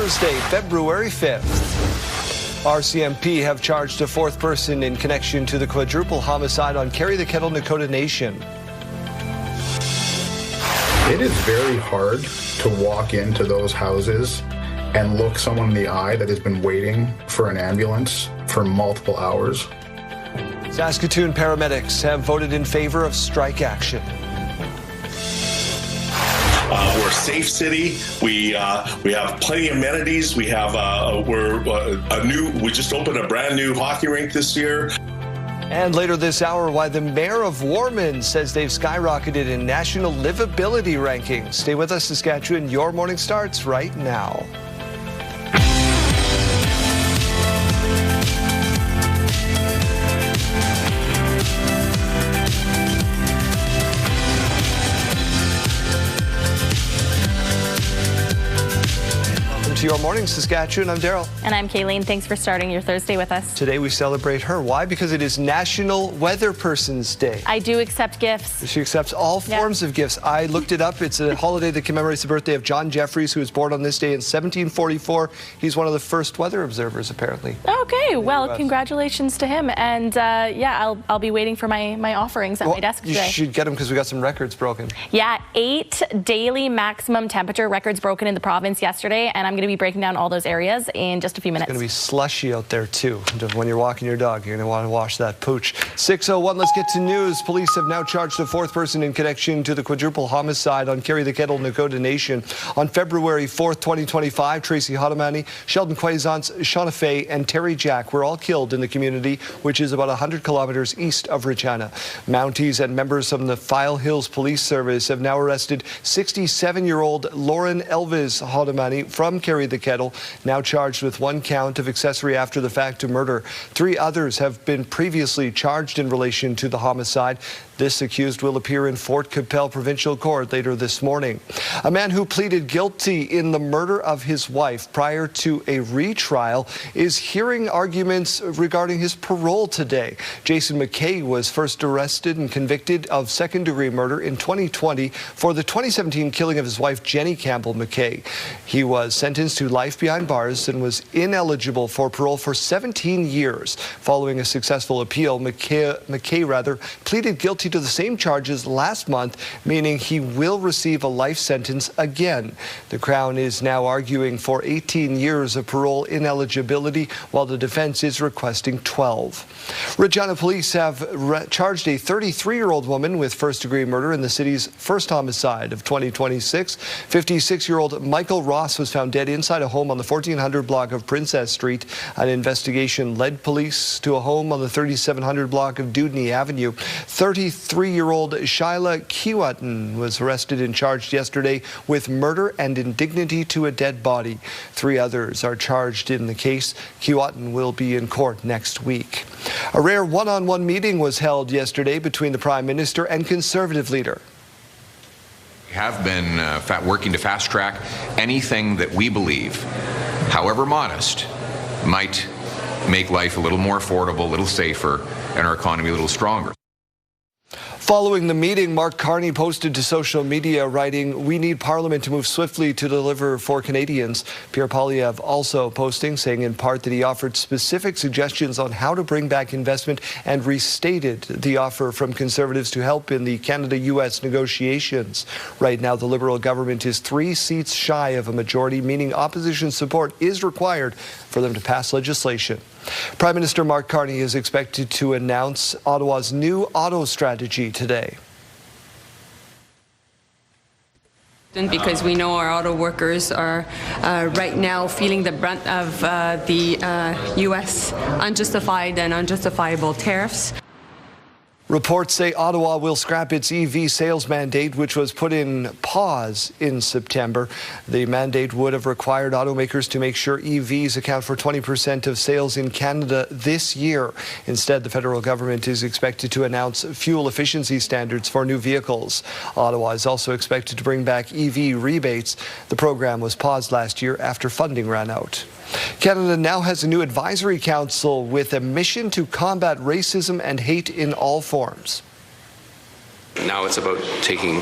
Thursday, February 5th. RCMP have charged a fourth person in connection to the quadruple homicide on Carry the Kettle, Nakota Nation. It is very hard to walk into those houses and look someone in the eye that has been waiting for an ambulance for multiple hours. Saskatoon paramedics have voted in favor of strike action. We're a safe city. We have plenty of amenities. We have we just opened a brand new hockey rink this year. And later this hour, why the mayor of Warman says they've skyrocketed in national livability rankings. Stay with us, Saskatchewan. Your morning starts right now. To Your Morning Saskatchewan, I'm Daryl. And I'm Kayleen. Thanks for starting your Thursday with us. Today we celebrate her. Why? Because it is National Weather Person's Day. I do accept gifts. She accepts all forms of gifts. I looked it up. It's a holiday that commemorates the birthday of John Jeffries, who was born on this day in 1744. He's one of the first weather observers, apparently. Okay, well, congratulations to him. And yeah, I'll be waiting for my offerings at my desk today. You should get them because we got some records broken. Yeah, 8 daily maximum temperature records broken in the province yesterday, and I'm going to be breaking down all those areas in just a few minutes. It's going to be slushy out there too. When you're walking your dog, you're going to want to wash that pooch. 6:01, let's get to news. Police have now charged a fourth person in connection to the quadruple homicide on Carry the Kettle, Nakota Nation. On February 4th, 2025, Tracy Hodamani, Sheldon Quaisance, Shauna Fay, and Terry Jack were all killed in the community, which is about 100 kilometers east of Regina. Mounties and members from the File Hills Police Service have now arrested 67-year-old Lauren Elvis Hodamani from Carry the Kettle, now charged with 1 count of accessory after the fact to murder. 3 others have been previously charged in relation to the homicide. This accused will appear in Fort Capel Provincial Court later this morning. A man who pleaded guilty in the murder of his wife prior to a retrial is hearing arguments regarding his parole today. Jason McKay was first arrested and convicted of second-degree murder in 2020 for the 2017 killing of his wife, Jenny Campbell McKay. He was sentenced to life behind bars and was ineligible for parole for 17 years. Following a successful appeal, McKay pleaded guilty to the same charges last month, meaning he will receive a life sentence again. The Crown is now arguing for 18 years of parole ineligibility, while the defense is requesting 12. Regina police have charged a 33-year-old woman with first-degree murder in the city's first homicide of 2026. 56-year-old Michael Ross was found dead inside a home on the 1400 block of Princess Street. An investigation led police to a home on the 3700 block of Dudney Avenue. 33-year-old Shyla Kiwatin was arrested and charged yesterday with murder and indignity to a dead body. 3 others are charged in the case. Kiwatin will be in court next week. A rare one-on-one meeting was held yesterday between the Prime Minister and Conservative leader. We have been working to fast-track anything that we believe, however modest, might make life a little more affordable, a little safer, and our economy a little stronger. Following the meeting, Mark Carney posted to social media writing, "We need Parliament to move swiftly to deliver for Canadians." Pierre Poilievre also posting, saying in part that he offered specific suggestions on how to bring back investment and restated the offer from Conservatives to help in the Canada-US negotiations. Right now, the Liberal government is 3 seats shy of a majority, meaning opposition support is required for them to pass legislation. Prime Minister Mark Carney is expected to announce Ottawa's new auto strategy today. Because we know our auto workers are right now feeling the brunt of the U.S. unjustified and unjustifiable tariffs. Reports say Ottawa will scrap its EV sales mandate, which was put in pause in September. The mandate would have required automakers to make sure EVs account for 20% of sales in Canada this year. Instead, the federal government is expected to announce fuel efficiency standards for new vehicles. Ottawa is also expected to bring back EV rebates. The program was paused last year after funding ran out. Canada now has a new advisory council with a mission to combat racism and hate in all forms. Now it's about taking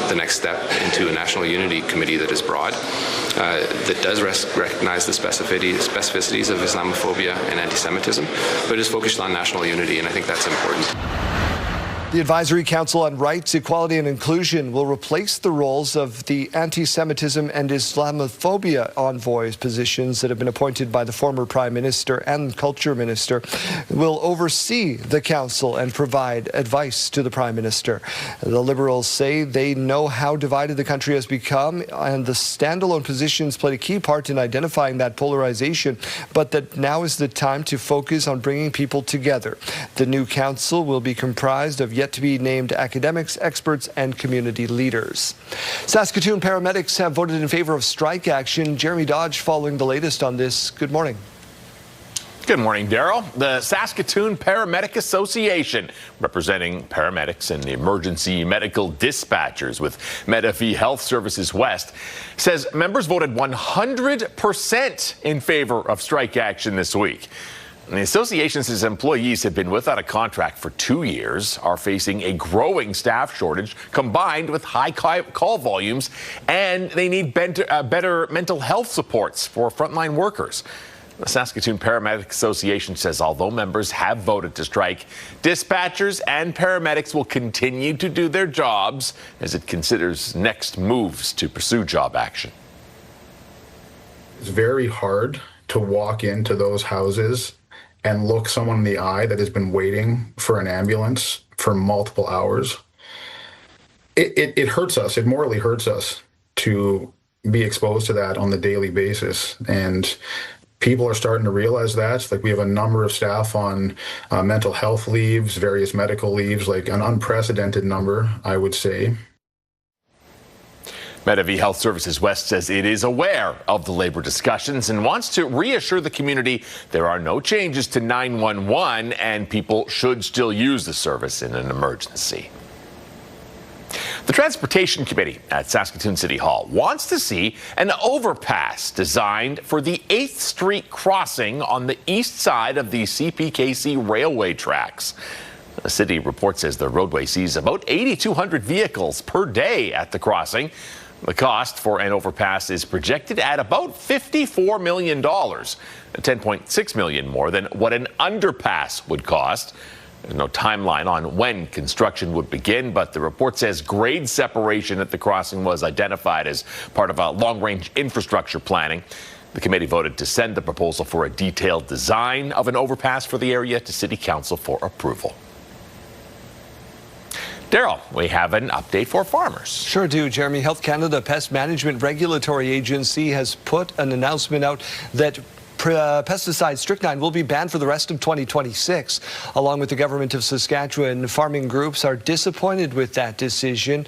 the next step into a national unity committee that is broad, that does recognize the specificities of Islamophobia and anti-Semitism, but is focused on national unity, and I think that's important. The Advisory Council on Rights, Equality and Inclusion will replace the roles of the anti-Semitism and Islamophobia envoys. Positions that have been appointed by the former Prime Minister and Culture Minister will oversee the council and provide advice to the Prime Minister. The Liberals say they know how divided the country has become, and the standalone positions played a key part in identifying that polarization, but that now is the time to focus on bringing people together. The new council will be comprised of yet to be named academics, experts, and community leaders. Saskatoon paramedics have voted in favor of strike action. Jeremy Dodge following the latest on this. Good morning. Good morning, Daryl. The Saskatoon Paramedic Association, representing paramedics and emergency medical dispatchers with MediV Health Services West, says members voted 100% in favor of strike action this week. And the association says employees have been without a contract for 2 years, are facing a growing staff shortage combined with high call volumes, and they need better mental health supports for frontline workers. The Saskatoon Paramedic Association says although members have voted to strike, dispatchers and paramedics will continue to do their jobs as it considers next moves to pursue job action. It's very hard to walk into those houses and look someone in the eye that has been waiting for an ambulance for multiple hours. It hurts us. It morally hurts us to be exposed to that on the daily basis. And people are starting to realize that. Like, we have a number of staff on mental health leaves, various medical leaves, like an unprecedented number, I would say. MediV Health Services West says it is aware of the labor discussions and wants to reassure the community there are no changes to 911 and people should still use the service in an emergency. The Transportation Committee at Saskatoon City Hall wants to see an overpass designed for the 8th Street crossing on the east side of the CPKC railway tracks. The city report says the roadway sees about 8,200 vehicles per day at the crossing. The cost for an overpass is projected at about $54 million, $10.6 million more than what an underpass would cost. There's no timeline on when construction would begin, but the report says grade separation at the crossing was identified as part of a long-range infrastructure planning. The committee voted to send the proposal for a detailed design of an overpass for the area to City Council for approval. Daryl, we have an update for farmers. Sure do, Jeremy. Health Canada Pest Management Regulatory Agency has put an announcement out that pesticide strychnine will be banned for the rest of 2026. Along with the government of Saskatchewan, farming groups are disappointed with that decision.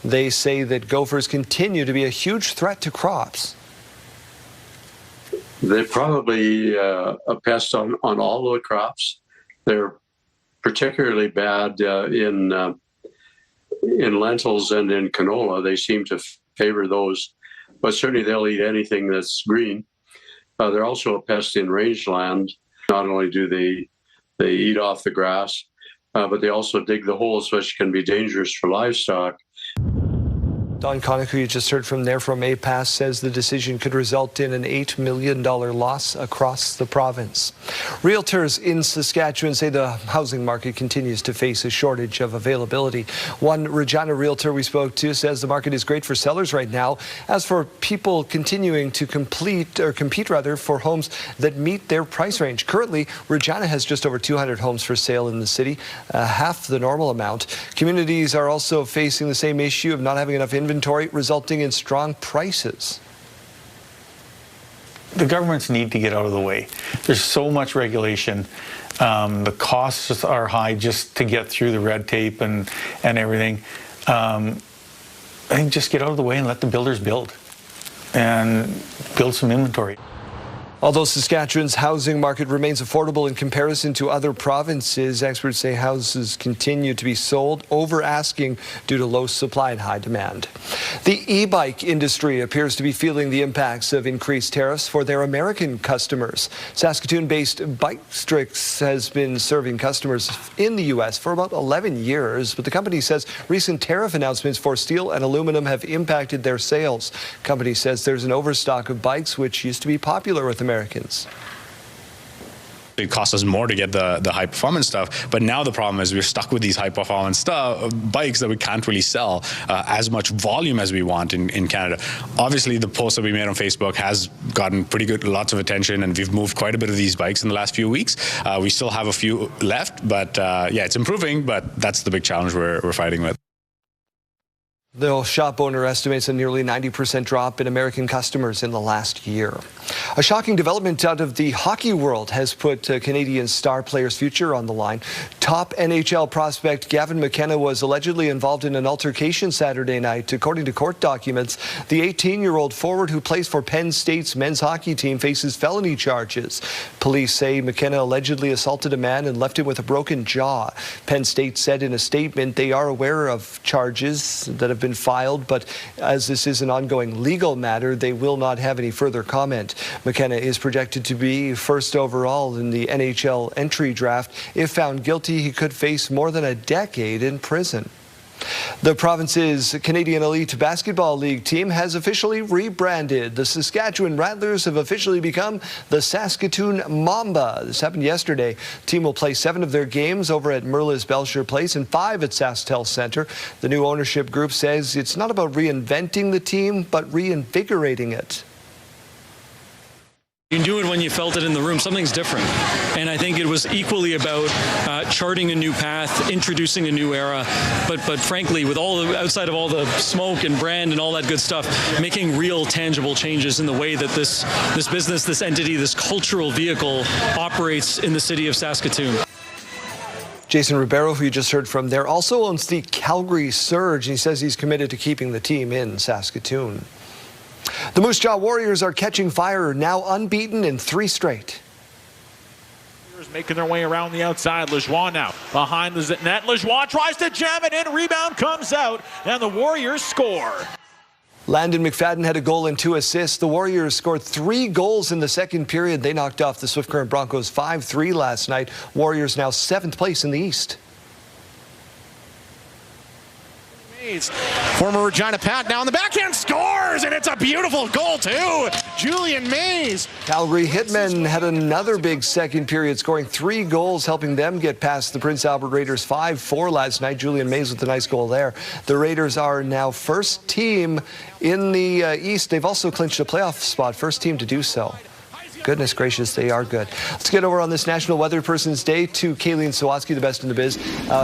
They say that gophers continue to be a huge threat to crops. They're probably a pest on all of the crops. They're particularly bad in lentils and in canola. They seem to favor those, but certainly they'll eat anything that's green. They're also a pest in rangeland. Not only do they eat off the grass, but they also dig the holes, which can be dangerous for livestock. Don Connick, who you just heard from there from APAS, says the decision could result in an $8 million loss across the province. Realtors in Saskatchewan say the housing market continues to face a shortage of availability. One Regina realtor we spoke to says the market is great for sellers right now. As for people continuing to compete for homes that meet their price range. Currently, Regina has just over 200 homes for sale in the city, half the normal amount. Communities are also facing the same issue of not having enough inventory, resulting in strong prices. The governments need to get out of the way. There's so much regulation. The costs are high just to get through the red tape and everything. I think just get out of the way and let the builders build and build some inventory. Although Saskatchewan's housing market remains affordable in comparison to other provinces, experts say houses continue to be sold over asking due to low supply and high demand. The e-bike industry appears to be feeling the impacts of increased tariffs for their American customers. Saskatoon-based Bikestrix has been serving customers in the U.S. for about 11 years, but the company says recent tariff announcements for steel and aluminum have impacted their sales. The company says there's an overstock of bikes, which used to be popular with Americans. It costs us more to get the high performance stuff, but now the problem is we're stuck with these high performance bikes that we can't really sell as much volume as we want in Canada. Obviously, the post that we made on Facebook has gotten pretty good, lots of attention, and we've moved quite a bit of these bikes in the last few weeks. We still have a few left, but yeah, it's improving, but that's the big challenge we're fighting with. The shop owner estimates a nearly 90% drop in American customers in the last year. A shocking development out of the hockey world has put Canadian star players' future on the line. Top NHL prospect Gavin McKenna was allegedly involved in an altercation Saturday night. According to court documents, the 18-year-old forward who plays for Penn State's men's hockey team faces felony charges. Police say McKenna allegedly assaulted a man and left him with a broken jaw. Penn State said in a statement they are aware of charges that have been filed, but as this is an ongoing legal matter, they will not have any further comment. McKenna is projected to be first overall in the NHL entry draft. If found guilty, he could face more than a decade in prison. The province's Canadian Elite Basketball League team has officially rebranded. The Saskatchewan Rattlers have officially become the Saskatoon Mamba. This happened yesterday. The team will play 7 of their games over at Merle's Belcher Place and 5 at SaskTel Centre. The new ownership group says it's not about reinventing the team, but reinvigorating it. You knew it when you felt it in the room. Something's different. And I think it was equally about charting a new path, introducing a new era, but frankly, with all the, outside of all the smoke and brand and all that good stuff, making real tangible changes in the way that this business, this entity, this cultural vehicle operates in the city of Saskatoon. Jason Ribeiro, who you just heard from there, also owns the Calgary Surge, and he says he's committed to keeping the team in Saskatoon. The Moose Jaw Warriors are catching fire, now unbeaten in 3 straight. Making their way around the outside. Lejeune now behind the net. Lejeune tries to jam it in. Rebound comes out, and the Warriors score. Landon McFadden had a goal and 2 assists. The Warriors scored 3 goals in the second period. They knocked off the Swift Current Broncos 5-3 last night. Warriors now 7th place in the East. Former Regina Pat now on the backhand scores, and it's a beautiful goal too. Julian Mays. Calgary Hitmen had another big second period, scoring 3 goals, helping them get past the Prince Albert Raiders 5-4 last night. Julian Mays with a nice goal there. The Raiders are now first team in the East. They've also clinched a playoff spot, first team to do so. Goodness gracious, they are good. Let's get over on this National Weather Person's Day to Kayleen Sawatsky, the best in the biz,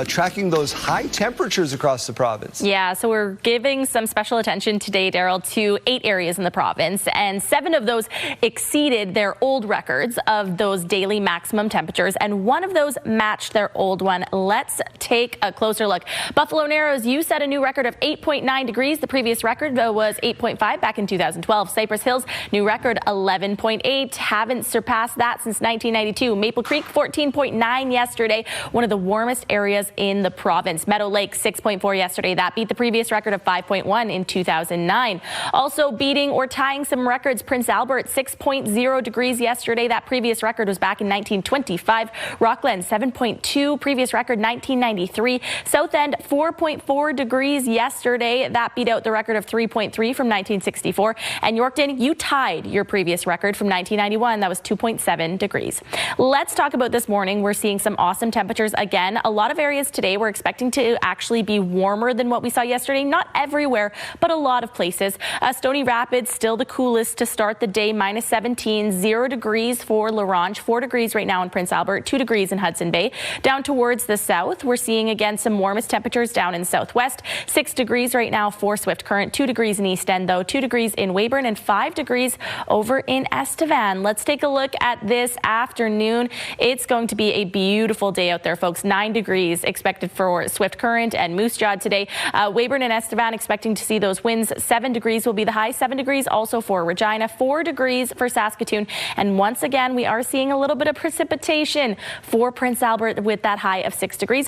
tracking those high temperatures across the province. Yeah, so we're giving some special attention today, Daryl, to 8 areas in the province, and 7 of those exceeded their old records of those daily maximum temperatures, and 1 of those matched their old one. Let's take a closer look. Buffalo Narrows, you set a new record of 8.9 degrees. The previous record was 8.5 back in 2012. Cypress Hills, new record 11.8. Haven't surpassed that since 1992. Maple Creek 14.9 yesterday, one of the warmest areas in the province. Meadow Lake 6.4 yesterday. That beat the previous record of 5.1 in 2009. Also beating or tying some records, Prince Albert 6.0 degrees yesterday. That previous record was back in 1925. Rockland 7.2, previous record 1993. South End 4.4 degrees yesterday. That beat out the record of 3.3 from 1964. And Yorkton, you tied your previous record from 1991. That was 2.7 degrees. Let's talk about this morning. We're seeing some awesome temperatures again. A lot of areas today we're expecting to actually be warmer than what we saw yesterday. Not everywhere, but a lot of places. Stony Rapids still the coolest to start the day, -17, 0 degrees for La Ronge, 4 degrees right now in Prince Albert, 2 degrees in Hudson Bay. Down towards the south, we're seeing again some warmest temperatures down in Southwest. 6 degrees right now for Swift Current, 2 degrees in East End though, 2 degrees in Weyburn, and 5 degrees over in Estevan. let's take a look at this afternoon. It's going to be a beautiful day out there, folks. 9 degrees expected for Swift Current and Moose Jaw today. Weyburn and Estevan expecting to see those winds. 7 degrees will be the high. 7 degrees also for Regina. 4 degrees for Saskatoon. And once again, we are seeing a little bit of precipitation for Prince Albert with that high of 6 degrees.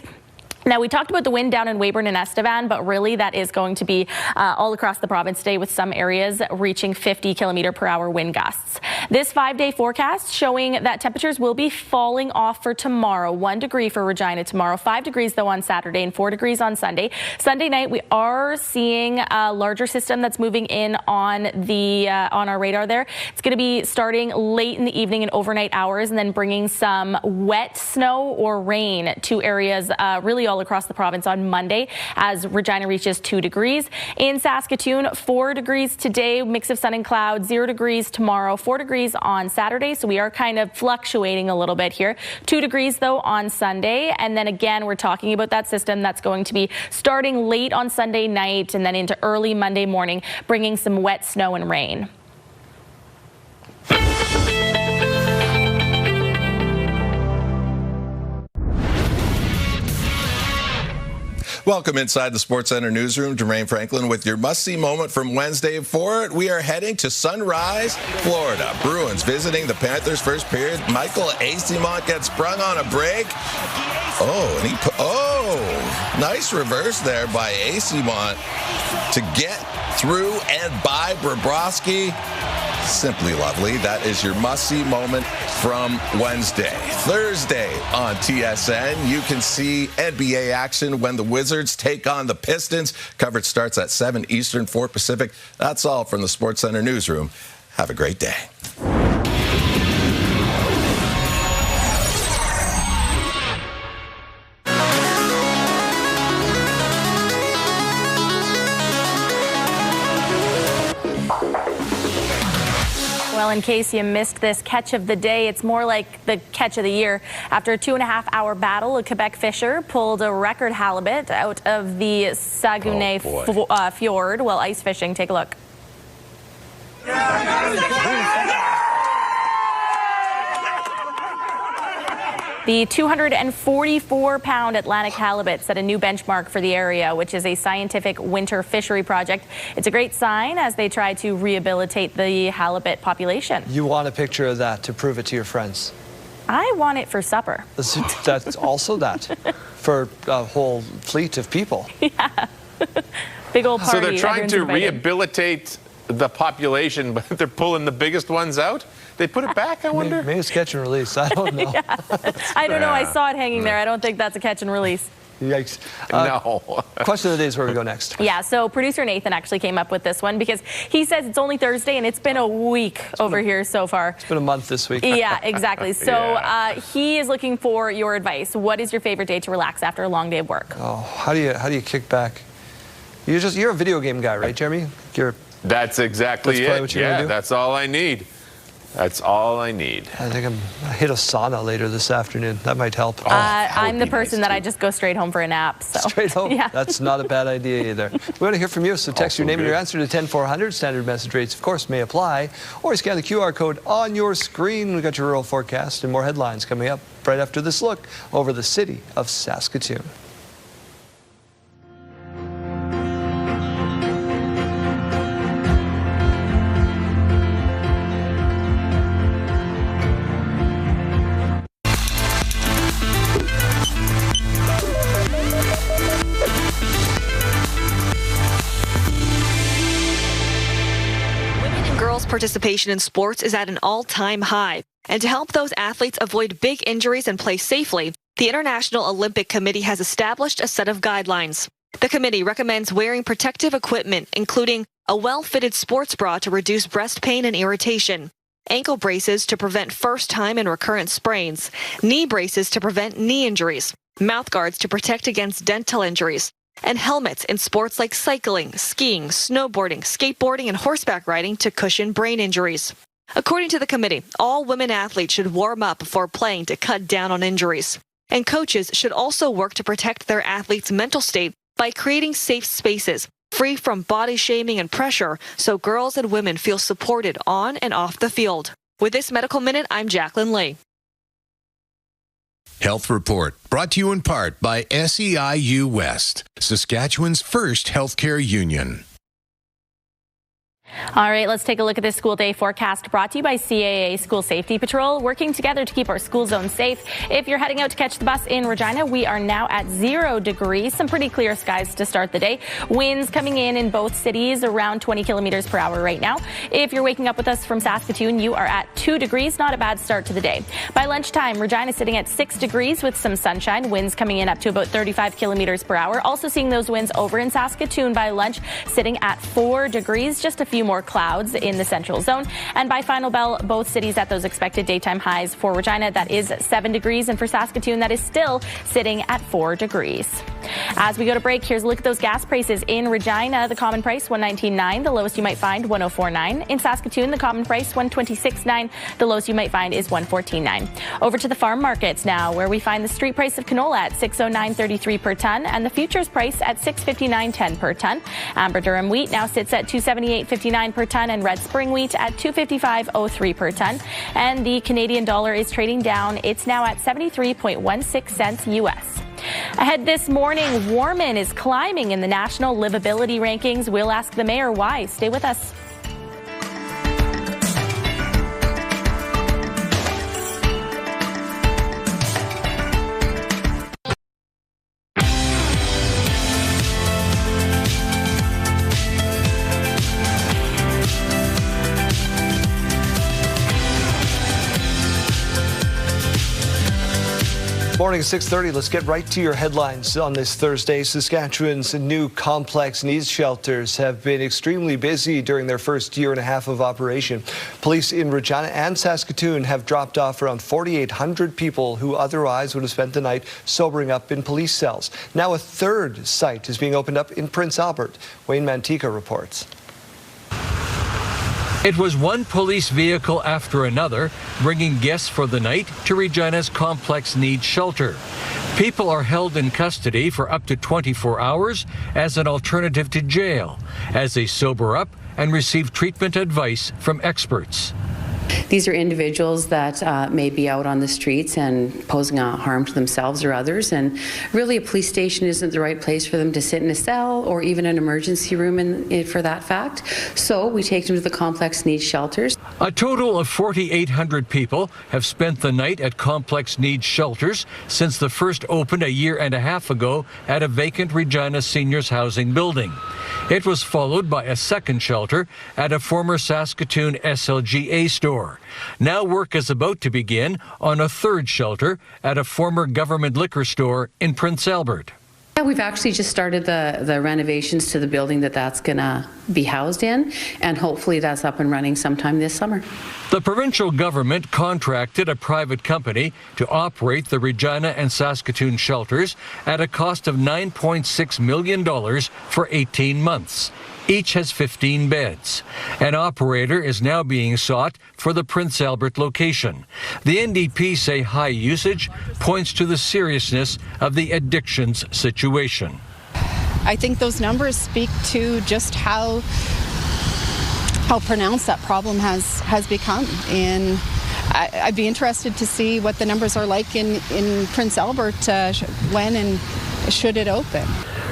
Now, we talked about the wind down in Weyburn and Estevan, but really that is going to be all across the province today, with some areas reaching 50-kilometer-per-hour wind gusts. This 5-day forecast showing that temperatures will be falling off for tomorrow. 1 degree for Regina tomorrow, 5 degrees though on Saturday, and 4 degrees on Sunday. Sunday night, we are seeing a larger system that's moving in on our radar there. It's going to be starting late in the evening and overnight hours, and then bringing some wet snow or rain to areas really all across the province on Monday as Regina reaches 2 degrees. In Saskatoon, 4 degrees today, mix of sun and clouds, 0 degrees tomorrow, 4 degrees on Saturday. So we are kind of fluctuating a little bit here. 2 degrees though on Sunday. And then again, we're talking about that system that's going to be starting late on Sunday night and then into early Monday morning, bringing some wet snow and rain. Welcome inside the Sports Center newsroom. Jermaine Franklin with your must-see moment from Wednesday forward. We are heading to Sunrise, Florida. Bruins visiting the Panthers first period. Michael Eyssimont gets sprung on a break. Nice reverse there by Eyssimont to get through and by Bobrovsky. Simply lovely. That is your must-see moment from Wednesday. Thursday on TSN, you can see NBA action when the Wizards take on the Pistons. Coverage starts at 7 Eastern, 4 Pacific. That's all from the Sports Center newsroom. Have a great day. Well, in case you missed this catch of the day, it's more like the catch of the year. After a 2.5-hour battle, a Quebec fisher pulled a record halibut out of the Saguenay Fjord while ice fishing. Take a look. The 244-pound Atlantic halibut set a new benchmark for the area, which is a scientific winter fishery project. It's a great sign as they try to rehabilitate the halibut population. You want a picture of that to prove it to your friends? I want it for supper. That's also that for a whole fleet of people. Yeah. Big old party. So they're trying to rehabilitate the population, but they're pulling the biggest ones out? They put it back, I wonder? Maybe it's catch and release. I don't know. Yeah. I don't know. I saw it hanging there. I don't think that's a catch and release. Yikes. No. Question of the day is where we go next. Yeah, so producer Nathan actually came up with this one because he says it's only Thursday and it's been a week over here so far. It's been a month this week. Yeah, exactly. So he is looking for your advice. What is your favorite day to relax after a long day of work? Oh, how do you kick back? You're a video game guy, right, Jeremy? That's exactly it. Yeah, that's all I need. That's all I need. I think I hit a sauna later this afternoon. That might help. I'm the person that I just go straight home for a nap. So. Straight home? Yeah. That's not a bad idea either. We want to hear from you, so text your name and your answer to 10400. Standard message rates, of course, may apply. Or scan the QR code on your screen. We've got your rural forecast and more headlines coming up right after this look over the city of Saskatoon. Participation in sports is at an all-time high. And to help those athletes avoid big injuries and play safely, the International Olympic Committee has established a set of guidelines. The committee recommends wearing protective equipment, including a well-fitted sports bra to reduce breast pain and irritation, ankle braces to prevent first-time and recurrent sprains, knee braces to prevent knee injuries, mouth guards to protect against dental injuries, and helmets in sports like cycling, skiing, snowboarding, skateboarding, and horseback riding to cushion brain injuries. According to the committee, all women athletes should warm up before playing to cut down on injuries. And coaches should also work to protect their athletes' mental state by creating safe spaces, free from body shaming and pressure, so girls and women feel supported on and off the field. With this Medical Minute, I'm Jacqueline Lee. Health Report, brought to you in part by SEIU West, Saskatchewan's first healthcare union. All right, let's take a look at this school day forecast brought to you by CAA School Safety Patrol, working together to keep our school zone safe. If you're heading out to catch the bus in Regina, we are now at 0 degrees. Some pretty clear skies to start the day. Winds coming in both cities around 20 kilometers per hour right now. If you're waking up with us from Saskatoon, you are at 2 degrees. Not a bad start to the day. By lunchtime, Regina sitting at 6 degrees with some sunshine. Winds coming in up to about 35 kilometers per hour. Also seeing those winds over in Saskatoon by lunch, sitting at 4 degrees. Just a few more clouds in the central zone. And by final bell, both cities at those expected daytime highs. For Regina, that is 7 degrees, and for Saskatoon, that is still sitting at 4 degrees. As we go to break, here's a look at those gas prices in Regina. The common price, $119.9. The lowest you might find, $104.9. In Saskatoon, the common price, $126.9. The lowest you might find is $114.9. Over to the farm markets now, where we find the street price of canola at $609.33 per ton, and the futures price at $659.10 per ton. Amber Durum wheat now sits at $278.59 per ton, and red spring wheat at $255.03 per ton. And the Canadian dollar is trading down. It's now at 73.16 cents US. Ahead this morning, Warman is climbing in the national livability rankings. We'll ask the mayor why. Stay with us. Morning, 6:30. Let's get right to your headlines on this Thursday. Saskatchewan's new complex needs shelters have been extremely busy during their first year and a half of operation. Police in Regina and Saskatoon have dropped off around 4,800 people who otherwise would have spent the night sobering up in police cells. Now a third site is being opened up in Prince Albert. Wayne Mantica reports. It was one police vehicle after another, bringing guests for the night to Regina's complex needs shelter. People are held in custody for up to 24 hours as an alternative to jail, as they sober up and receive treatment advice from experts. These are individuals that may be out on the streets and posing a harm to themselves or others, and really a police station isn't the right place for them to sit in a cell or even an emergency room for that fact. So we take them to the complex needs shelters. A total of 4,800 people have spent the night at complex needs shelters since the first opened a year and a half ago at a vacant Regina seniors housing building. It was followed by a second shelter at a former Saskatoon SLGA store. Now work is about to begin on a third shelter at a former government liquor store in Prince Albert. Yeah, we've actually just started the renovations to the building that's going to be housed in, and hopefully that's up and running sometime this summer. The provincial government contracted a private company to operate the Regina and Saskatoon shelters at a cost of $9.6 million for 18 months. Each has 15 beds. An operator is now being sought for the Prince Albert location. The NDP say high usage points to the seriousness of the addictions situation. I think those numbers speak to just how pronounced that problem has become. And I'd be interested to see what the numbers are like in Prince Albert when and should it open.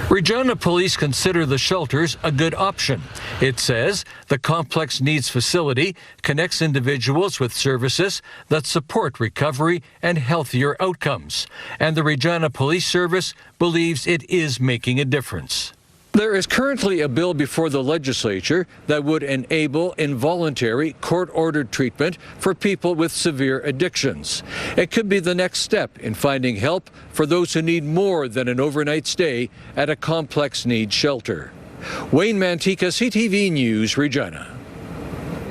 Regina police consider the shelters a good option. It says the complex needs facility connects individuals with services that support recovery and healthier outcomes. And the Regina Police Service believes it is making a difference. There is currently a bill before the legislature that would enable involuntary court-ordered treatment for people with severe addictions. It could be the next step in finding help for those who need more than an overnight stay at a complex needs shelter. Wayne Mantica, CTV News, Regina.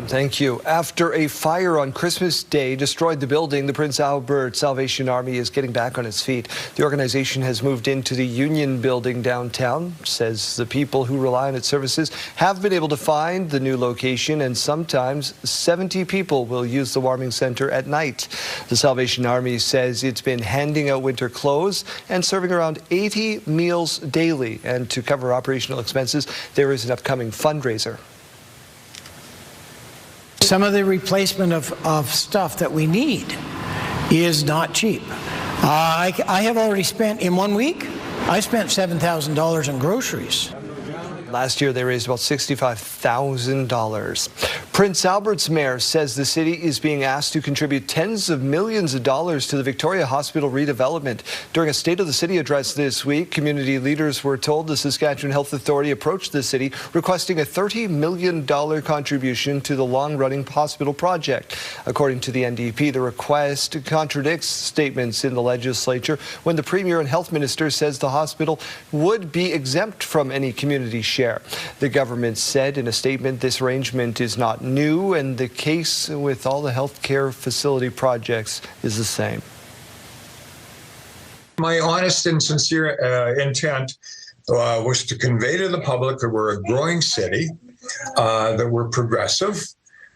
Thank you. After a fire on Christmas Day destroyed the building, the Prince Albert Salvation Army is getting back on its feet. The organization has moved into the Union building downtown. Says the people who rely on its services have been able to find the new location, and sometimes 70 people will use the warming center at night. The Salvation Army says it's been handing out winter clothes and serving around 80 meals daily. And to cover operational expenses, there is an upcoming fundraiser. Some of the replacement of stuff that we need is not cheap. I have already spent, in 1 week, I spent $7,000 on groceries. Last year, they raised about $65,000. Prince Albert's mayor says the city is being asked to contribute tens of millions of dollars to the Victoria Hospital redevelopment. During a State of the City address this week, community leaders were told the Saskatchewan Health Authority approached the city requesting a $30 million contribution to the long-running hospital project. According to the NDP, the request contradicts statements in the legislature when the Premier and Health Minister says the hospital would be exempt from any community share. The government said in a statement this arrangement is not new and the case with all the healthcare facility projects is the same. My honest and sincere intent was to convey to the public that we're a growing city, that we're progressive,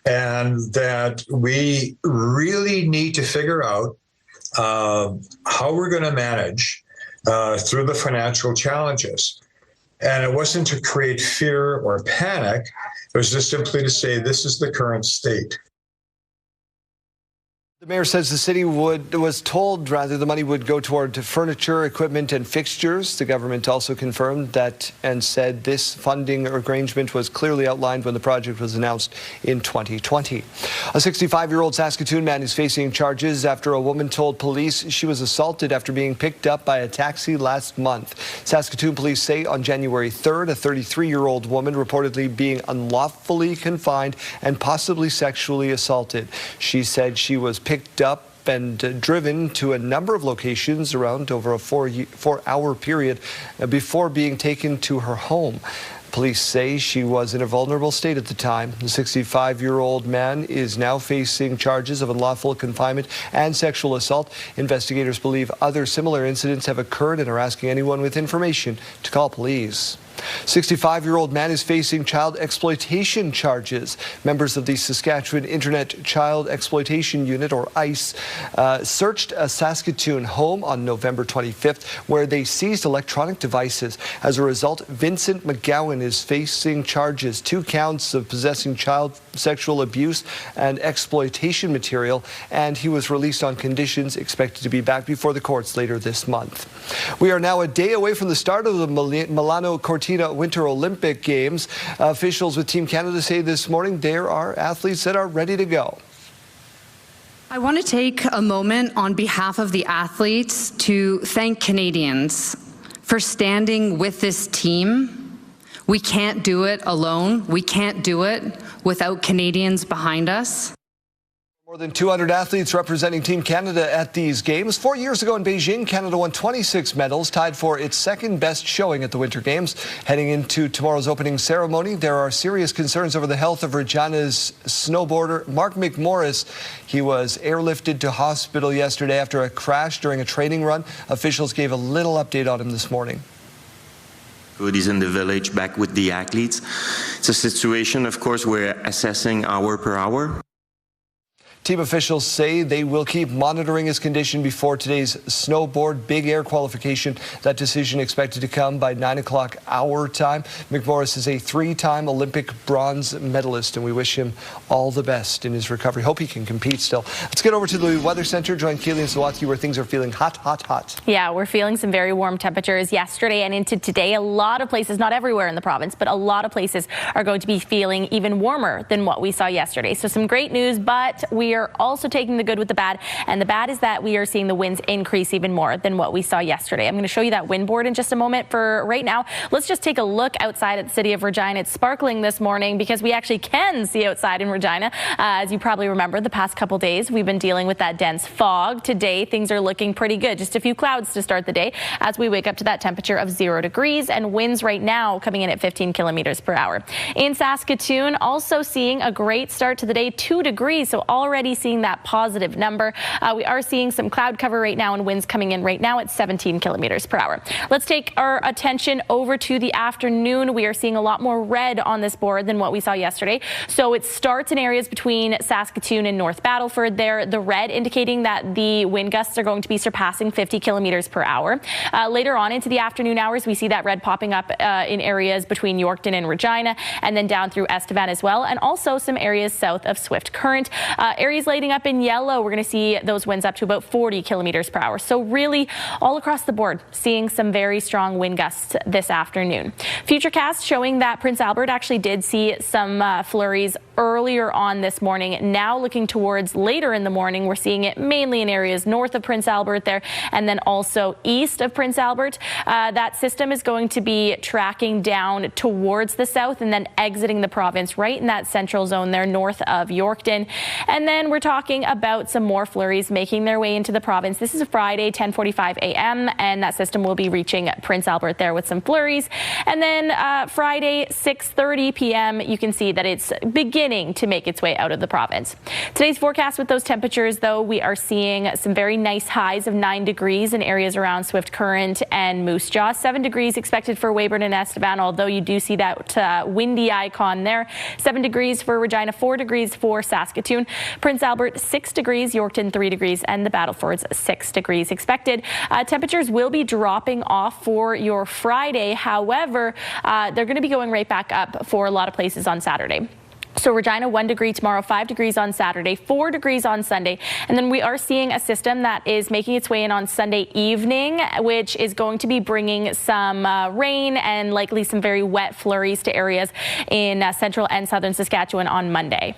and that we really need to figure out how we're going to manage through the financial challenges. And it wasn't to create fear or panic. It was just simply to say this is the current state. The mayor says the city was told rather the money would go toward furniture, equipment and fixtures. The government also confirmed that and said this funding arrangement was clearly outlined when the project was announced in 2020. A 65-year-old Saskatoon man is facing charges after a woman told police she was assaulted after being picked up by a taxi last month. Saskatoon police say on January 3rd, a 33-year-old woman reportedly being unlawfully confined and possibly sexually assaulted. She said she was picked up and driven to a number of locations around over a four-hour period before being taken to her home. Police say she was in a vulnerable state at the time. The 65-year-old man is now facing charges of unlawful confinement and sexual assault. Investigators believe other similar incidents have occurred and are asking anyone with information to call police. 65-year-old man is facing child exploitation charges. Members of the Saskatchewan Internet Child Exploitation Unit, or ICE, searched a Saskatoon home on November 25th where they seized electronic devices. As a result, Vincent McGowan is facing charges, 2 counts of possessing child sexual abuse and exploitation material, and he was released on conditions, expected to be back before the courts later this month. We are now a day away from the start of the Milano Cortina Winter Olympic Games. Officials with Team Canada say this morning there are athletes that are ready to go. I want to take a moment on behalf of the athletes to thank Canadians for standing with this team. We can't do it alone. We can't do it without Canadians behind us. More than 200 athletes representing Team Canada at these games. 4 years ago in Beijing, Canada won 26 medals, tied for its second best showing at the Winter Games. Heading into tomorrow's opening ceremony, there are serious concerns over the health of Regina's snowboarder, Mark McMorris. He was airlifted to hospital yesterday after a crash during a training run. Officials gave a little update on him this morning. He's in the village back with the athletes. It's a situation, of course, we're assessing hour per hour. Team officials say they will keep monitoring his condition before today's snowboard big air qualification. That decision expected to come by 9 o'clock our time. McMorris is a 3-time Olympic bronze medalist, and we wish him all the best in his recovery. Hope he can compete still. Let's get over to the Weather Center. Join Kaylee and Sawathki where things are feeling hot, hot, hot. Yeah, we're feeling some very warm temperatures yesterday and into today. A lot of places, not everywhere in the province, but a lot of places are going to be feeling even warmer than what we saw yesterday. So some great news, but we are also taking the good with the bad, and the bad is that we are seeing the winds increase even more than what we saw yesterday. I'm going to show you that wind board in just a moment. For right now, let's just take a look outside at the city of Regina. It's sparkling this morning because we actually can see outside in Regina. As you probably remember, the past couple days we've been dealing with that dense fog. Today things are looking pretty good. Just a few clouds to start the day as we wake up to that temperature of 0 degrees, and winds right now coming in at 15 kilometers per hour. In Saskatoon, also seeing a great start to the day, 2 degrees, so already already seeing that positive number. We are seeing some cloud cover right now and winds coming in right now at 17 kilometers per hour. Let's take our attention over to the afternoon. We are seeing a lot more red on this board than what we saw yesterday. So it starts in areas between Saskatoon and North Battleford there. The red indicating that the wind gusts are going to be surpassing 50 kilometers per hour. Later on into the afternoon hours, we see that red popping up in areas between Yorkton and Regina, and then down through Estevan as well, and also some areas south of Swift Current. Areas lighting up in yellow, we're going to see those winds up to about 40 kilometers per hour. So really all across the board, seeing some very strong wind gusts this afternoon. Futurecast showing that Prince Albert actually did see some flurries earlier on this morning. Now looking towards later in the morning, we're seeing it mainly in areas north of Prince Albert there, and then also east of Prince Albert. That system is going to be tracking down towards the south and then exiting the province right in that central zone there north of Yorkton. And then we're talking about some more flurries making their way into the province. This is a Friday, 10:45 a.m., and that system will be reaching Prince Albert there with some flurries. And then Friday, 6:30 p.m., you can see that it's beginning to make its way out of the province. Today's forecast with those temperatures, though, we are seeing some very nice highs of 9 degrees in areas around Swift Current and Moose Jaw. 7 degrees expected for Weyburn and Estevan, although you do see that windy icon there. 7 degrees for Regina, 4 degrees for Saskatoon. Prince Albert, 6 degrees. Yorkton, 3 degrees. And the Battlefords, 6 degrees expected. Temperatures will be dropping off for your Friday. However, they're going to be going right back up for a lot of places on Saturday. So Regina, 1 degree tomorrow, 5 degrees on Saturday, 4 degrees on Sunday. And then we are seeing a system that is making its way in on Sunday evening, which is going to be bringing some rain and likely some very wet flurries to areas in central and southern Saskatchewan on Monday.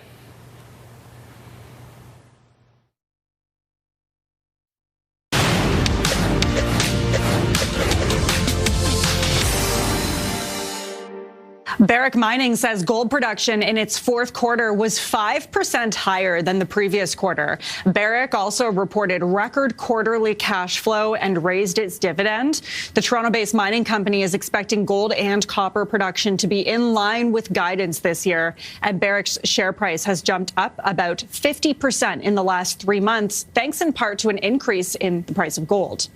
Barrick Mining says gold production in its fourth quarter was 5% higher than the previous quarter. Barrick also reported record quarterly cash flow and raised its dividend. The Toronto-based mining company is expecting gold and copper production to be in line with guidance this year, and Barrick's share price has jumped up about 50% in the last 3 months, thanks in part to an increase in the price of gold.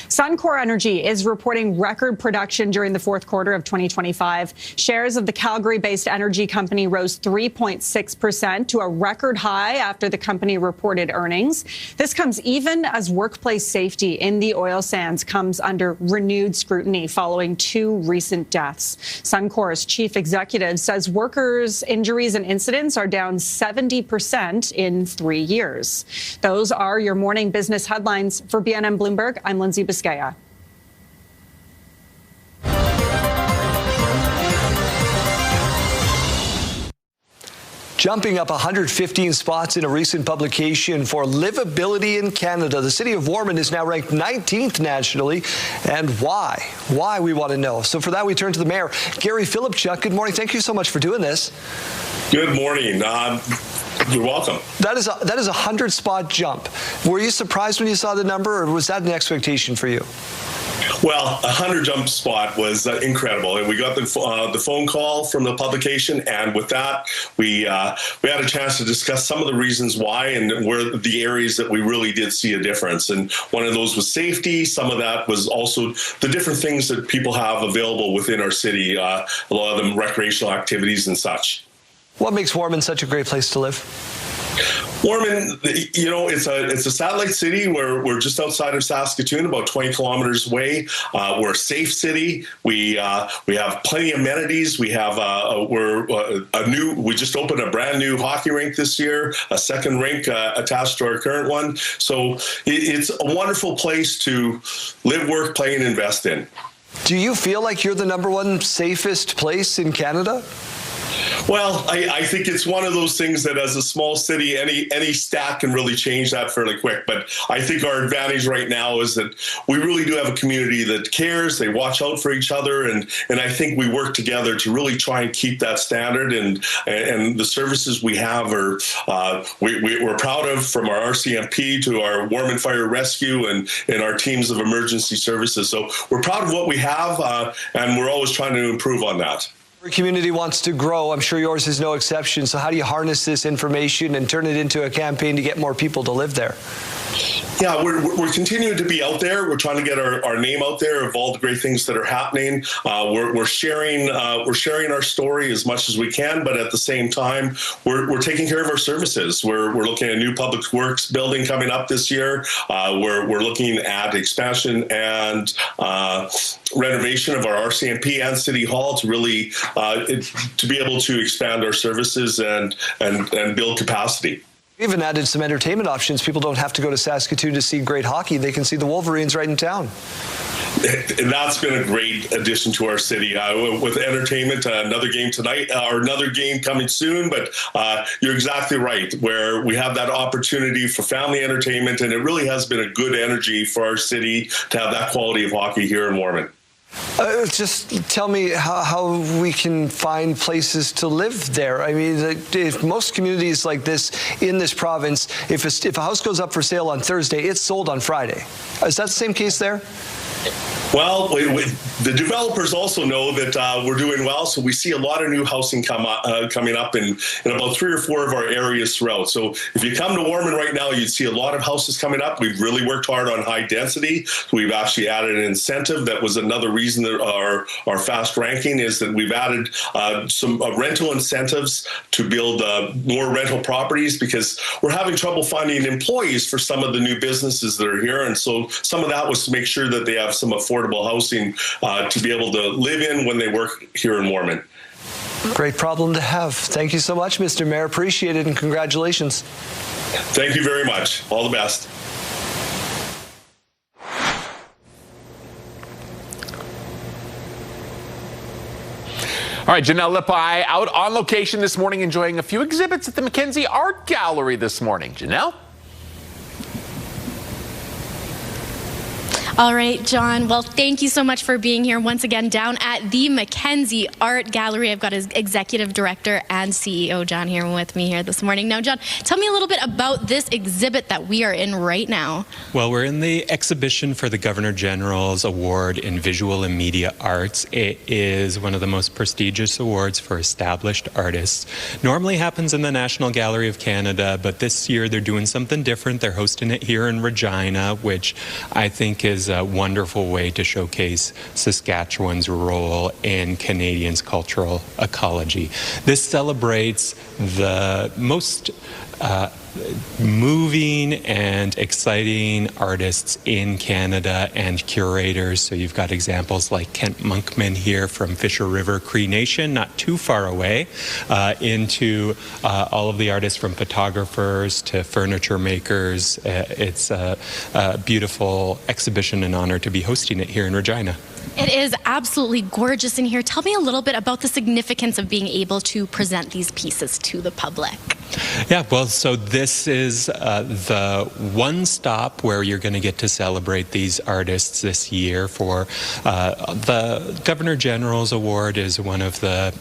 Suncor Energy is reporting record production during the fourth quarter of 2025. Shares of the Calgary-based energy company rose 3.6% to a record high after the company reported earnings. This comes even as workplace safety in the oil sands comes under renewed scrutiny following 2 recent deaths. Suncor's chief executive says workers' injuries and incidents are down 70% in 3 years. Those are your morning business headlines. For BNN Bloomberg, I'm Lindsay Biscaya. Jumping up 115 spots in a recent publication for livability in Canada. The city of Warman is now ranked 19th nationally. And why? Why, we want to know. So for that, we turn to the mayor, Gary Philipchuk. Good morning. Thank you so much for doing this. Good morning. You're welcome. That is a 100-spot jump. Were you surprised when you saw the number, or was that an expectation for you? Well, a 100 jump spot was incredible, and we got the phone call from the publication, and with that, we had a chance to discuss some of the reasons why and where the areas that we really did see a difference. And one of those was safety. Some of that was also the different things that people have available within our city. A lot of them recreational activities and such. What makes Warman such a great place to live? Warman, it's a satellite city where we're just outside of Saskatoon, about 20 kilometers away. We're a safe city. We have plenty of amenities. We have we just opened a brand new hockey rink this year, a second rink attached to our current one. So it's a wonderful place to live, work, play, and invest in. Do you feel like you're the #1 safest place in Canada? Well, I think it's one of those things that as a small city, any stat can really change that fairly quick. But I think our advantage right now is that we really do have a community that cares. They watch out for each other. And I think we work together to really try and keep that standard. And the services we have are we're proud of, from our RCMP to our Warman Fire Rescue and our teams of emergency services. So we're proud of what we have, and we're always trying to improve on that. Every community wants to grow. I'm sure yours is no exception. So how do you harness this information and turn it into a campaign to get more people to live there? Yeah, we're continuing to be out there. We're trying to get our name out there of all the great things that are happening. We're sharing our story as much as we can, but at the same time, we're taking care of our services. We're looking at a new public works building coming up this year. We're looking at expansion and renovation of our RCMP and City Hall to really to be able to expand our services and build capacity. We even added some entertainment options. People don't have to go to Saskatoon to see great hockey. They can see the Wolverines right in town. That's been a great addition to our city with entertainment. Another game tonight, or another game coming soon. But you're exactly right, where we have that opportunity for family entertainment, and it really has been a good energy for our city to have that quality of hockey here in Warman. Just tell me how we can find places to live there. I mean, if most communities like this in this province, if a house goes up for sale on Thursday, it's sold on Friday. Is that the same case there? Well, the developers also know that we're doing well, so we see a lot of new housing coming up in about 3 or 4 of our areas throughout. So if you come to Warman right now, you'd see a lot of houses coming up. We've really worked hard on high density. We've actually added an incentive. That was another reason that our fast ranking is that we've added some rental incentives to build more rental properties, because we're having trouble finding employees for some of the new businesses that are here. And so some of that was to make sure that they have some affordable housing to be able to live in when they work here in Warman. Great problem to have. Thank you so much, Mr. Mayor. Appreciate it, and congratulations. Thank you very much. All the best. All right, Janelle Lippi out on location this morning, enjoying a few exhibits at the Mackenzie Art Gallery this morning. Janelle? All right, John. Well, thank you so much for being here once again down at the Mackenzie Art Gallery. I've got his executive director and CEO, John, here with me here this morning. Now, John, tell me a little bit about this exhibit that we are in right now. Well, we're in the exhibition for the Governor General's Award in Visual and Media Arts. It is one of the most prestigious awards for established artists. Normally happens in the National Gallery of Canada, but this year they're doing something different. They're hosting it here in Regina, which I think is a wonderful way to showcase Saskatchewan's role in Canadians' cultural ecology. This celebrates the most moving and exciting artists in Canada and curators. So you've got examples like Kent Monkman here from Fisher River Cree Nation, not too far away, into all of the artists from photographers to furniture makers. It's a beautiful exhibition and honor to be hosting it here in Regina. It is absolutely gorgeous in here. Tell me a little bit about the significance of being able to present these pieces to the public. Yeah, well, so this is the one stop where you're going to get to celebrate these artists this year. For the Governor General's Award is one of the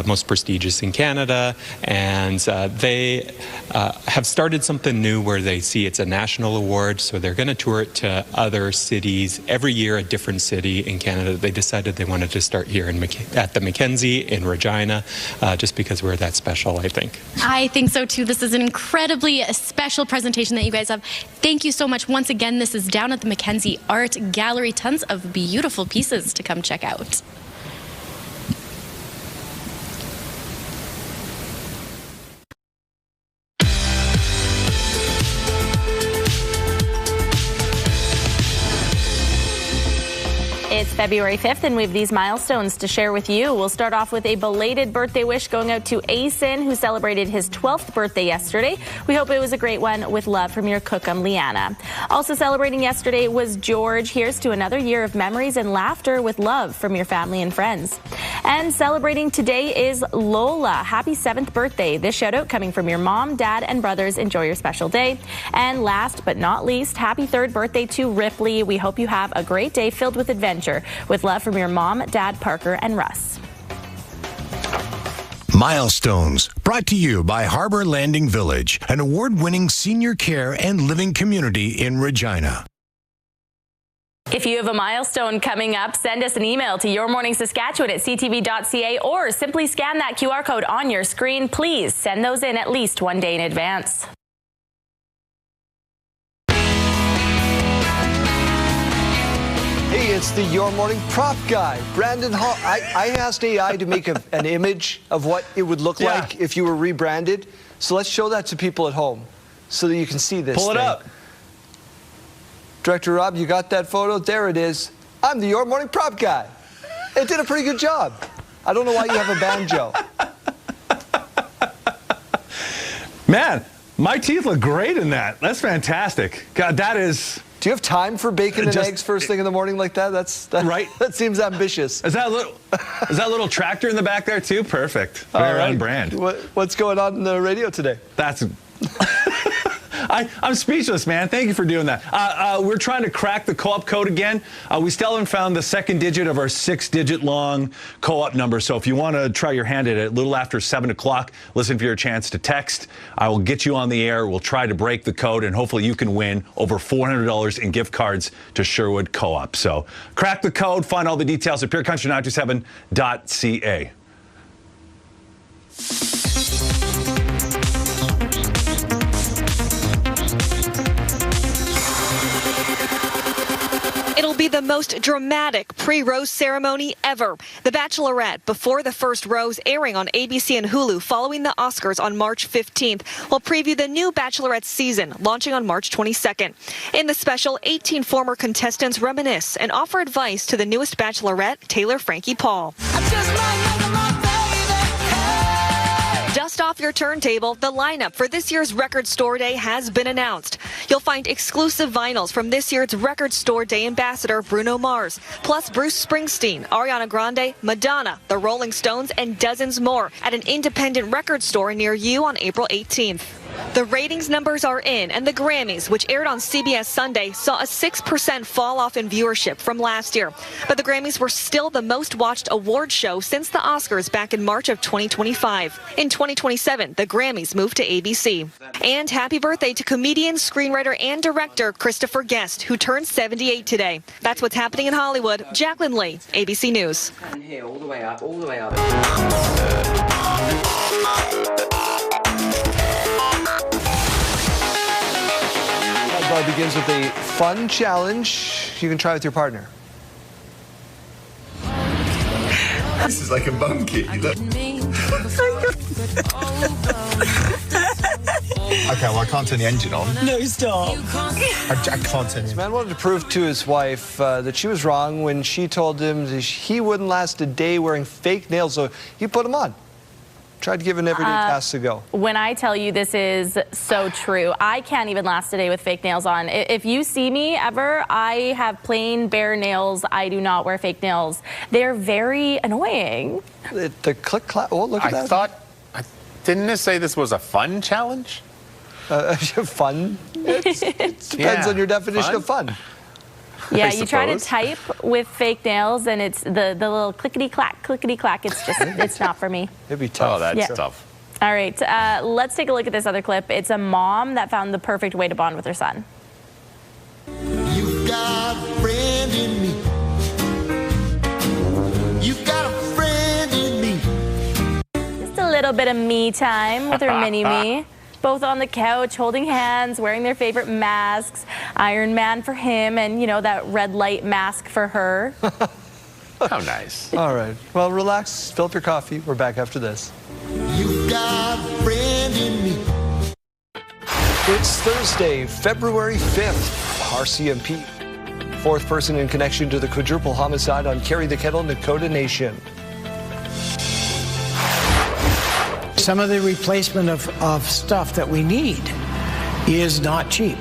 most prestigious in Canada, and they have started something new where they see it's a national award, so they're going to tour it to other cities every year, a different city in Canada. They decided they wanted to start here at the Mackenzie in Regina, just because we're that special, I think. I think so too. This is an incredibly special presentation that you guys have. Thank you so much. Once again, this is down at the Mackenzie Art Gallery. Tons of beautiful pieces to come check out. It's February 5th, and we have these milestones to share with you. We'll start off with a belated birthday wish going out to Asen, who celebrated his 12th birthday yesterday. We hope it was a great one, with love from your cookum, Leanna. Also celebrating yesterday was George. Here's to another year of memories and laughter, with love from your family and friends. And celebrating today is Lola. Happy 7th birthday. This shout out coming from your mom, dad, and brothers. Enjoy your special day. And last but not least, happy 3rd birthday to Ripley. We hope you have a great day filled with adventure. With love from your mom, dad, Parker, and Russ. Milestones, brought to you by Harbor Landing Village, an award-winning senior care and living community in Regina. If you have a milestone coming up, send us an email to yourmorningsaskatchewan@ctv.ca or simply scan that QR code on your screen. Please send those in at least one day in advance. Hey, it's the Your Morning Prop Guy, Brandon Hall. I asked AI to make an image of what it would look like if you were rebranded. So let's show that to people at home so that you can see this. Pull it up. Director Rob, you got that photo? There it is. I'm the Your Morning Prop Guy. It did a pretty good job. I don't know why you have a banjo. Man, my teeth look great in that. That's fantastic. God, that is... Do you have time for bacon and eggs first thing in the morning like that? Right. That seems ambitious. Is that a little tractor in the back there too? Perfect. Very on brand. What's going on in the radio today? That's... I'm speechless, man. Thank you for doing that. We're trying to crack the co-op code again. We still haven't found the second digit of our 6-digit long co-op number. So if you want to try your hand at it a little after 7 o'clock, listen for your chance to text. I will get you on the air. We'll try to break the code, and hopefully you can win over $400 in gift cards to Sherwood Co-op. So crack the code. Find all the details at purecountry927.ca. It'll be the most dramatic pre-rose ceremony ever. The Bachelorette before the first rose airing on ABC and Hulu following the Oscars on March 15th will preview the new Bachelorette season launching on March 22nd. In the special, 18 former contestants reminisce and offer advice to the newest Bachelorette, Taylor Frankie Paul. Dust off your turntable. The lineup for this year's Record Store Day has been announced. You'll find exclusive vinyls from this year's Record Store Day ambassador Bruno Mars, plus Bruce Springsteen, Ariana Grande, Madonna, the Rolling Stones, and dozens more at an independent record store near you on April 18th. The ratings numbers are in, and the Grammys, which aired on CBS Sunday, saw a 6% fall off in viewership from last year. But the Grammys were still the most watched award show since the Oscars back in March of 2025. In 2027, the Grammys moved to ABC. And happy birthday to comedian, screenwriter, and director Christopher Guest, who turned 78 today. That's what's happening in Hollywood. Jacqueline Lee, ABC News. And here, all the way up, all the way up. Begins with a fun challenge you can try with your partner. This is like a monkey. Look. Okay, well, I can't turn the engine on. No, stop. I can't turn This man wanted to prove to his wife that she was wrong when she told him that he wouldn't last a day wearing fake nails, so he put them on. Tried to give an everyday task a go. When I tell you this is so true, I can't even last a day with fake nails on. If you see me ever, I have plain bare nails. I do not wear fake nails. They're very annoying. The click clack. Oh, look at that. I thought, didn't it say this was a fun challenge? Fun? It depends on your definition of fun. Yeah, you try to type with fake nails, and it's the little clickety-clack, clickety-clack. It's just, it's not for me. It'd be tough. Oh, that's tough. All right, let's take a look at this other clip. It's a mom that found the perfect way to bond with her son. You got a friend in me. You got a friend in me. Just a little bit of me time with her mini-me. Both on the couch, holding hands, wearing their favorite masks. Iron Man for him, and, you know, that red light mask for her. How nice. All right. Well, relax. Fill up your coffee. We're back after this. You got a friend in me. It's Thursday, February 5th. RCMP. Fourth person in connection to the quadruple homicide on Carry the Kettle, Nakota Nation. Some of the replacement of stuff that we need is not cheap.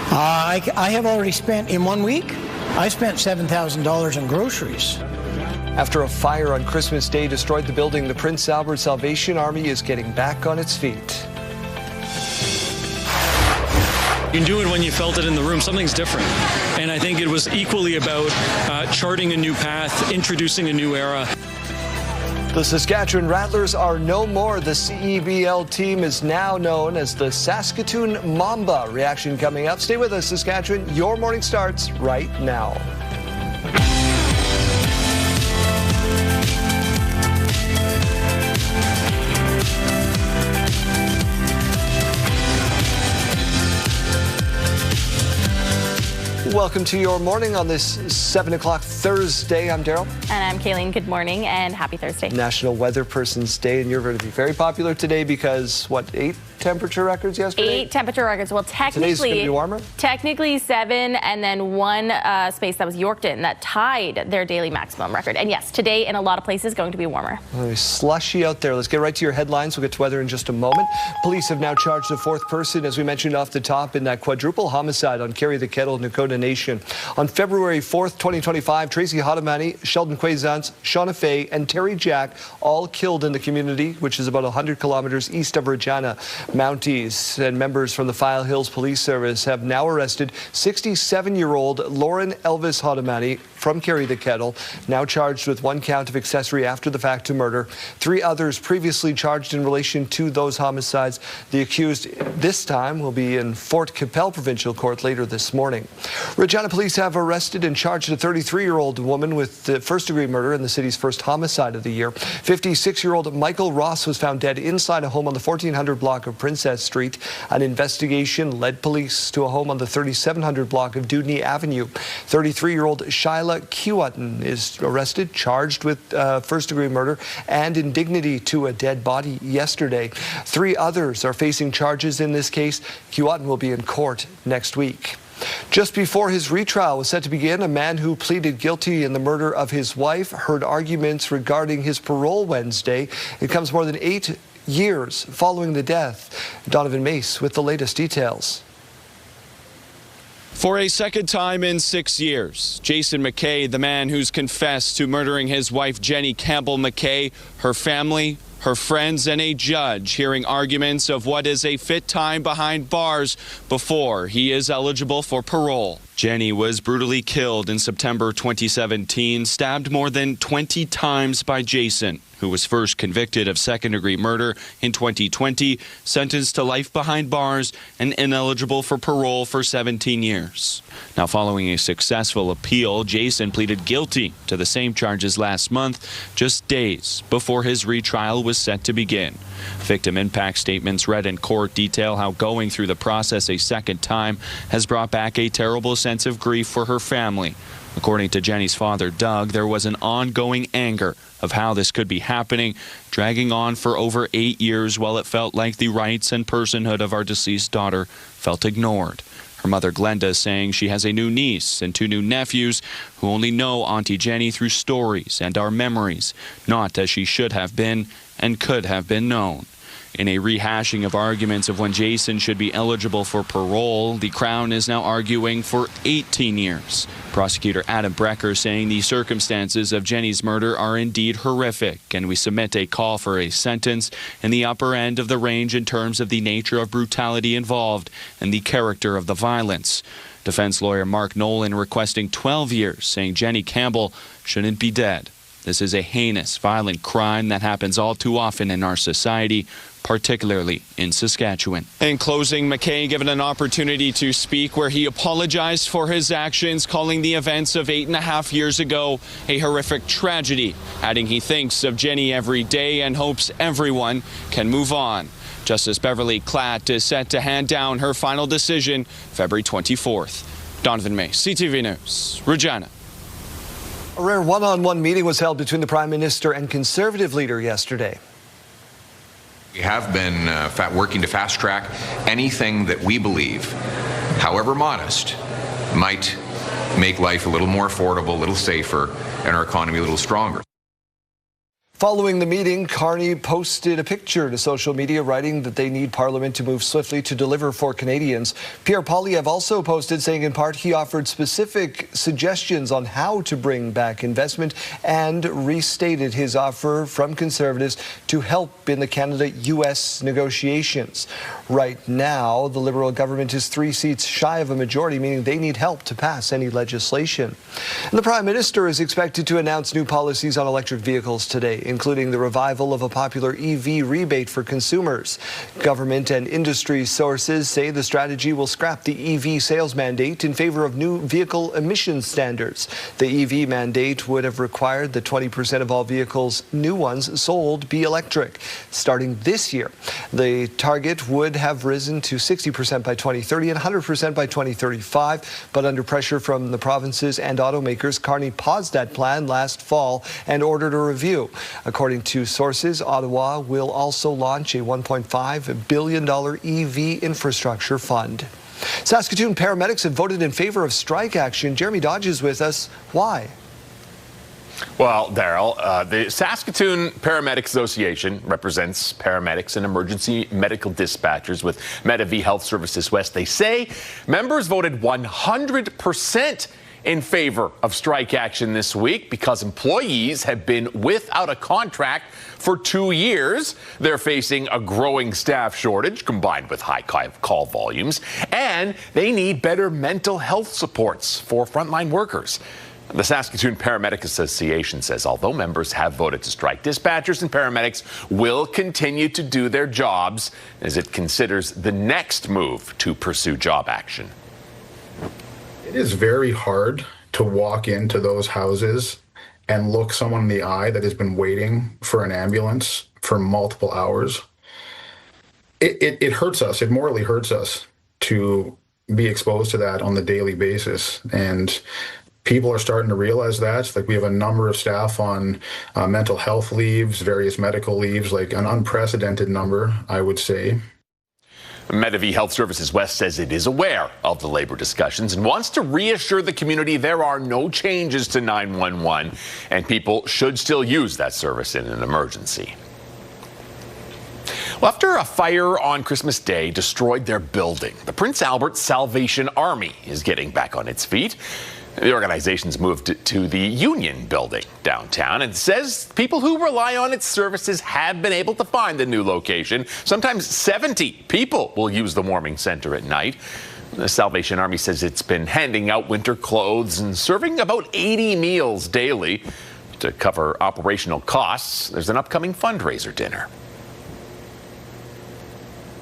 I have already spent, in 1 week, I spent $7,000 in groceries. After a fire on Christmas Day destroyed the building, the Prince Albert Salvation Army is getting back on its feet. You can do it when you felt it in the room. Something's different. And I think it was equally about charting a new path, introducing a new era. The Saskatchewan Rattlers are no more. The CEBL team is now known as the Saskatoon Mamba. Reaction coming up. Stay with us, Saskatchewan. Your morning starts right now. Welcome to your morning on this 7 o'clock Thursday. I'm Daryl. And I'm Kayleen. Good morning and happy Thursday. National Weather Person's Day, and you're going to be very popular today because, what, 8 temperature records yesterday? 8 temperature records. Well, Today's going to be warmer? Technically 7, and then one space that was Yorkton that tied their daily maximum record. And yes, today in a lot of places going to be warmer. Slushy out there. Let's get right to your headlines. We'll get to weather in just a moment. Police have now charged a 4th person, as we mentioned off the top, in that quadruple homicide on Carry the Kettle, Nakota Nation. On February 4th, 2025, Tracy Hotamani, Sheldon Quaisance, Shauna Fay, and Terry Jack all killed in the community, which is about 100 kilometers east of Regina. Mounties and members from the File Hills Police Service have now arrested 67-year-old Lauren Elvis Hotamani from Carry the Kettle, now charged with 1 count of accessory after the fact to murder. 3 others previously charged in relation to those homicides. The accused this time will be in Fort Qu'Appelle Provincial Court later this morning. Regina police have arrested and charged a 33-year-old woman with the first-degree murder in the city's first homicide of the year. 56-year-old Michael Ross was found dead inside a home on the 1400 block of Princess Street. An investigation led police to a home on the 3700 block of Dudney Avenue. 33-year-old Shyla Kiwatton is arrested, charged with first-degree murder and indignity to a dead body yesterday. 3 others are facing charges in this case. Kiwatton will be in court next week. Just before his retrial was set to begin, a man who pleaded guilty in the murder of his wife heard arguments regarding his parole Wednesday. It comes more than 8 years following the death. Donovan Mace with the latest details. For a second time in 6 years, Jason McKay, the man who's confessed to murdering his wife Jenny Campbell McKay, her family, her friends, and a judge hearing arguments of what is a fit time behind bars before he is eligible for parole. Jenny was brutally killed in September 2017, stabbed more than 20 times by Jason, who was first convicted of second-degree murder in 2020, sentenced to life behind bars, and ineligible for parole for 17 years. Now, following a successful appeal, Jason pleaded guilty to the same charges last month, just days before his retrial was set to begin. Victim impact statements read in court detail how going through the process a second time has brought back a terrible sense of grief for her family. According to Jenny's father, Doug, there was an ongoing anger of how this could be happening, dragging on for over 8 years while it felt like the rights and personhood of our deceased daughter felt ignored. Her mother, Glenda, is saying she has a new niece and 2 new nephews who only know Auntie Jenny through stories and our memories, not as she should have been and could have been known. In a rehashing of arguments of when Jason should be eligible for parole, the Crown is now arguing for 18 years. Prosecutor Adam Brecker saying the circumstances of Jenny's murder are indeed horrific, and we submit a call for a sentence in the upper end of the range in terms of the nature of brutality involved and the character of the violence. Defense lawyer Mark Nolan requesting 12 years, saying Jenny Campbell shouldn't be dead. This is a heinous, violent crime that happens all too often in our society, particularly in Saskatchewan. In closing, McKay given an opportunity to speak where he apologized for his actions, calling the events of 8.5 years ago a horrific tragedy, adding he thinks of Jenny every day and hopes everyone can move on. Justice Beverly Klatt is set to hand down her final decision February 24th. Donovan May, CTV News, Regina. A rare one-on-one meeting was held between the Prime Minister and Conservative leader yesterday. We have been working to fast-track anything that we believe, however modest, might make life a little more affordable, a little safer, and our economy a little stronger. Following the meeting, Carney posted a picture to social media writing that they need Parliament to move swiftly to deliver for Canadians. Pierre Poilievre also posted saying in part he offered specific suggestions on how to bring back investment and restated his offer from Conservatives to help in the Canada-US negotiations. Right now, the Liberal government is 3 seats shy of a majority, meaning they need help to pass any legislation. And the Prime Minister is expected to announce new policies on electric vehicles today. including the revival of a popular EV rebate for consumers. Government and industry sources say the strategy will scrap the EV sales mandate in favor of new vehicle emissions standards. The EV mandate would have required that 20% of all vehicles, new ones sold, be electric. Starting this year, the target would have risen to 60% by 2030 and 100% by 2035, but under pressure from the provinces and automakers, Carney paused that plan last fall and ordered a review. According to sources, Ottawa will also launch a $1.5 billion EV infrastructure fund. Saskatoon paramedics have voted in favor of strike action. Jeremy Dodge is with us. Why? Well, Daryl, the Saskatoon Paramedic Association represents paramedics and emergency medical dispatchers with Medavie Health Services West. They say members voted 100% in favor of strike action this week because employees have been without a contract for 2 years. They're facing a growing staff shortage combined with high call volumes, and they need better mental health supports for frontline workers. The Saskatoon Paramedic Association says although members have voted to strike, dispatchers and paramedics will continue to do their jobs as it considers the next move to pursue job action. It is very hard to walk into those houses and look someone in the eye that has been waiting for an ambulance for multiple hours. It hurts us. It morally hurts us to be exposed to that on the daily basis. And people are starting to realize that. Like, we have a number of staff on mental health leaves, various medical leaves, like an unprecedented number, I would say. Medavie Health Services West says it is aware of the labor discussions and wants to reassure the community there are no changes to 911 and people should still use that service in an emergency. Well, after a fire on Christmas Day destroyed their building, the Prince Albert Salvation Army is getting back on its feet. The organization's moved to the Union building downtown and says people who rely on its services have been able to find the new location. Sometimes 70 people will use the warming center at night. The Salvation Army says it's been handing out winter clothes and serving about 80 meals daily. To cover operational costs, there's an upcoming fundraiser dinner.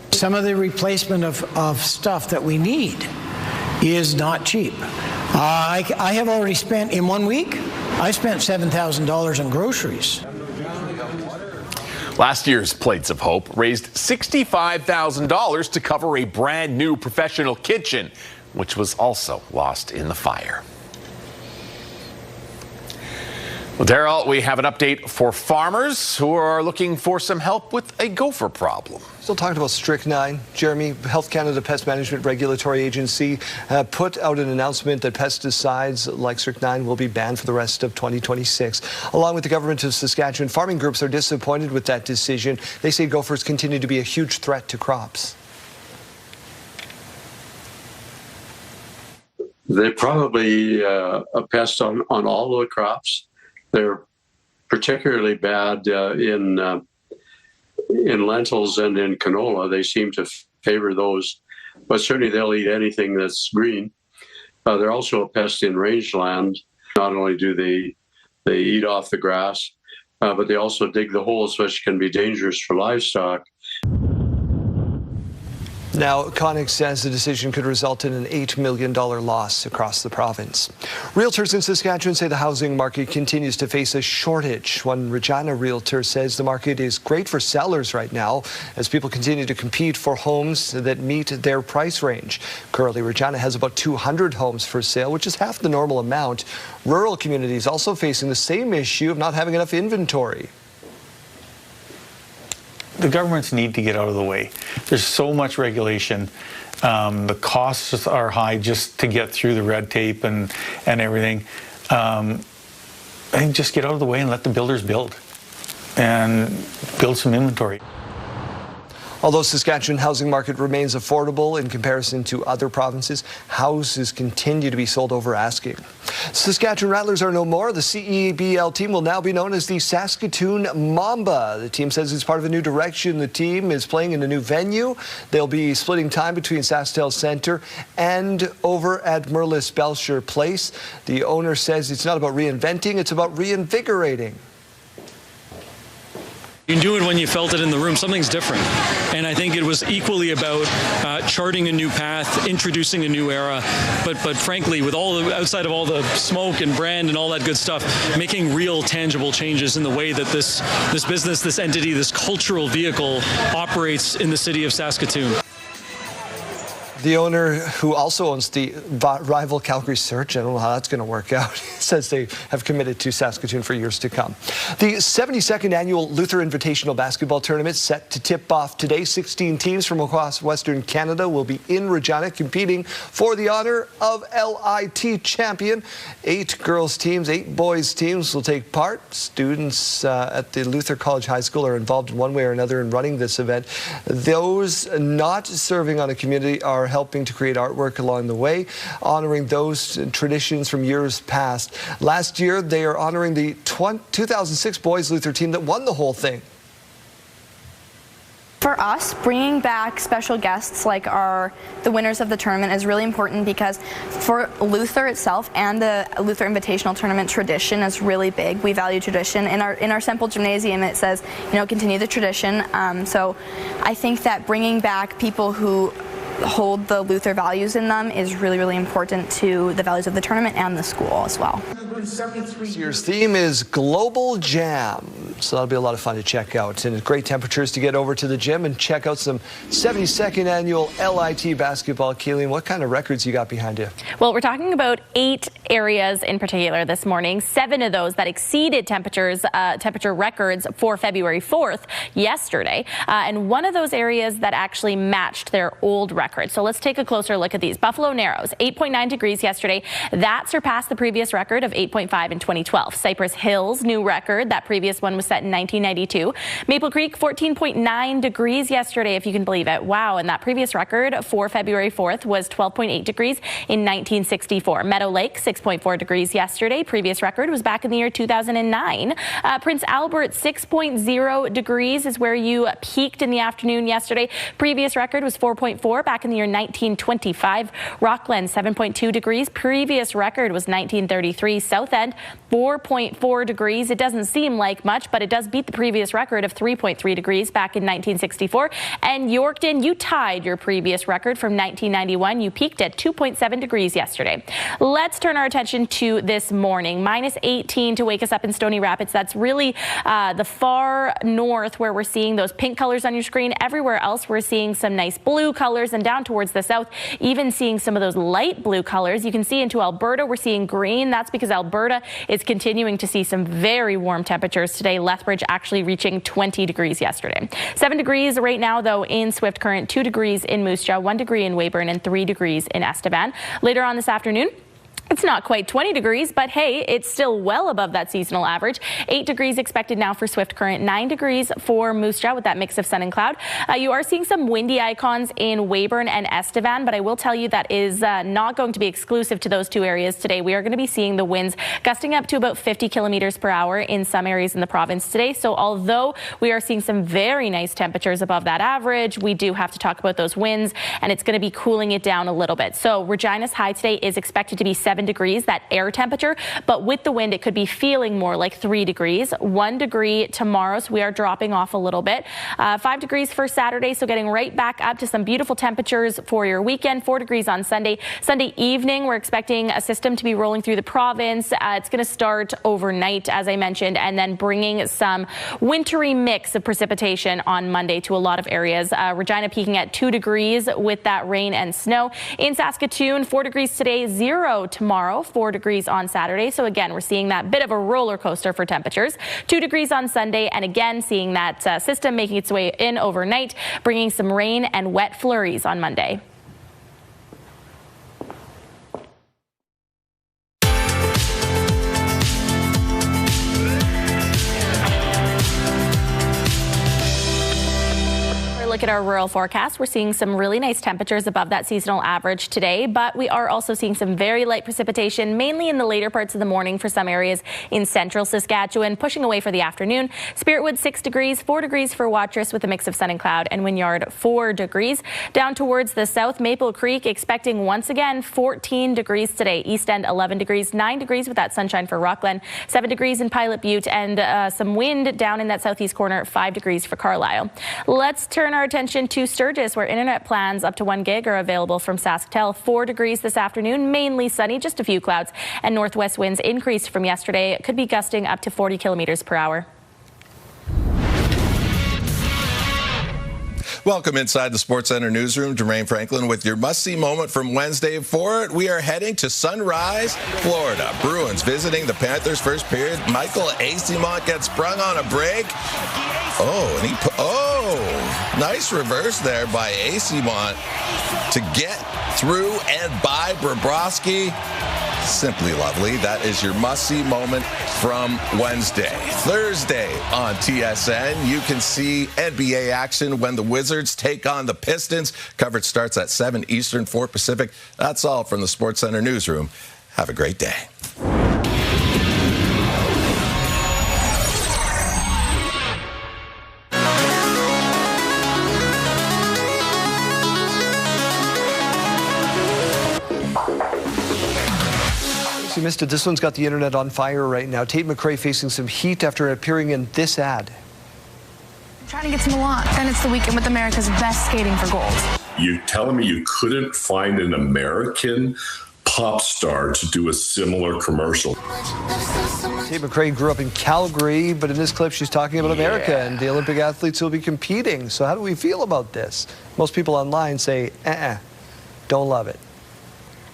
Some of the replacement of stuff that we need is not cheap. I have already spent, in 1 week, I spent $7,000 on groceries. Last year's Plates of Hope raised $65,000 to cover a brand new professional kitchen, which was also lost in the fire. Well, Daryl, we have an update for farmers who are looking for some help with a gopher problem. Still talking about strychnine. Jeremy, Health Canada Pest Management Regulatory Agency put out an announcement that pesticides like strychnine will be banned for the rest of 2026. Along with the government of Saskatchewan, farming groups are disappointed with that decision. They say gophers continue to be a huge threat to crops. They're probably a pest on all of the crops. They're particularly bad in lentils and in canola. They seem to favor those, but certainly they'll eat anything that's green. They're also a pest in rangeland. Not only do they eat off the grass, but they also dig the holes, which can be dangerous for livestock. Now, Connick says the decision could result in an $8 million loss across the province. Realtors in Saskatchewan say the housing market continues to face a shortage. One Regina realtor says the market is great for sellers right now as people continue to compete for homes that meet their price range. Currently, Regina has about 200 homes for sale, which is half the normal amount. Rural communities also facing the same issue of not having enough inventory. The governments need to get out of the way. There's so much regulation. The costs are high just to get through the red tape and everything. I think just get out of the way and let the builders build and build some inventory. Although Saskatchewan housing market remains affordable in comparison to other provinces, houses continue to be sold over asking. Saskatchewan Rattlers are no more. The CEBL team will now be known as the Saskatoon Mamba. The team says it's part of a new direction. The team is playing in a new venue. They'll be splitting time between SaskTel Centre and over at Merlis Belcher Place. The owner says it's not about reinventing, it's about reinvigorating. You can do it when you felt it in the room. Something's different. And I think it was equally about charting a new path, introducing a new era, but frankly, with outside of all the smoke and brand and all that good stuff, making real tangible changes in the way that this business, this entity, this cultural vehicle operates in the city of Saskatoon. The owner, who also owns the rival Calgary Surge, I don't know how that's going to work out, says they have committed to Saskatoon for years to come. The 72nd annual Luther Invitational Basketball Tournament set to tip off today. 16 teams from across Western Canada will be in Regina competing for the honor of LIT champion. 8 girls teams, 8 boys teams will take part. Students at the Luther College High School are involved in one way or another in running this event. Those not serving on a community are helping to create artwork along the way, honoring those traditions from years past. Last year, they are honoring the 2006 Boys Luther team that won the whole thing. For us, bringing back special guests like the winners of the tournament is really important, because for Luther itself and the Luther Invitational Tournament, tradition is really big. We value tradition. In our Semple Gymnasium, it says, continue the tradition. So I think that bringing back people who hold the Luther values in them is really, really important to the values of the tournament and the school as well. This year's theme is Global Jam, so that'll be a lot of fun to check out. And great temperatures to get over to the gym and check out some 72nd annual LIT basketball. Keelan, what kind of records you got behind you? Well, we're talking about 8 areas in particular this morning. 7 of those that exceeded temperature records for February 4th yesterday, and one of those areas that actually matched their old record. So let's take a closer look at these. Buffalo Narrows, 8.9 degrees yesterday. That surpassed the previous record of 8.5 in 2012. Cypress Hills, new record. That previous one was set in 1992. Maple Creek, 14.9 degrees yesterday, if you can believe it. Wow. And that previous record for February 4th was 12.8 degrees in 1964. Meadow Lake, 6.4 degrees yesterday. Previous record was back in the year 2009. Prince Albert, 6.0 degrees is where you peaked in the afternoon yesterday. Previous record was 4.4 back in the year 1925. Rockland, 7.2 degrees. Previous record was 1933. South End, 4.4 degrees. It doesn't seem like much, but it does beat the previous record of 3.3 degrees back in 1964. And Yorkton, you tied your previous record from 1991. You peaked at 2.7 degrees yesterday. Let's turn our attention to this morning. Minus 18 to wake us up in Stony Rapids. That's really the far north where we're seeing those pink colors on your screen. Everywhere else, we're seeing some nice blue colors, and down towards the south, even seeing some of those light blue colors. You can see into Alberta, we're seeing green. That's because Alberta is continuing to see some very warm temperatures today. Lethbridge actually reaching 20 degrees yesterday. 7 degrees right now, though, in Swift Current, 2 degrees in Moose Jaw, 1 degree in Weyburn, and 3 degrees in Estevan. Later on this afternoon, it's not quite 20 degrees, but hey, it's still well above that seasonal average. 8 degrees expected now for Swift Current, 9 degrees for Moose Jaw with that mix of sun and cloud. You are seeing some windy icons in Weyburn and Estevan, but I will tell you that is not going to be exclusive to those 2 areas today. We are going to be seeing the winds gusting up to about 50 kilometers per hour in some areas in the province today. So although we are seeing some very nice temperatures above that average, we do have to talk about those winds, and it's going to be cooling it down a little bit. So Regina's high today is expected to be 7 degrees, that air temperature, but with the wind, it could be feeling more like 3 degrees. 1 degree tomorrow, so we are dropping off a little bit. 5 degrees for Saturday, so getting right back up to some beautiful temperatures for your weekend. 4 degrees on Sunday. Sunday evening, we're expecting a system to be rolling through the province. It's going to start overnight, as I mentioned, and then bringing some wintry mix of precipitation on Monday to a lot of areas. Regina peaking at 2 degrees with that rain and snow. In Saskatoon, 4 degrees today, 0 tomorrow. 4 degrees on Saturday. So again, we're seeing that bit of a roller coaster for temperatures. 2 degrees on Sunday, and again, seeing that system making its way in overnight, bringing some rain and wet flurries on Monday. look at our rural forecast, we're seeing some really nice temperatures above that seasonal average today, but we are also seeing some very light precipitation, mainly in the later parts of the morning for some areas in central Saskatchewan, pushing away for the afternoon. Spiritwood 6 degrees, 4 degrees for Watrous with a mix of sun and cloud, and Wynyard 4 degrees. Down towards the south, Maple Creek expecting once again 14 degrees today. East End 11 degrees, 9 degrees with that sunshine for Rockland, 7 degrees in Pilot Butte, and some wind down in that southeast corner, 5 degrees for Carlisle. Let's turn our attention to Sturgis, where internet plans up to 1 gig are available from SaskTel. 4 degrees this afternoon, mainly sunny, just a few clouds, and northwest winds increased from yesterday. It could be gusting up to 40 kilometers per hour. Welcome inside the Sports Center newsroom. Jermaine Franklin with your must-see moment from Wednesday forward. We are heading to Sunrise, Florida. Bruins visiting the Panthers first period. Michael Eyssimont gets sprung on a break. Nice reverse there by Eyssimont to get through and by Bobrovsky. Simply lovely. That is your must-see moment from Wednesday. Thursday on TSN, you can see NBA action when the Wizards take on the Pistons. Coverage starts at 7 Eastern, 4 Pacific. That's all from the Sports Center newsroom. Have a great day. You missed it. This one's got the internet on fire right now. Tate McRae facing some heat after appearing in this ad. I'm trying to get to Milan. Then it's the weekend with America's best skating for gold. You telling me you couldn't find an American pop star to do a similar commercial? Tate McRae grew up in Calgary, but in this clip she's talking about America and the Olympic athletes who will be competing. So how do we feel about this? Most people online say, don't love it.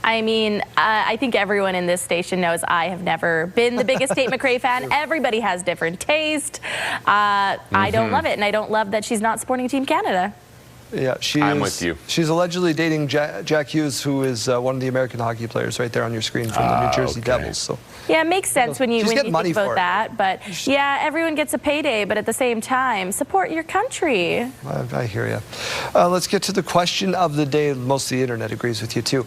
I mean, I think everyone in this station knows I have never been the biggest Tate McRae fan. Everybody has different taste. I don't love it, and I don't love that she's not supporting Team Canada. Yeah, I'm with you. She's allegedly dating Jack Hughes, who is one of the American hockey players right there on your screen from the New Jersey Devils. So yeah, it makes sense when you think about it. that. But yeah, everyone gets a payday, but at the same time, support your country. I hear you. Let's get to the question of the day. Most of the internet agrees with you too.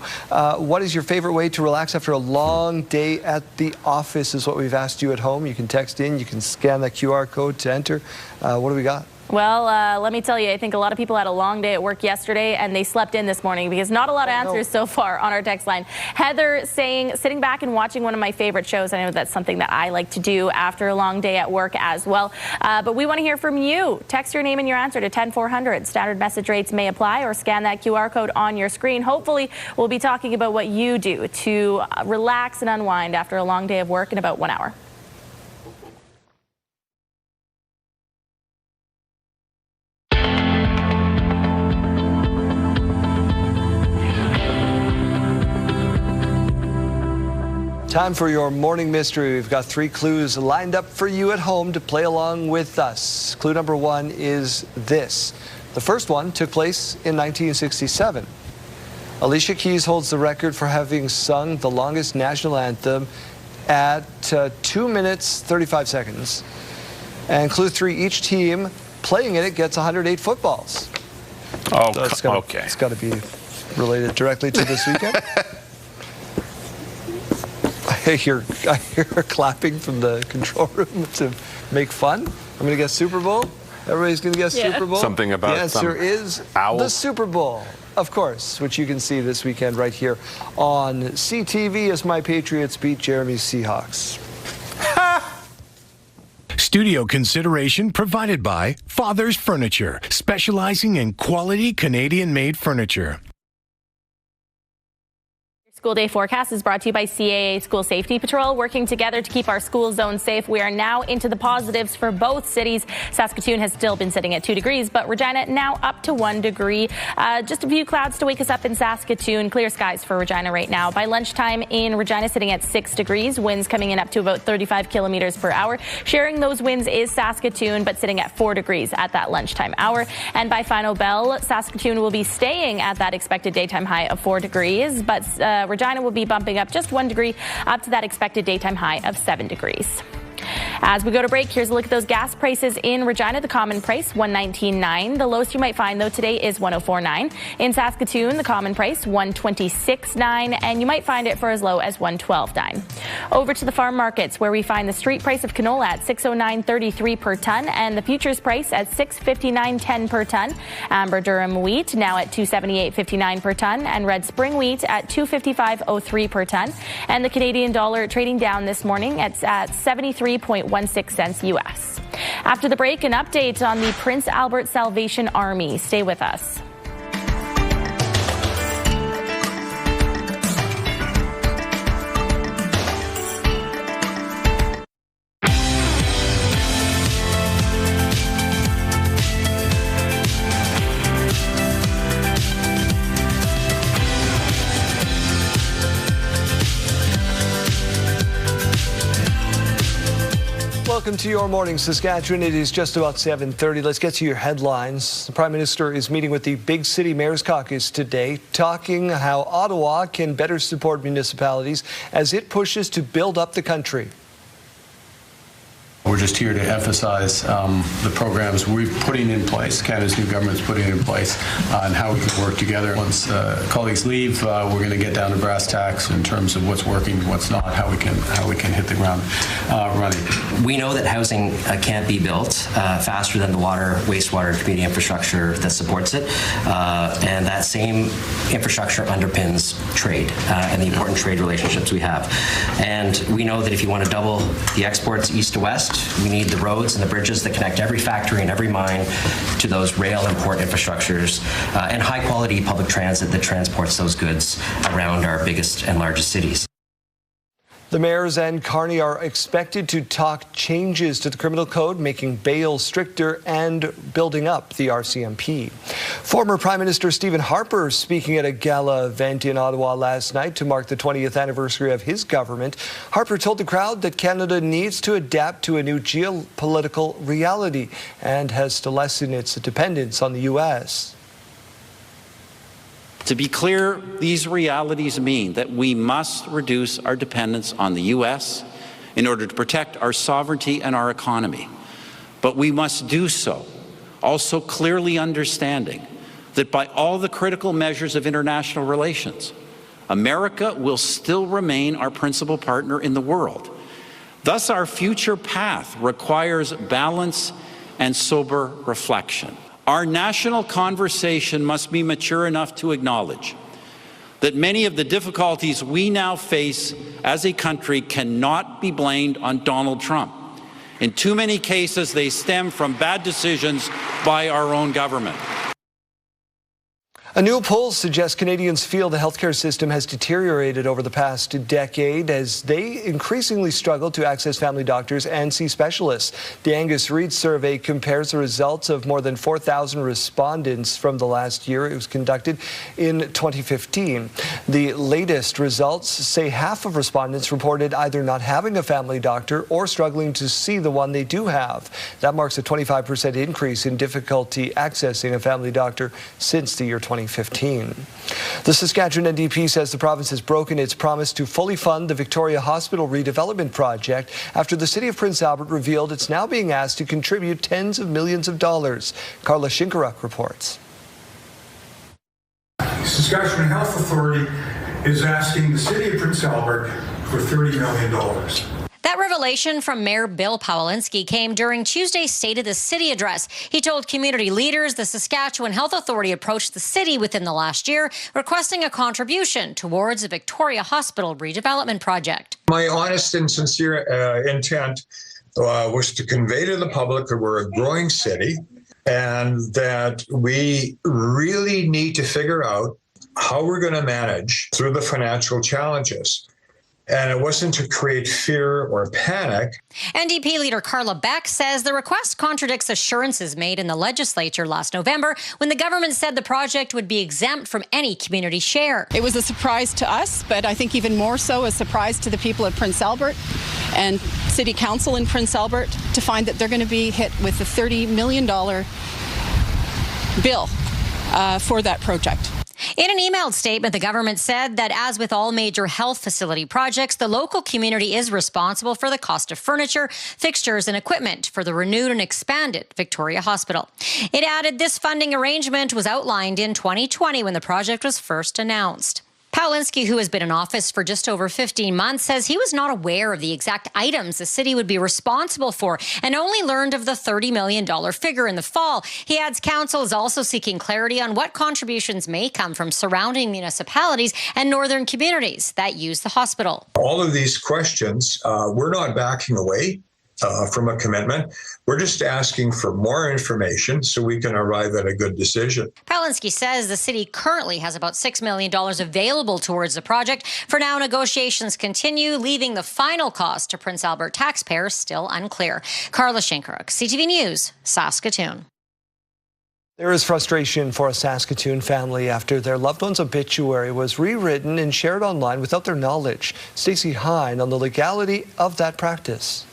What is your favorite way to relax after a long day at the office? Is what we've asked you at home. You can text in. You can scan that QR code to enter. What do we got? Well, let me tell you, I think a lot of people had a long day at work yesterday and they slept in this morning because not a lot of answers so far on our text line. Heather saying, sitting back and watching one of my favorite shows. I know that's something that I like to do after a long day at work as well. But we want to hear from you. Text your name and your answer to 10400. Standard message rates may apply, or scan that QR code on your screen. Hopefully, we'll be talking about what you do to relax and unwind after a long day of work in about 1 hour. Time for your morning mystery. We've got 3 clues lined up for you at home to play along with us. Clue number 1 is this. The first one took place in 1967. Alicia Keys holds the record for having sung the longest national anthem at 2 minutes, 35 seconds. And clue 3, each team playing in it gets 108 footballs. Oh, so it's got to be related directly to this weekend. I hear clapping from the control room to make fun. I'm going to guess Super Bowl. Everybody's going to guess Super Bowl. Something about the answer is the Super Bowl, of course, which you can see this weekend right here on CTV as my Patriots beat Jeremy's Seahawks. Studio consideration provided by Father's Furniture, specializing in quality Canadian-made furniture. School day forecast is brought to you by CAA School Safety Patrol, working together to keep our school zone safe. We are now into the positives for both cities. Saskatoon has still been sitting at 2 degrees, but Regina now up to 1 degree. Just a few clouds to wake us up in Saskatoon. Clear skies for Regina right now. By lunchtime in Regina, sitting at 6 degrees. Winds coming in up to about 35 kilometers per hour. Sharing those winds is Saskatoon, but sitting at 4 degrees at that lunchtime hour. And by final bell, Saskatoon will be staying at that expected daytime high of 4 degrees, but Regina will be bumping up just 1 degree up to that expected daytime high of 7 degrees. As we go to break, here's a look at those gas prices in Regina. The common price, $119.9. The lowest you might find, though, today is $104.9. In Saskatoon, the common price, $126.9, and you might find it for as low as $112.9. Over to the farm markets, where we find the street price of canola at $609.33 per ton, and the futures price at $659.10 per ton. Amber Durham wheat now at $278.59 per ton, and red spring wheat at $255.03 per ton. And the Canadian dollar trading down this morning at 73.16 cents U.S. After the break, an update on the Prince Albert Salvation Army. Stay with us. Welcome to your morning, Saskatchewan. It is just about 7:30. Let's get to your headlines. The Prime Minister is meeting with the Big City Mayor's Caucus today, talking how Ottawa can better support municipalities as it pushes to build up the country. We're just here to emphasize the programs we're putting in place, Canada's new government's putting in place, and how we can work together. Once colleagues leave, we're going to get down to brass tacks in terms of what's working, what's not, how we can hit the ground running. We know that housing can't be built faster than the water, wastewater, and community infrastructure that supports it, and that same infrastructure underpins trade and the important trade relationships we have. And we know that if you want to double the exports east to west, we need the roads and the bridges that connect every factory and every mine to those rail and port infrastructures, and high quality public transit that transports those goods around our biggest and largest cities. The mayors and Carney are expected to talk changes to the criminal code, making bail stricter and building up the RCMP. Former Prime Minister Stephen Harper speaking at a gala event in Ottawa last night to mark the 20th anniversary of his government. Harper told the crowd that Canada needs to adapt to a new geopolitical reality and has to lessen its dependence on the U.S. To be clear, these realities mean that we must reduce our dependence on the U.S. in order to protect our sovereignty and our economy. But we must do so also clearly understanding that by all the critical measures of international relations, America will still remain our principal partner in the world. Thus, our future path requires balance and sober reflection. Our national conversation must be mature enough to acknowledge that many of the difficulties we now face as a country cannot be blamed on Donald Trump. In too many cases, they stem from bad decisions by our own government. A new poll suggests Canadians feel the healthcare system has deteriorated over the past decade as they increasingly struggle to access family doctors and see specialists. The Angus Reid survey compares the results of more than 4,000 respondents from the last year. It was conducted in 2015. The latest results say half of respondents reported either not having a family doctor or struggling to see the one they do have. That marks a 25% increase in difficulty accessing a family doctor since the year 2015. The Saskatchewan NDP says the province has broken its promise to fully fund the Victoria Hospital redevelopment project after the city of Prince Albert revealed it's now being asked to contribute tens of millions of dollars. Carla Shinkaruk reports. Saskatchewan Health Authority is asking the city of Prince Albert for $30 million. That revelation from Mayor Bill Pawlinski came during Tuesday's State of the City address. He told community leaders the Saskatchewan Health Authority approached the city within the last year, requesting a contribution towards the Victoria Hospital redevelopment project. My honest and sincere intent was to convey to the public that we're a growing city and that we really need to figure out how we're going to manage through the financial challenges. And it wasn't to create fear or panic. NDP leader Carla Beck says the request contradicts assurances made in the legislature last November when the government said the project would be exempt from any community share. It was a surprise to us, but I think even more so a surprise to the people of Prince Albert and City Council in Prince Albert to find that they're going to be hit with a $30 million bill for that project. In an emailed statement, the government said that as with all major health facility projects, the local community is responsible for the cost of furniture, fixtures, and equipment for the renewed and expanded Victoria Hospital. It added this funding arrangement was outlined in 2020 when the project was first announced. Palinski, who has been in office for just over 15 months, says he was not aware of the exact items the city would be responsible for and only learned of the $30 million figure in the fall. He adds council is also seeking clarity on what contributions may come from surrounding municipalities and northern communities that use the hospital. All of these questions, we're not backing away from a commitment. We're just asking for more information so we can arrive at a good decision. Palinski says the city currently has about $6 million available towards the project. For now, negotiations continue, leaving the final cost to Prince Albert taxpayers still unclear. Carla Shinkaruk, CTV News, Saskatoon. There is frustration for a Saskatoon family after their loved one's obituary was rewritten and shared online without their knowledge. Stacey Hine on the legality of that practice.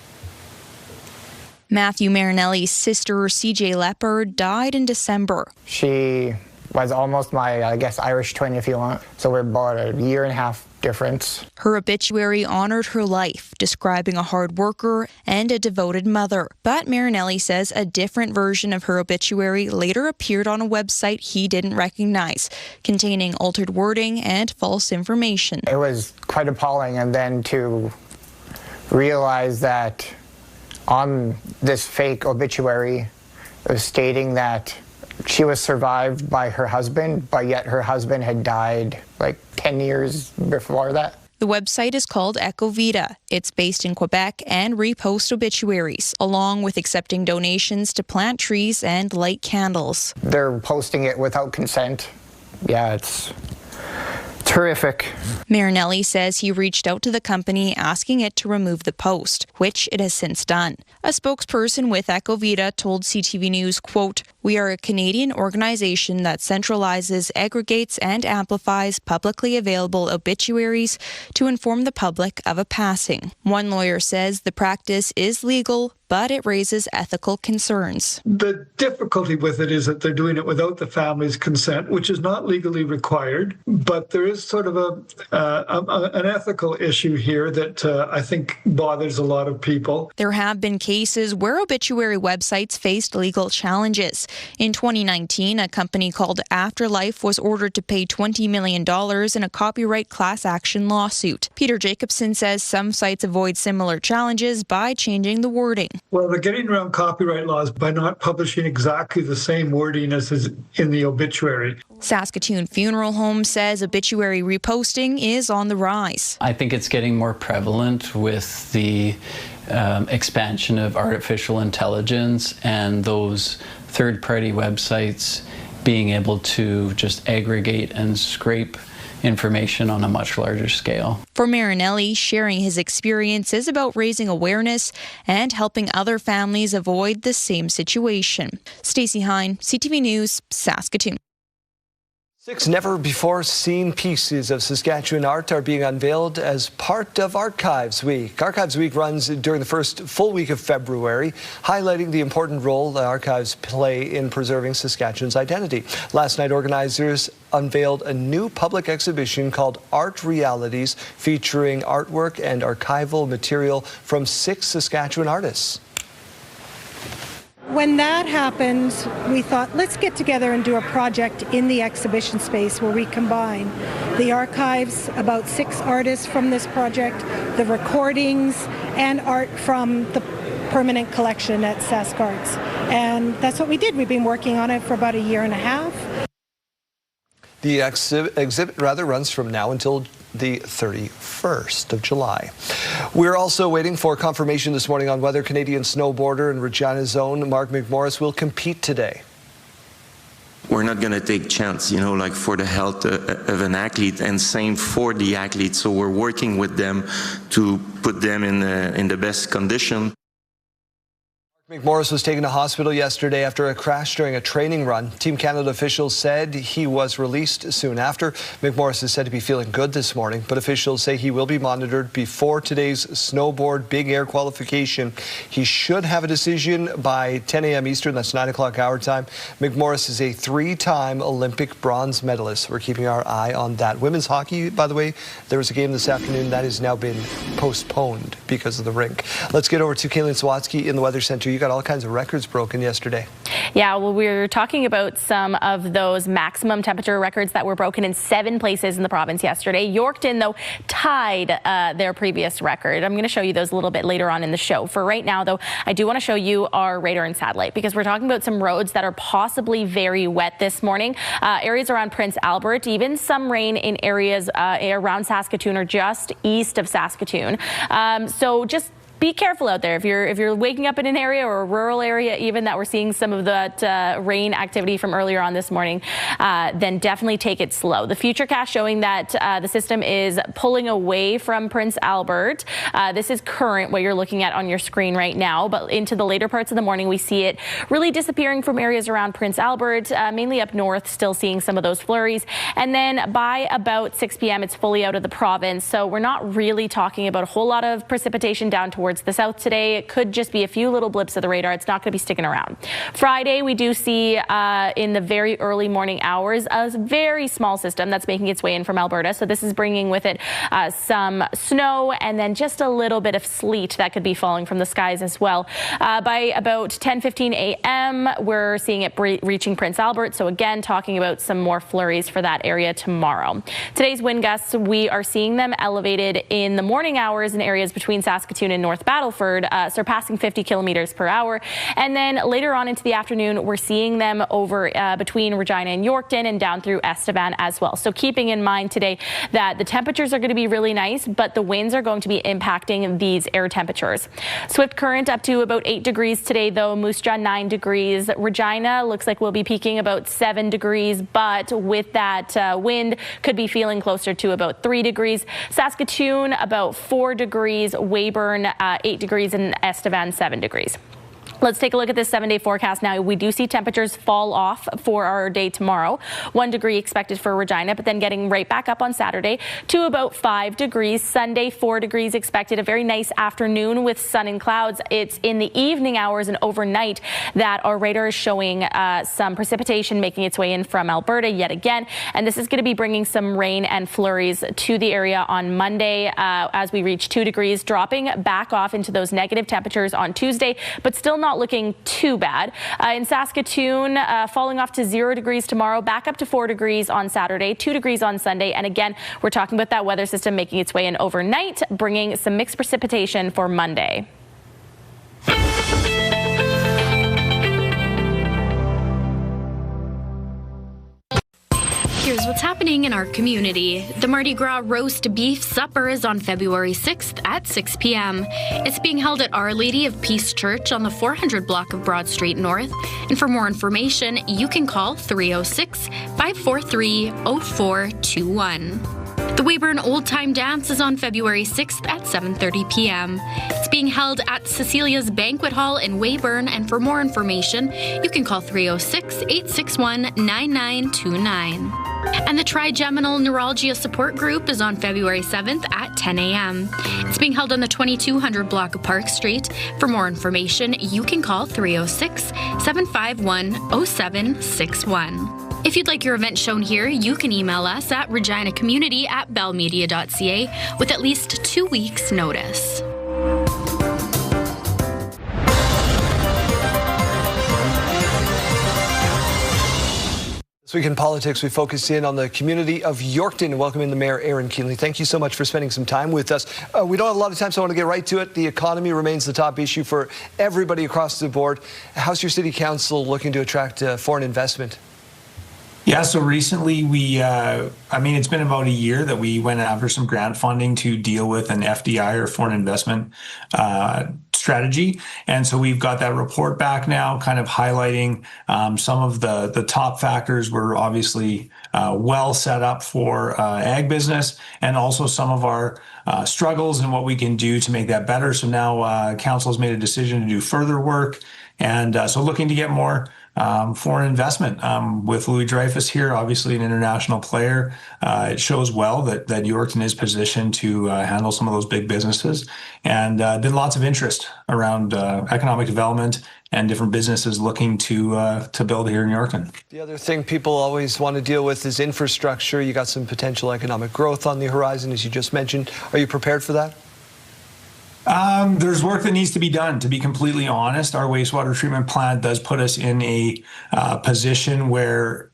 Matthew Marinelli's sister, CJ Leopard, died in December. She was almost my, Irish twin, if you want. So we're about a year and a half difference. Her obituary honored her life, describing a hard worker and a devoted mother. But Marinelli says a different version of her obituary later appeared on a website he didn't recognize, containing altered wording and false information. It was quite appalling, and then to realize that on this fake obituary, it was stating that she was survived by her husband, but yet her husband had died like 10 years before that. The website is called Ecovita. It's based in Quebec and reposts obituaries, along with accepting donations to plant trees and light candles. They're posting it without consent. Yeah, it's horrific. Marinelli says he reached out to the company asking it to remove the post, which it has since done. A spokesperson with Ecovita told CTV News, quote, "We are a Canadian organization that centralizes, aggregates, and amplifies publicly available obituaries to inform the public of a passing." One lawyer says the practice is legal, but it raises ethical concerns. The difficulty with it is that they're doing it without the family's consent, which is not legally required. But there is sort of an ethical issue here that I think bothers a lot of people. There have been cases where obituary websites faced legal challenges. In 2019, a company called Afterlife was ordered to pay $20 million in a copyright class action lawsuit. Peter Jacobson says some sites avoid similar challenges by changing the wording. Well, they're getting around copyright laws by not publishing exactly the same wording as is in the obituary. Saskatoon Funeral Home says obituary reposting is on the rise. I think it's getting more prevalent with the expansion of artificial intelligence and those third-party websites being able to just aggregate and scrape information on a much larger scale. For Marinelli, sharing his experience is about raising awareness and helping other families avoid the same situation. Stacey Hine, CTV News, Saskatoon. 6 never-before-seen pieces of Saskatchewan art are being unveiled as part of Archives Week. Archives Week runs during the first full week of February, highlighting the important role the archives play in preserving Saskatchewan's identity. Last night, organizers unveiled a new public exhibition called Art Realities, featuring artwork and archival material from 6 Saskatchewan artists. When that happened, we thought, let's get together and do a project in the exhibition space where we combine the archives, about 6 artists from this project, the recordings, and art from the permanent collection at Sask Arts. And that's what we did. We've been working on it for about a year and a half. The exhibit runs from now until the 31st of July. We're also waiting for confirmation this morning on whether Canadian snowboarder and Regina's own Mark McMorris will compete today. We're not going to take chance, like for the health of an athlete, and same for the athlete. So we're working with them to put them in the best condition. McMorris was taken to hospital yesterday after a crash during a training run. Team Canada officials said he was released soon after. McMorris is said to be feeling good this morning, but officials say he will be monitored before today's snowboard big air qualification. He should have a decision by 10 a.m. Eastern, that's 9 o'clock our time. McMorris is a 3-time Olympic bronze medalist. We're keeping our eye on that. Women's hockey, by the way, there was a game this afternoon that has now been postponed because of the rink. Let's get over to Kaylin Sawatsky in the Weather Center. You got all kinds of records broken yesterday. Yeah, well, we were talking about some of those maximum temperature records that were broken in 7 places in the province yesterday. Yorkton, though, tied their previous record. I'm going to show you those a little bit later on in the show. For right now, though, I do want to show you our radar and satellite because we're talking about some roads that are possibly very wet this morning. Areas around Prince Albert, even some rain in areas around Saskatoon or just east of Saskatoon. So just be careful out there. If you're waking up in an area or a rural area even that we're seeing some of that rain activity from earlier on this morning, then definitely take it slow. The Futurecast showing that the system is pulling away from Prince Albert. This is current, what you're looking at on your screen right now, but into the later parts of the morning we see it really disappearing from areas around Prince Albert, mainly up north, still seeing some of those flurries. And then by about 6 p.m. it's fully out of the province, so we're not really talking about a whole lot of precipitation down towards the south today. It could just be a few little blips of the radar. It's not going to be sticking around. Friday, we do see in the very early morning hours a very small system that's making its way in from Alberta. So this is bringing with it some snow and then just a little bit of sleet that could be falling from the skies as well. By about 10:15 a.m., we're seeing it reaching Prince Albert. So again, talking about some more flurries for that area tomorrow. Today's wind gusts, we are seeing them elevated in the morning hours in areas between Saskatoon and North Battleford, surpassing 50 kilometers per hour. And then later on into the afternoon, we're seeing them over between Regina and Yorkton and down through Estevan as well. So keeping in mind today that the temperatures are going to be really nice, but the winds are going to be impacting these air temperatures. Swift Current up to about 8 degrees today, though. Moose Jaw 9 degrees. Regina looks like we'll be peaking about 7 degrees, but with that wind, could be feeling closer to about 3 degrees. Saskatoon about 4 degrees. Weyburn 8 degrees, and Estevan 7 degrees. Let's take a look at this 7-day forecast now. We do see temperatures fall off for our day tomorrow. 1 degree expected for Regina, but then getting right back up on Saturday to about 5 degrees. Sunday, 4 degrees expected. A very nice afternoon with sun and clouds. It's in the evening hours and overnight that our radar is showing some precipitation making its way in from Alberta yet again. And this is going to be bringing some rain and flurries to the area on Monday as we reach 2 degrees, dropping back off into those negative temperatures on Tuesday, but still not looking too bad. In Saskatoon, falling off to 0 degrees tomorrow, back up to 4 degrees on Saturday, 2 degrees on Sunday. And again, we're talking about that weather system making its way in overnight, bringing some mixed precipitation for Monday. Here's what's happening in our community. The Mardi Gras roast beef supper is on February 6th at 6 p.m. It's being held at Our Lady of Peace Church on the 400 block of Broad Street North. And for more information, you can call 306-543-0421. The Weyburn Old Time Dance is on February 6th at 7:30 p.m. It's being held at Cecilia's Banquet Hall in Weyburn, and for more information, you can call 306-861-9929. And the Trigeminal Neuralgia Support Group is on February 7th at 10 a.m. It's being held on the 2200 block of Park Street. For more information, you can call 306-751-0761. If you'd like your event shown here, you can email us at reginacommunity@bellmedia.ca with at least 2 weeks' notice. This week in politics, we focus in on the community of Yorkton. Welcome in the Mayor, Aaron Keenley. Thank you so much for spending some time with us. We don't have a lot of time, so I want to get right to it. The economy remains the top issue for everybody across the board. How's your city council looking to attract foreign investment? Yeah, so recently it's been about a year that we went after some grant funding to deal with an FDI or foreign investment strategy. And so we've got that report back now, kind of highlighting some of the top factors. We're obviously well set up for ag business, and also some of our struggles and what we can do to make that better. So now council has made a decision to do further work, and so looking to get more foreign investment. With Louis Dreyfus here, obviously an international player, it shows well that Yorkton is positioned to handle some of those big businesses, and been lots of interest around economic development and different businesses looking to build here in Yorkton. The other thing people always want to deal with is infrastructure. You got some potential economic growth on the horizon, as you just mentioned. Are you prepared for that? There's work that needs to be done. To be completely honest, our wastewater treatment plant does put us in a position where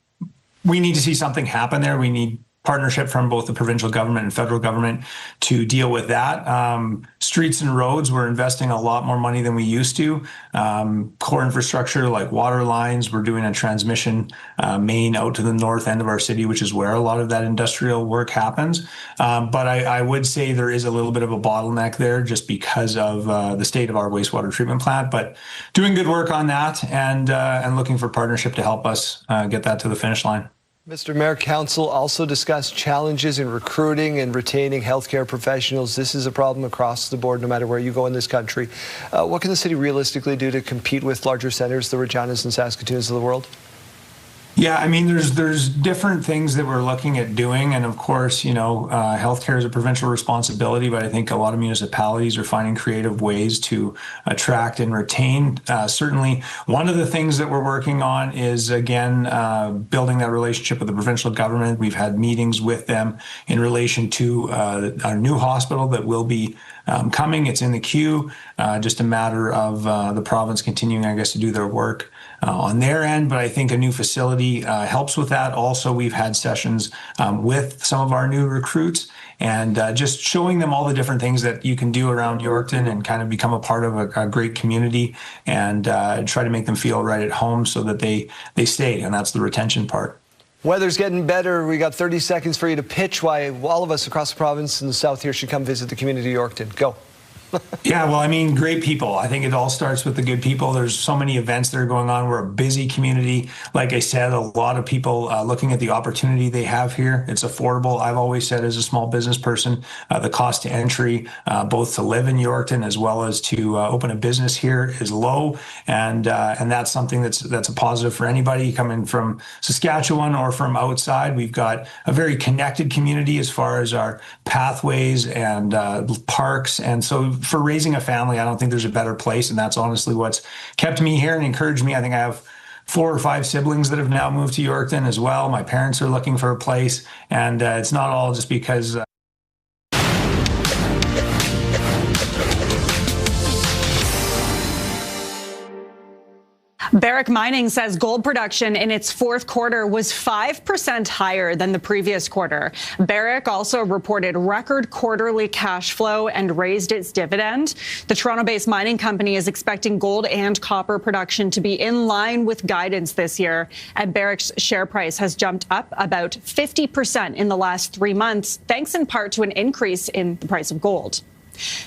we need to see something happen there. We need partnership from both the provincial government and federal government to deal with that. Streets and roads, we're investing a lot more money than we used to. Core infrastructure like water lines, we're doing a transmission main out to the north end of our city, which is where a lot of that industrial work happens. But I would say there is a little bit of a bottleneck there just because of the state of our wastewater treatment plant, but doing good work on that, and looking for partnership to help us get that to the finish line. Mr. Mayor, Council also discussed challenges in recruiting and retaining healthcare professionals. This is a problem across the board, no matter where you go in this country. What can the city realistically do to compete with larger centres, the Reginas and Saskatoons of the world? Yeah, I mean, there's different things that we're looking at doing, and of course, healthcare is a provincial responsibility, but I think a lot of municipalities are finding creative ways to attract and retain. Certainly, one of the things that we're working on is, again, building that relationship with the provincial government. We've had meetings with them in relation to our new hospital that will be coming. It's in the queue, just a matter of the province continuing, I guess, to do their work on their end, but I think a new facility helps with that. Also, we've had sessions with some of our new recruits, and just showing them all the different things that you can do around Yorkton and kind of become a part of a great community, and try to make them feel right at home so that they stay, and that's the retention part. Weather's getting better. We got 30 seconds for you to pitch why all of us across the province and the south here should come visit the community of Yorkton. Go. Yeah, well, I mean, great people. I think it all starts with the good people. There's so many events that are going on. We're a busy community. Like I said, a lot of people looking at the opportunity they have here. It's affordable. I've always said, as a small business person, the cost to entry, both to live in Yorkton as well as to open a business here, is low, and that's something that's a positive for anybody coming from Saskatchewan or from outside. We've got a very connected community as far as our pathways and parks, and so for raising a family, I don't think there's a better place, and that's honestly what's kept me here and encouraged me. I think I have 4 or 5 siblings that have now moved to Yorkton as well. My parents are looking for a place, and it's not all just because Barrick Mining says gold production in its fourth quarter was 5% higher than the previous quarter. Barrick also reported record quarterly cash flow and raised its dividend. The Toronto-based mining company is expecting gold and copper production to be in line with guidance this year, and Barrick's share price has jumped up about 50% in the last 3 months, thanks in part to an increase in the price of gold.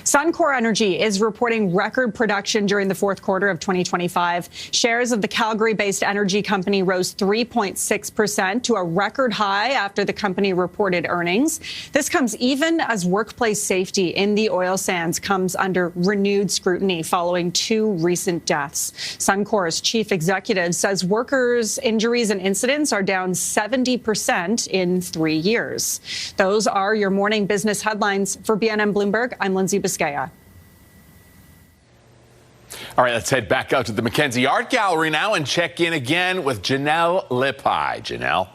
Suncor Energy is reporting record production during the fourth quarter of 2025. Shares of the Calgary-based energy company rose 3.6% to a record high after the company reported earnings. This comes even as workplace safety in the oil sands comes under renewed scrutiny following 2 recent deaths. Suncor's chief executive says workers' injuries and incidents are down 70% in 3 years. Those are your morning business headlines. For BNN Bloomberg, I'm Lindsay Biscaya. All right, let's head back out to the Mackenzie Art Gallery now and check in again with Janelle Lippi. Janelle.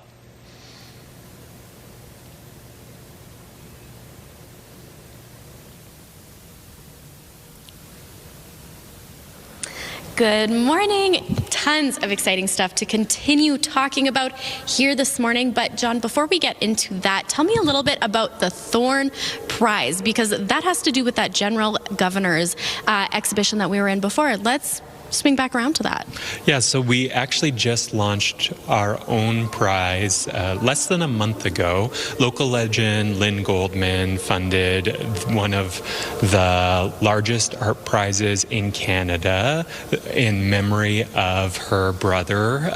Good morning. tons of exciting stuff to continue talking about here this morning. But John, before we get into that, tell me a little bit about the Thorn Prize, because that has to do with that General Governor's exhibition that we were in before. Let's swing back around to that. Yeah, so we actually just launched our own prize less than a month ago. Local legend Lynn Goldman funded one of the largest art prizes in Canada in memory of her brother,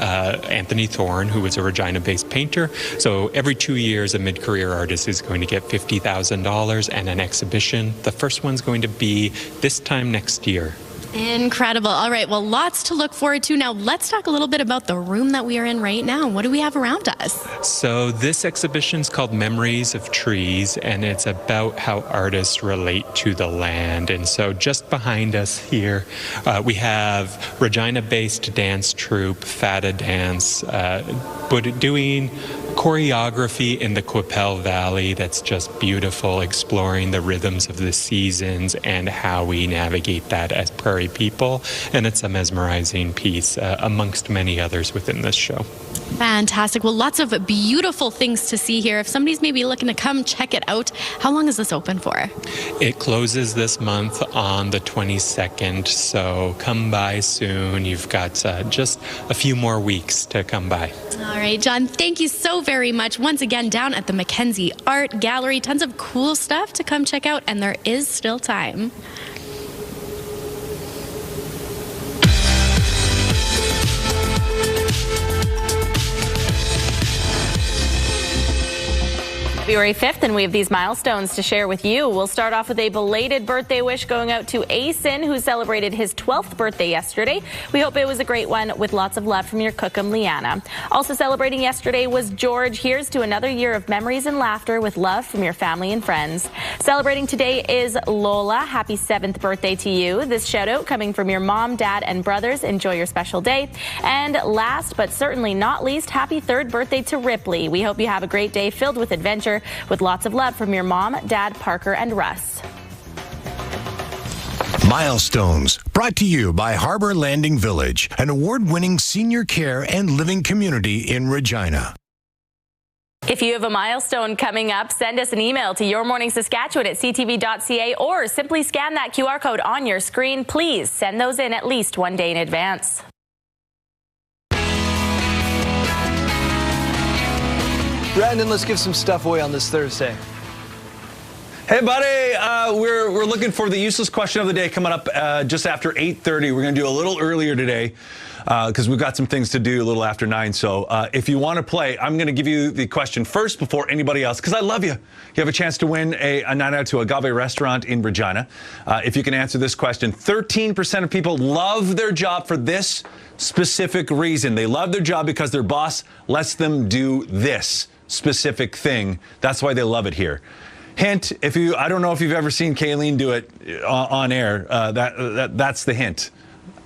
Anthony Thorne, who was a Regina-based painter. So every 2 years, a mid-career artist is going to get $50,000 and an exhibition. The first one's going to be this time next year. Incredible. All right, well, lots to look forward to. Now, let's talk a little bit about the room that we are in right now. What do we have around us? So this exhibition is called Memories of Trees, and it's about how artists relate to the land. And so just behind us here, we have Regina-based dance troupe, Fata Dance, but doing choreography in the Qu'Appelle Valley that's just beautiful, exploring the rhythms of the seasons and how we navigate that as prairie people. And it's a mesmerizing piece amongst many others within this show. Fantastic. Well, lots of beautiful things to see here. If somebody's maybe looking to come check it out, how long is this open for? It closes this month on the 22nd, so come by soon. You've got just a few more weeks to come by. All right, John, thank you so very much. Once again, down at the Mackenzie Art Gallery, tons of cool stuff to come check out, and there is still time. February 5th, and we have these milestones to share with you. We'll start off with a belated birthday wish going out to Asen, who celebrated his 12th birthday yesterday. We hope it was a great one with lots of love from your cookum, Leanna. Also celebrating yesterday was George. Here's to another year of memories and laughter with love from your family and friends. Celebrating today is Lola. Happy 7th birthday to you. This shout out coming from your mom, dad, and brothers. Enjoy your special day. And last but certainly not least, happy 3rd birthday to Ripley. We hope you have a great day filled with adventure with lots of love from your mom, dad, Parker, and Russ. Milestones, brought to you by Harbor Landing Village, an award-winning senior care and living community in Regina. If you have a milestone coming up, send us an email to yourmorningsaskatchewan@ctv.ca or simply scan that QR code on your screen. Please send those in at least one day in advance. Brandon, let's give some stuff away on this Thursday. Hey, buddy, we're looking for the useless question of the day coming up just after 8:30. We're going to do a little earlier today because we've got some things to do a little after 9. So if you want to play, I'm going to give you the question first before anybody else because I love you. You have a chance to win a night out to Agave Restaurant in Regina. If you can answer this question, 13% of people love their job for this specific reason. They love their job because their boss lets them do this specific thing. That's why they love it here. Hint, I don't know if you've ever seen Kayleen do it on air. That's the hint.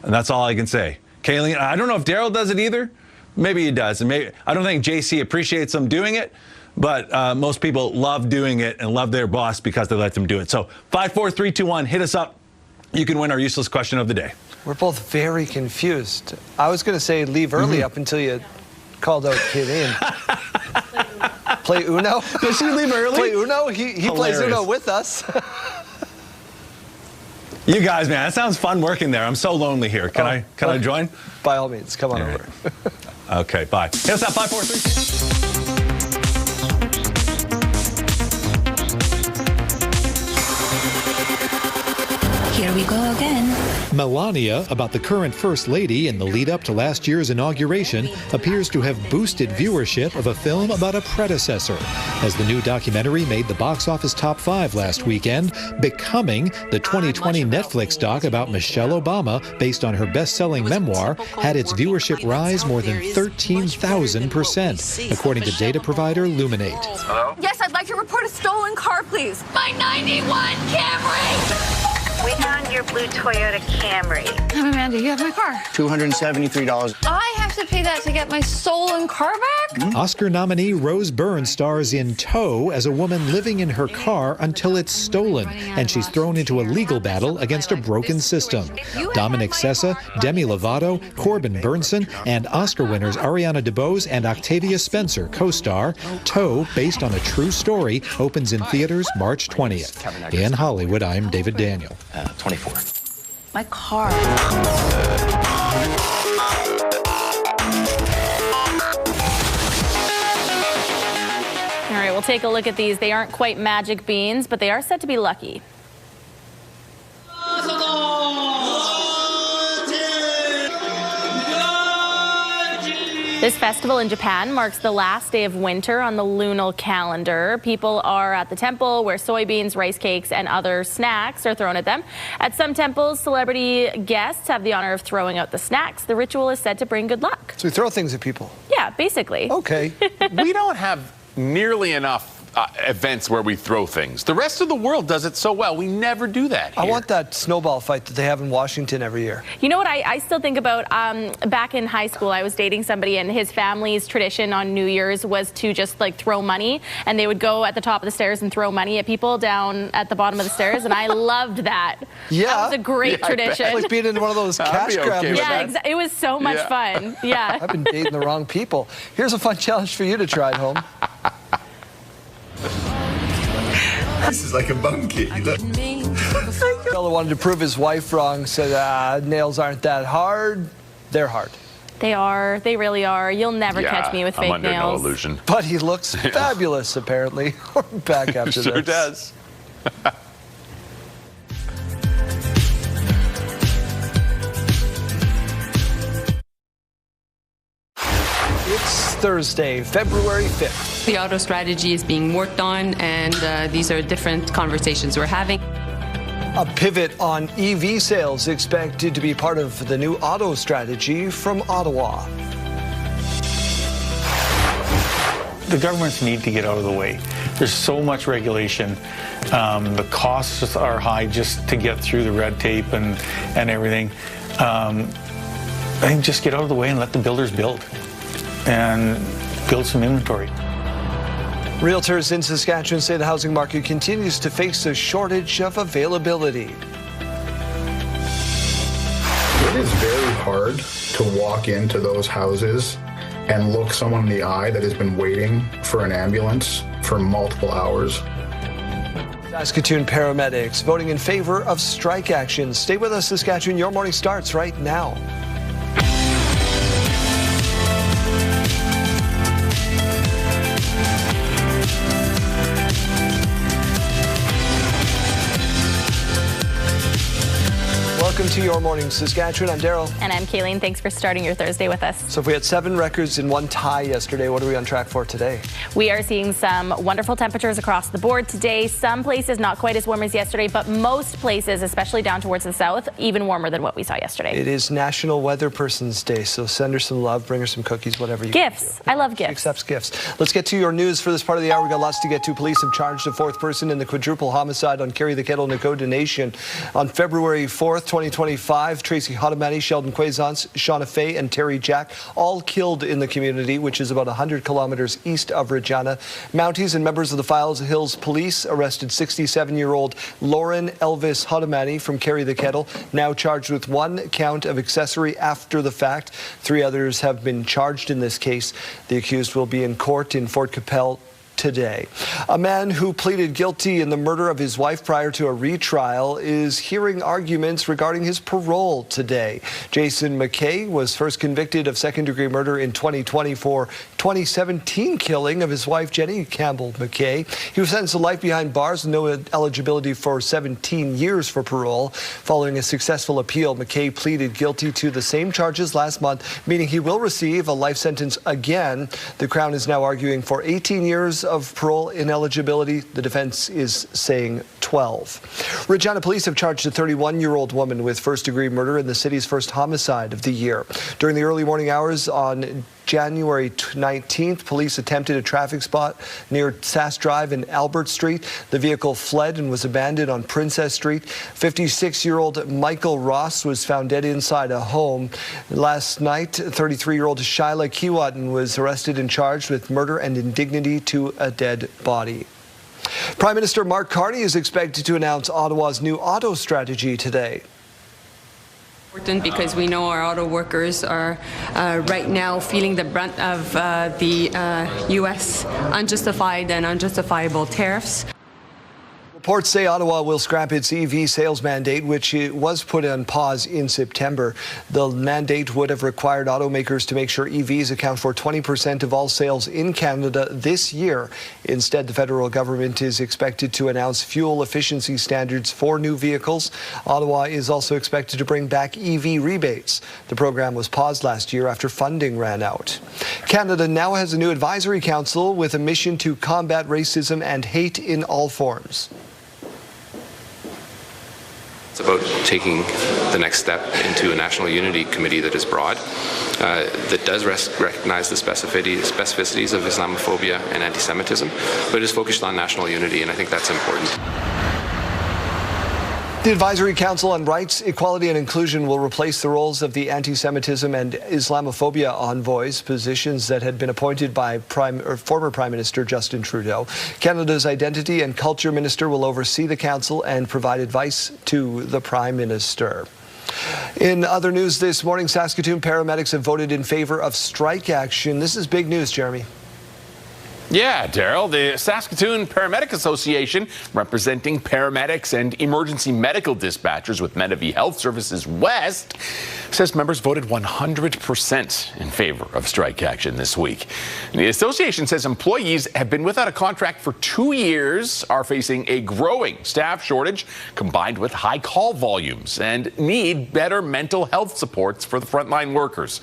And that's all I can say. Kayleen, I don't know if Daryl does it either. Maybe he does. And maybe I don't think JC appreciates them doing it, but most people love doing it and love their boss because they let them do it. So 54321, hit us up. You can win our useless question of the day. We're both very confused. I was going to say leave early up until you called out Kayleen. Play Uno? Does she leave early? Play Uno? He plays Uno with us. You guys, man, that sounds fun working there. I'm so lonely here. Can I join? By all means, come on over. Okay, bye. Hit us up, 543. Here we go again. Melania, about the current First Lady in the lead up to last year's inauguration, appears to have boosted viewership of a film about a predecessor, as the new documentary made the box office top 5 last weekend, Becoming, the 2020 Netflix doc about Michelle Obama, based on her best-selling memoir, had its viewership rise more than 13,000%, according to data provider Luminate. Hello? Yes, I'd like to report a stolen car, please. My 91 Camry! We found your blue Toyota Camry. I'm Amanda, you have my car. $273. I have to pay that to get my stolen car back? Oscar nominee Rose Byrne stars in Tow as a woman living in her car until it's stolen, and she's thrown into a legal battle against a broken system. Dominic Sessa, Demi Lovato, Corbin Burnson, and Oscar winners Ariana DeBose and Octavia Spencer co-star. Tow, based on a true story, opens in theaters March 20th. In Hollywood, I'm David Daniel. 24. My car. All right, we'll take a look at these. They aren't quite magic beans, but they are said to be lucky. This festival in Japan marks the last day of winter on the lunar calendar. People are at the temple where soybeans, rice cakes, and other snacks are thrown at them. At some temples, celebrity guests have the honor of throwing out the snacks. The ritual is said to bring good luck. So we throw things at people? Yeah, basically. Okay. We don't have nearly enough events where we throw things. The rest of the world does it so well. We never do that here. I want that snowball fight that they have in Washington every year. You know what I still think about? Back in high school, I was dating somebody, and his family's tradition on New Year's was to just like throw money, and they would go at the top of the stairs and throw money at people down at the bottom of the stairs, and I loved that. Yeah. That was a great tradition. It's like being in one of those cash grab. Yeah, it was so much fun. Yeah. I've been dating the wrong people. Here's a fun challenge for you to try at home. This is like a monkey. The fellow wanted to prove his wife wrong, said nails aren't that hard. They're hard. They are. They really are. You'll never catch me with fake I'm under nails. no illusion. But he looks fabulous, apparently. We're back after this. Sure does. It's Thursday, February 5th. The auto strategy is being worked on, and these are different conversations we're having. A pivot on EV sales expected to be part of the new auto strategy from Ottawa. The governments need to get out of the way. There's so much regulation. The costs are high just to get through the red tape and everything. I think just get out of the way and let the builders build and build some inventory. Realtors in Saskatchewan say the housing market continues to face a shortage of availability. It is very hard to walk into those houses and look someone in the eye that has been waiting for an ambulance for multiple hours. Saskatoon paramedics voting in favor of strike action. Stay with us, Saskatchewan. Your morning starts right now. Welcome to Your Morning Saskatchewan. I'm Daryl. And I'm Kayleen. Thanks for starting your Thursday with us. So if we had 7 records and 1 tie yesterday, what are we on track for today? We are seeing some wonderful temperatures across the board today. Some places not quite as warm as yesterday, but most places, especially down towards the south, even warmer than what we saw yesterday. It is National Weather Person's Day, so send her some love, bring her some cookies, whatever you Gifts. I love gifts. She accepts gifts. Let's get to your news for this part of the hour. We got lots to get to. Police have charged a 4th person in the quadruple homicide on Carry the Kettle, Nakota Nation. On February 4th, 2025, Tracy Hotamani, Sheldon Quaisance, Shauna Fay, and Terry Jack, all killed in the community, which is about 100 kilometers east of Regina. Mounties and members of the Files Hills Police arrested 67-year-old Lauren Elvis Hotamani from Carry the Kettle, now charged with 1 count of accessory after the fact. 3 others have been charged in this case. The accused will be in court in Fort Capel today. A man who pleaded guilty in the murder of his wife prior to a retrial is hearing arguments regarding his parole today. Jason McKay was first convicted of second-degree murder in 2020 for 2017 killing of his wife Jenny Campbell McKay. He was sentenced to life behind bars and no eligibility for 17 years for parole. Following a successful appeal, McKay pleaded guilty to the same charges last month, meaning he will receive a life sentence again. The Crown is now arguing for 18 years of parole ineligibility. The defense is saying 20. 2012. Regina police have charged a 31-year-old woman with first-degree murder in the city's first homicide of the year. During the early morning hours on January 19th, police attempted a traffic spot near Sask Drive and Albert Street. The vehicle fled and was abandoned on Princess Street. 56-year-old Michael Ross was found dead inside a home. Last night, 33-year-old Shyla Keewatin was arrested and charged with murder and indignity to a dead body. Prime Minister Mark Carney is expected to announce Ottawa's new auto strategy today. Because we know our auto workers are right now feeling the brunt of the U.S. unjustified and unjustifiable tariffs. Reports say Ottawa will scrap its EV sales mandate, which was put on pause in September. The mandate would have required automakers to make sure EVs account for 20% of all sales in Canada this year. Instead, the federal government is expected to announce fuel efficiency standards for new vehicles. Ottawa is also expected to bring back EV rebates. The program was paused last year after funding ran out. Canada now has a new advisory council with a mission to combat racism and hate in all forms. It's about taking the next step into a national unity committee that is broad, that does recognize the specificities of Islamophobia and anti-Semitism, but is focused on national unity, and I think that's important. The Advisory Council on Rights, Equality and Inclusion will replace the roles of the anti-Semitism and Islamophobia envoys, positions that had been appointed by former Prime Minister Justin Trudeau. Canada's Identity and Culture Minister will oversee the council and provide advice to the Prime Minister. In other news this morning, Saskatoon paramedics have voted in favor of strike action. This is big news, Jeremy. Yeah, Daryl, the Saskatoon Paramedic Association, representing paramedics and emergency medical dispatchers with Medavie Health Services West, says members voted 100% in favor of strike action this week. The association says employees have been without a contract for 2 years, are facing a growing staff shortage combined with high call volumes, and need better mental health supports for the frontline workers.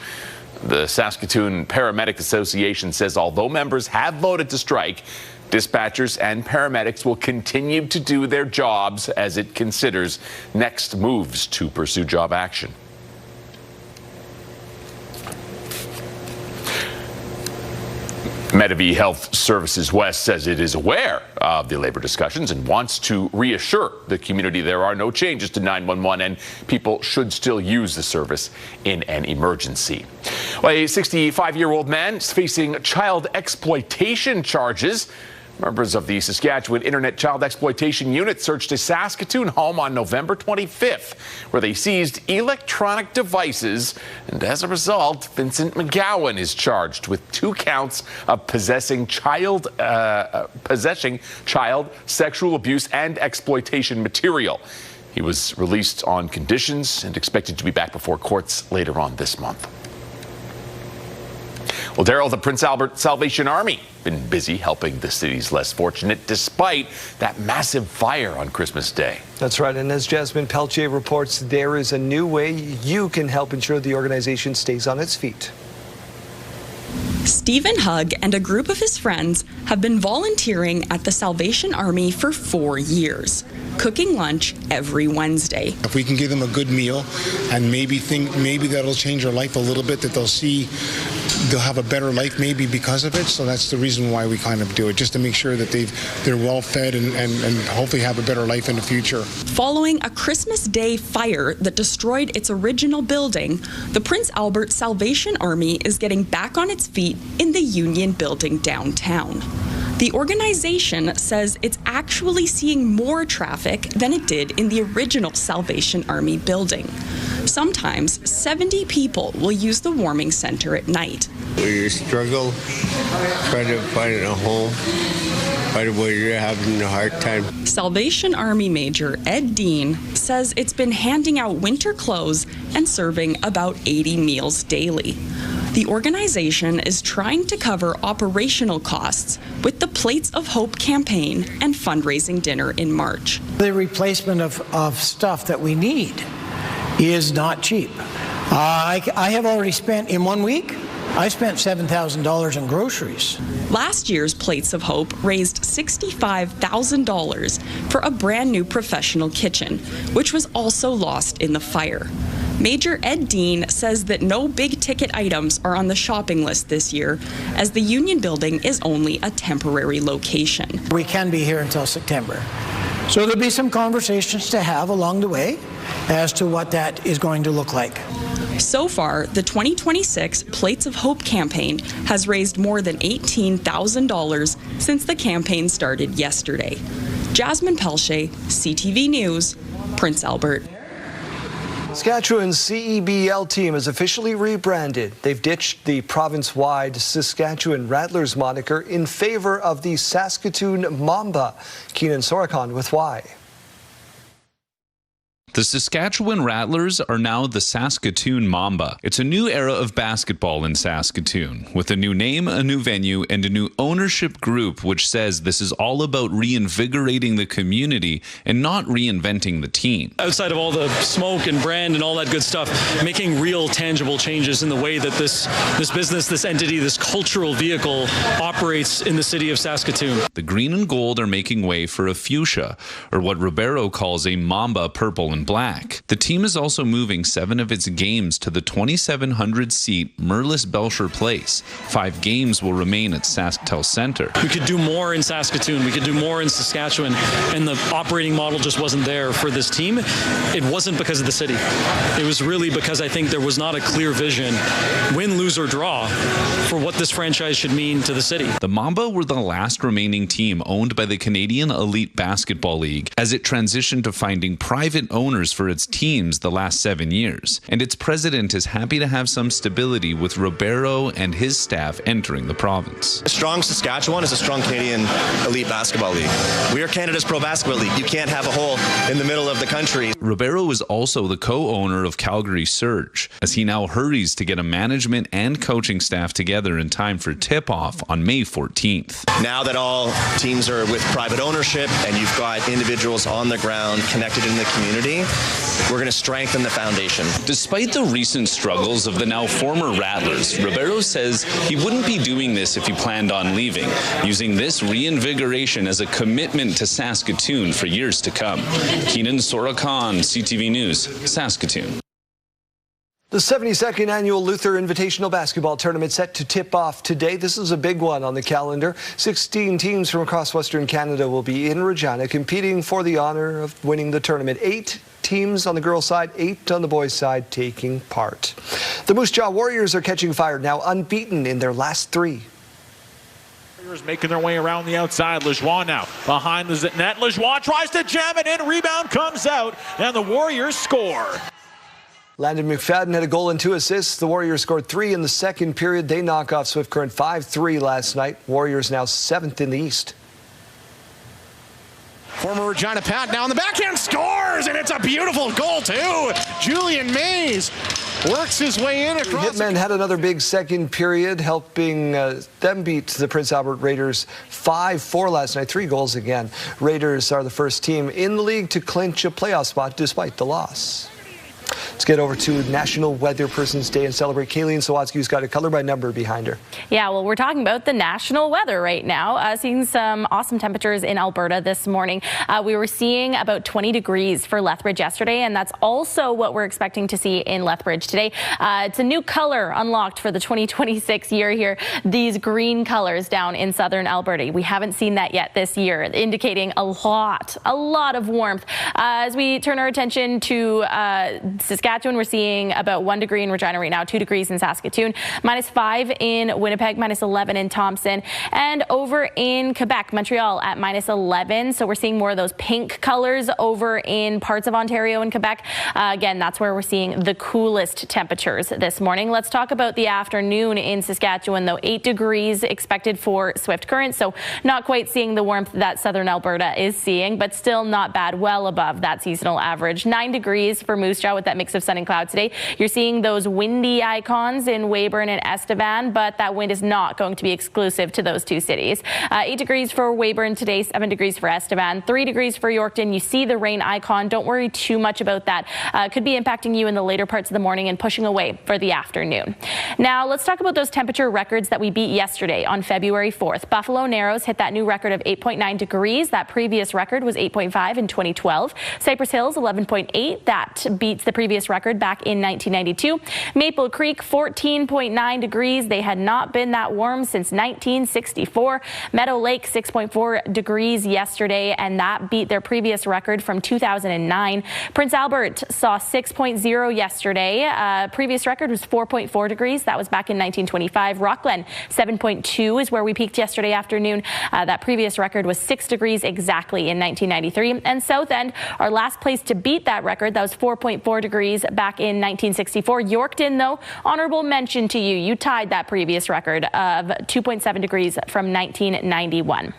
The Saskatoon Paramedic Association says although members have voted to strike, dispatchers and paramedics will continue to do their jobs as it considers next moves to pursue job action. Medavie Health Services West says it is aware of the labor discussions and wants to reassure the community there are no changes to 911 and people should still use the service in an emergency. Well, a 65-year-old man is facing child exploitation charges. Members of the Saskatchewan Internet Child Exploitation Unit searched a Saskatoon home on November 25th, where they seized electronic devices, and as a result, Vincent McGowan is charged with 2 counts of possessing child sexual abuse and exploitation material. He was released on conditions and expected to be back before courts later on this month. Well, Daryl, the Prince Albert Salvation Army been busy helping the city's less fortunate despite that massive fire on Christmas Day. That's right, and as Jasmine Peltier reports, there is a new way you can help ensure the organization stays on its feet. Stephen Hugg and a group of his friends have been volunteering at the Salvation Army for 4 years, cooking lunch every Wednesday. If we can give them a good meal and maybe that'll change their life a little bit, that they'll have a better life maybe because of it. So that's the reason why we kind of do it, just to make sure that they're well fed and hopefully have a better life in the future. Following a Christmas Day fire that destroyed its original building, the Prince Albert Salvation Army is getting back on its feet in the Union Building downtown. The organization says it's actually seeing more traffic than it did in the original Salvation Army building. Sometimes 70 people will use the warming center at night. When you struggle, try to find a home, find where you're having a hard time. Salvation Army Major Ed Dean says it's been handing out winter clothes and serving about 80 meals daily. The organization is trying to cover operational costs with the Plates of Hope campaign and fundraising dinner in March. The replacement of stuff that we need is not cheap. I have already spent, in 1 week, I spent $7,000 in groceries. Last year's Plates of Hope raised $65,000 for a brand new professional kitchen, which was also lost in the fire. Major Ed Dean says that no big-ticket items are on the shopping list this year, as the Union Building is only a temporary location. We can be here until September. So there'll be some conversations to have along the way as to what that is going to look like. So far, the 2026 Plates of Hope campaign has raised more than $18,000 since the campaign started yesterday. Jasmine Pelche, CTV News, Prince Albert. Saskatchewan's CEBL team is officially rebranded. They've ditched the province-wide Saskatchewan Rattlers moniker in favor of the Saskatoon Mamba. Keenan Sorokhan with why. The Saskatchewan Rattlers are now the Saskatoon Mamba. It's a new era of basketball in Saskatoon, with a new name, a new venue, and a new ownership group which says this is all about reinvigorating the community and not reinventing the team. Outside of all the smoke and brand and all that good stuff, making real tangible changes in the way that this business, this entity, this cultural vehicle operates in the city of Saskatoon. The green and gold are making way for a fuchsia, or what Ribeiro calls a Mamba purple and black. The team is also moving 7 of its games to the 2,700-seat Merlis Belcher Place. 5 games will remain at SaskTel Centre. We could do more in Saskatoon. We could do more in Saskatchewan, and the operating model just wasn't there for this team. It wasn't because of the city. It was really because I think there was not a clear vision, win, lose, or draw, for what this franchise should mean to the city. The Mamba were the last remaining team owned by the Canadian Elite Basketball League as it transitioned to finding private owners for its teams the last 7 years, and its president is happy to have some stability with Ribeiro and his staff entering the province. A strong Saskatchewan is a strong Canadian Elite Basketball League. We are Canada's pro basketball league. You can't have a hole in the middle of the country. Ribeiro is also the co-owner of Calgary Surge, as he now hurries to get a management and coaching staff together in time for tip-off on May 14th. Now that all teams are with private ownership and you've got individuals on the ground connected in the community, we're going to strengthen the foundation. Despite the recent struggles of the now former Rattlers, Ribeiro says he wouldn't be doing this if he planned on leaving, using this reinvigoration as a commitment to Saskatoon for years to come. Keenan Sorokhan, CTV News, Saskatoon. The 72nd annual Luther Invitational Basketball Tournament set to tip off today. This is a big one on the calendar. 16 teams from across Western Canada will be in Regina competing for the honor of winning the tournament. 8 teams on the girls' side, 8 on the boys' side taking part. The Moose Jaw Warriors are catching fire, now unbeaten in their last 3. Warriors making their way around the outside. Lejeune now behind the net. Lejeune tries to jam it in. Rebound comes out, and the Warriors score. Landon McFadden had a goal and 2 assists. The Warriors scored 3 in the second period. They knock off Swift Current 5-3 last night. Warriors now 7th in the East. Former Regina Pat now on the backhand scores, and it's a beautiful goal too. Julian Mays works his way in across. The Hitmen had another big second period, helping them beat the Prince Albert Raiders 5-4 last night. 3 goals again. Raiders are the first team in the league to clinch a playoff spot despite the loss. Let's get over to National Weather Person's Day and celebrate Kayleen Sawatsky, who's got a color by number behind her. Yeah, well, we're talking about the national weather right now. Seeing some awesome temperatures in Alberta this morning. We were seeing about 20 degrees for Lethbridge yesterday, and that's also what we're expecting to see in Lethbridge today. It's a new color unlocked for the 2026 year here. These green colors down in southern Alberta. We haven't seen that yet this year, indicating a lot of warmth. As we turn our attention to Saskatchewan, we're seeing about 1 degree in Regina right now, 2 degrees in Saskatoon, -5 in Winnipeg, -11 in Thompson, and over in Quebec, Montreal at -11. So we're seeing more of those pink colors over in parts of Ontario and Quebec. Again, that's where we're seeing the coolest temperatures this morning. Let's talk about the afternoon in Saskatchewan, though. 8 degrees expected for Swift Current, so not quite seeing the warmth that southern Alberta is seeing, but still not bad, well above that seasonal average. 9 degrees for Moose Jaw with that mix of of sun and clouds today. You're seeing those windy icons in Weyburn and Estevan, but that wind is not going to be exclusive to those two cities. 8 degrees for Weyburn today, 7 degrees for Estevan, 3 degrees for Yorkton. You see the rain icon. Don't worry too much about that. Could be impacting you in the later parts of the morning and pushing away for the afternoon. Now, let's talk about those temperature records that we beat yesterday on February 4th. Buffalo Narrows hit that new record of 8.9 degrees. That previous record was 8.5 in 2012. Cypress Hills, 11.8. That beats the previous record back in 1992. Maple Creek, 14.9 degrees. They had not been that warm since 1964. Meadow Lake, 6.4 degrees yesterday, and that beat their previous record from 2009. Prince Albert saw 6.0 yesterday. Previous record was 4.4 degrees. That was back in 1925. Rockland, 7.2 is where we peaked yesterday afternoon. That previous record was 6 degrees exactly in 1993. And South End, our last place to beat that record, that was 4.4 degrees back in 1964. Yorkton, though, honorable mention to you. You tied that previous record of 2.7 degrees from 1991.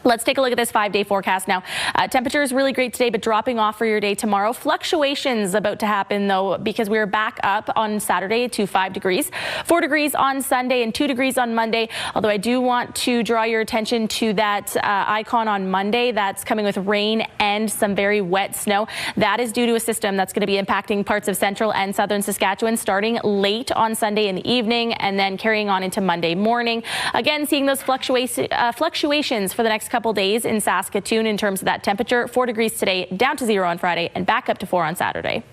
Let's take a look at this 5-day forecast now. Temperature is really great today, but dropping off for your day tomorrow. Fluctuations about to happen, though, because we're back up on Saturday to 5 degrees, 4 degrees on Sunday, and 2 degrees on Monday. Although I do want to draw your attention to that icon on Monday that's coming with rain and some very wet snow. That is due to a system that's going to be impacting parts of central and southern Saskatchewan starting late on Sunday in the evening and then carrying on into Monday morning. Again, seeing those fluctuations for the next couple days in Saskatoon in terms of that temperature. 4 degrees today, down to 0 on Friday, and back up to 4 on Saturday.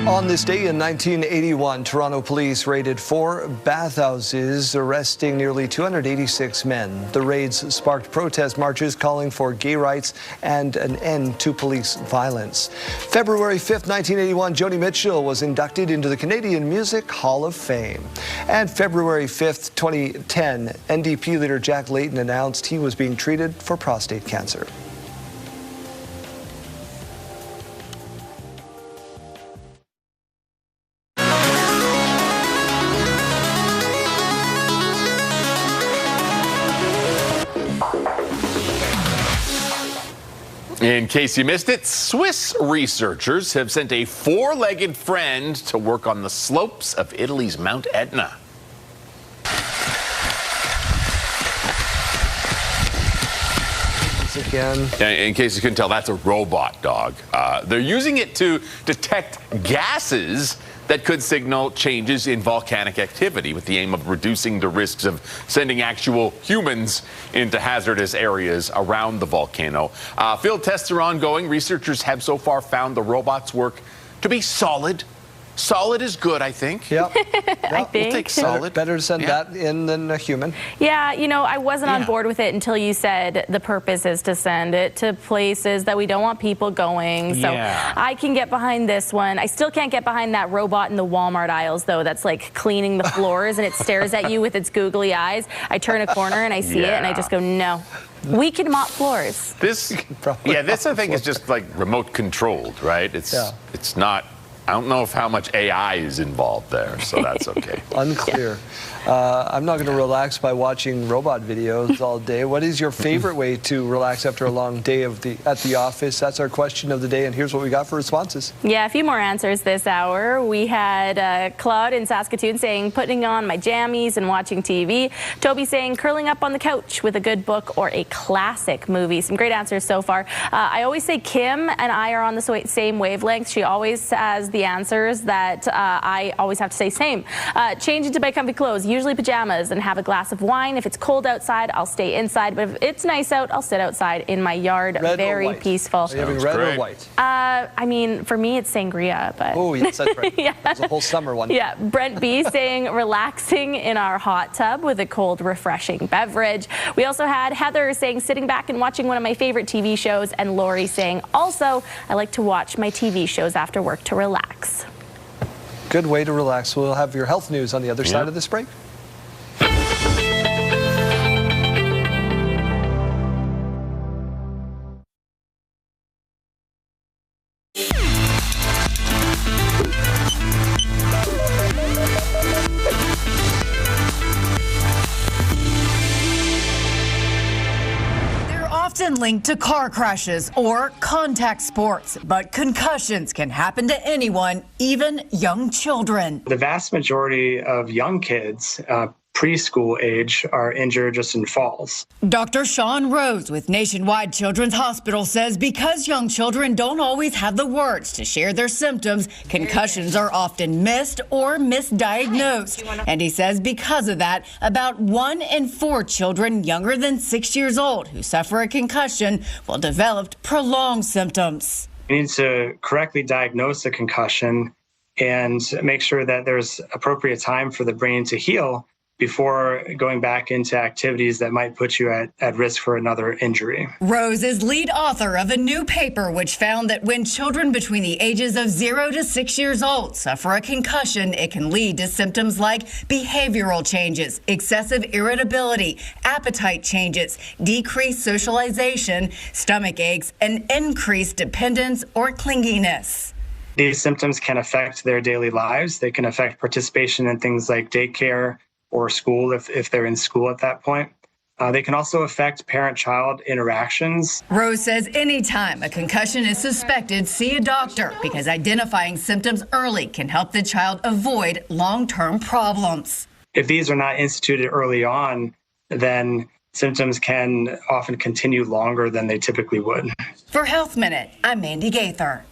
On this day in 1981, Toronto police raided 4 bathhouses, arresting nearly 286 men. The raids sparked protest marches calling for gay rights and an end to police violence. February 5th, 1981, Joni Mitchell was inducted into the Canadian Music Hall of Fame. And February 5th, 2010, NDP leader Jack Layton announced he was being treated for prostate cancer. In case you missed it, Swiss researchers have sent a 4-legged friend to work on the slopes of Italy's Mount Etna. Again. In case you couldn't tell, that's a robot dog. They're using it to detect gases that could signal changes in volcanic activity with the aim of reducing the risks of sending actual humans into hazardous areas around the volcano. Field tests are ongoing. Researchers have so far found the robot's work to be solid. Solid is good, I think. Yep. I think. We'll take solid. Better to send that in than a human. Yeah, you know, I wasn't on board with it until you said the purpose is to send it to places that we don't want people going. So I can get behind this one. I still can't get behind that robot in the Walmart aisles, though, that's like cleaning the floors and it stares at you with its googly eyes. I turn a corner and I see it and I just go, no. We can mop floors. This I think is just like remote controlled, right? It's not. I don't know how much AI is involved there, so that's okay. Unclear. I'm not going to relax by watching robot videos all day. What is your favorite way to relax after a long day at the office? That's our question of the day, and here's what we got for responses. Yeah, a few more answers this hour. We had Claude in Saskatoon saying putting on my jammies and watching TV. Toby saying curling up on the couch with a good book or a classic movie. Some great answers so far. I always say Kim and I are on the same wavelength. She always has the answers that I always have to say same. Change into my comfy clothes, usually pajamas, and have a glass of wine. If it's cold outside, I'll stay inside, but if it's nice out, I'll sit outside in my yard. Red very peaceful. Are you having red or white? I mean, for me, it's sangria, but... Oh, yes, that's right. It's a whole summer one. Yeah, Brent B saying relaxing in our hot tub with a cold, refreshing beverage. We also had Heather saying sitting back and watching one of my favorite TV shows, and Lori saying also, I like to watch my TV shows after work to relax. Good way to relax. We'll have your health news on the other side of this break. linked to car crashes or contact sports, but concussions can happen to anyone, even young children. The vast majority of young kids, preschool age, are injured just in falls. Dr. Sean Rose with Nationwide Children's Hospital says because young children don't always have the words to share their symptoms, concussions are often missed or misdiagnosed. And he says because of that, about 1 in 4 children younger than 6 years old who suffer a concussion will develop prolonged symptoms. We need to correctly diagnose a concussion and make sure that there's appropriate time for the brain to heal before going back into activities that might put you at risk for another injury. Rose is lead author of a new paper which found that when children between the ages of 0 to 6 years old suffer a concussion, it can lead to symptoms like behavioral changes, excessive irritability, appetite changes, decreased socialization, stomach aches, and increased dependence or clinginess. These symptoms can affect their daily lives. They can affect participation in things like daycare or school if they're in school at that point. They can also affect parent-child interactions. Rose says anytime a concussion is suspected, see a doctor because identifying symptoms early can help the child avoid long-term problems. If these are not instituted early on, then symptoms can often continue longer than they typically would. For Health Minute, I'm Mandy Gaither.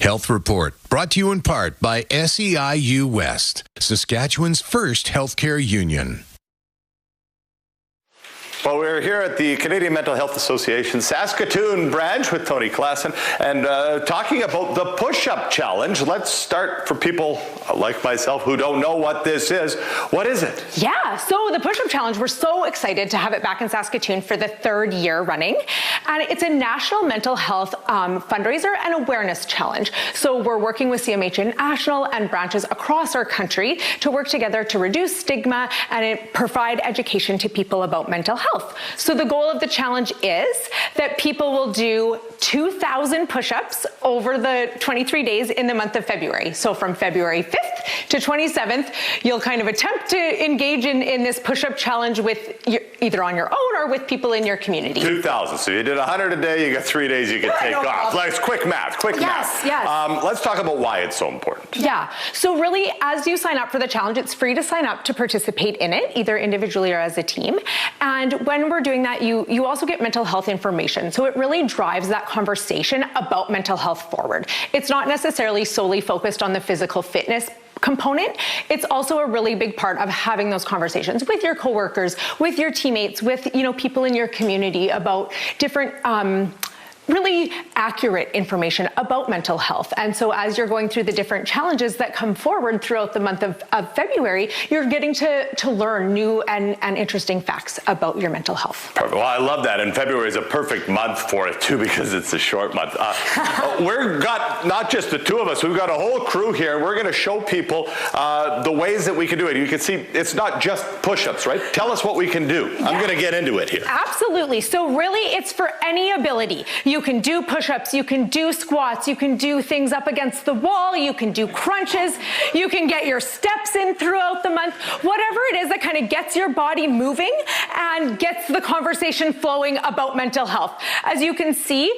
Health Report, brought to you in part by SEIU West, Saskatchewan's first healthcare union. Well, we're here at the Canadian Mental Health Association Saskatoon branch with Tony Klassen and talking about the push-up challenge. Let's start for people like myself who don't know what this is. What is it? Yeah, so the push-up challenge, we're so excited to have it back in Saskatoon for the 3rd year running. And it's a national mental health fundraiser and awareness challenge. So we're working with CMHA International and branches across our country to work together to reduce stigma and provide education to people about mental health. So the goal of the challenge is that people will do 2,000 push-ups over the 23 days in the month of February. So from February 5th to 27th, you'll kind of attempt to engage in this push-up challenge with either on your own or with people in your community. 2,000. So you did 100 a day, you got 3 days you can take off. Like quick math, Yes. Let's talk about why it's so important. Yeah. So really, as you sign up for the challenge, it's free to sign up to participate in it, either individually or as a team. And when we're doing that, you also get mental health information. So it really drives that conversation about mental health forward. It's not necessarily solely focused on the physical fitness component. It's also a really big part of having those conversations with your coworkers, with your teammates, with people in your community about different really accurate information about mental health. And so as you're going through the different challenges that come forward throughout the month of February, you're getting to learn new and interesting facts about your mental health. Perfect. Well, I love that. And February is a perfect month for it too, because it's a short month. We've got not just the two of us, we've got a whole crew here. We're going to show people the ways that we can do it. You can see it's not just push-ups, right? Tell us what we can do. Yeah. I'm going to get into it here. Absolutely. So really, it's for any ability. You can do push-ups, you can do squats, you can do things up against the wall, you can do crunches, you can get your steps in throughout the month, whatever it is that kind of gets your body moving and gets the conversation flowing about mental health. As you can see,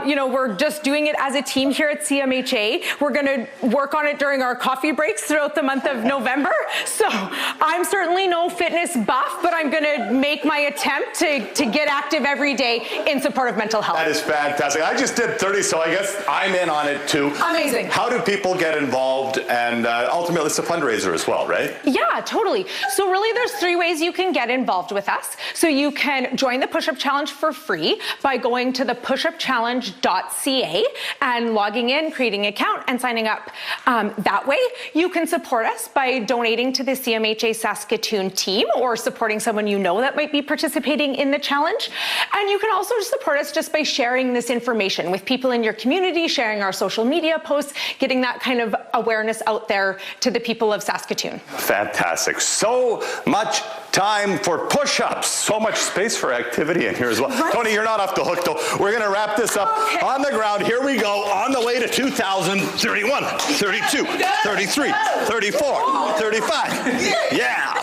we're just doing it as a team here at CMHA. We're going to work on it during our coffee breaks throughout the month of November. So I'm certainly no fitness buff, but I'm going to make my attempt to get active every day in support of mental health. That is fantastic. I just did 30, so I guess I'm in on it too. Amazing. How do people get involved? And ultimately, it's a fundraiser as well, right? Yeah, totally. So really, there's 3 ways you can get involved with us. So you can join the Push-Up Challenge for free by going to the pushupchallenge.ca and logging in, creating an account, and signing up that way. You can support us by donating to the CMHA Saskatoon team or supporting someone you know that might be participating in the challenge. And you can also support us just by sharing this information with people in your community, sharing our social media posts, getting that kind of awareness out there to the people of Saskatoon. Fantastic. So much time for push-ups. So much space for activity in here as well. Right. Tony, you're not off the hook though. We're going to wrap this up on the ground. Here we go. On the way to 2,000, 31, 32, 33, 34, 35. Yeah.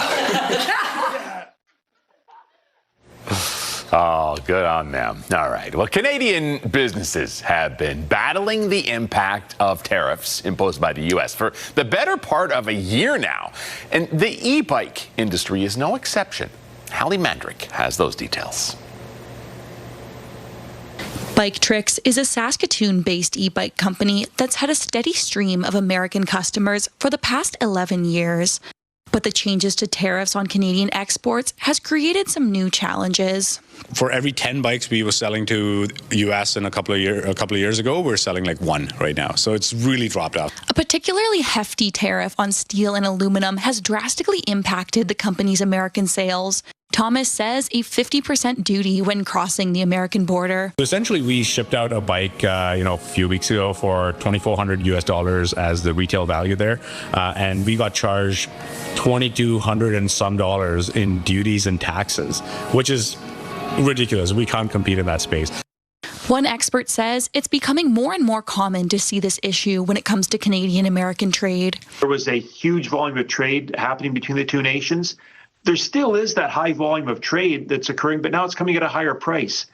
Oh, good on them. All right. Well, Canadian businesses have been battling the impact of tariffs imposed by the U.S. for the better part of a year now. And the e-bike industry is no exception. Hallie Mandrick has those details. Bike Tricks is a Saskatoon-based e-bike company that's had a steady stream of American customers for the past 11 years. But the changes to tariffs on Canadian exports has created some new challenges. For every 10 bikes we were selling to U.S. in a couple of years ago, we're selling like 1 right now. So it's really dropped off. A particularly hefty tariff on steel and aluminum has drastically impacted the company's American sales. Thomas says a 50% duty when crossing the American border. Essentially, we shipped out a bike, a few weeks ago for $2,400 as the retail value there, and we got charged $2,200 and some dollars in duties and taxes, which is ridiculous. We can't compete in that space. One expert says it's becoming more and more common to see this issue when it comes to Canadian-American trade. There was a huge volume of trade happening between the two nations. There still is that high volume of trade that's occurring, but now it's coming at a higher price.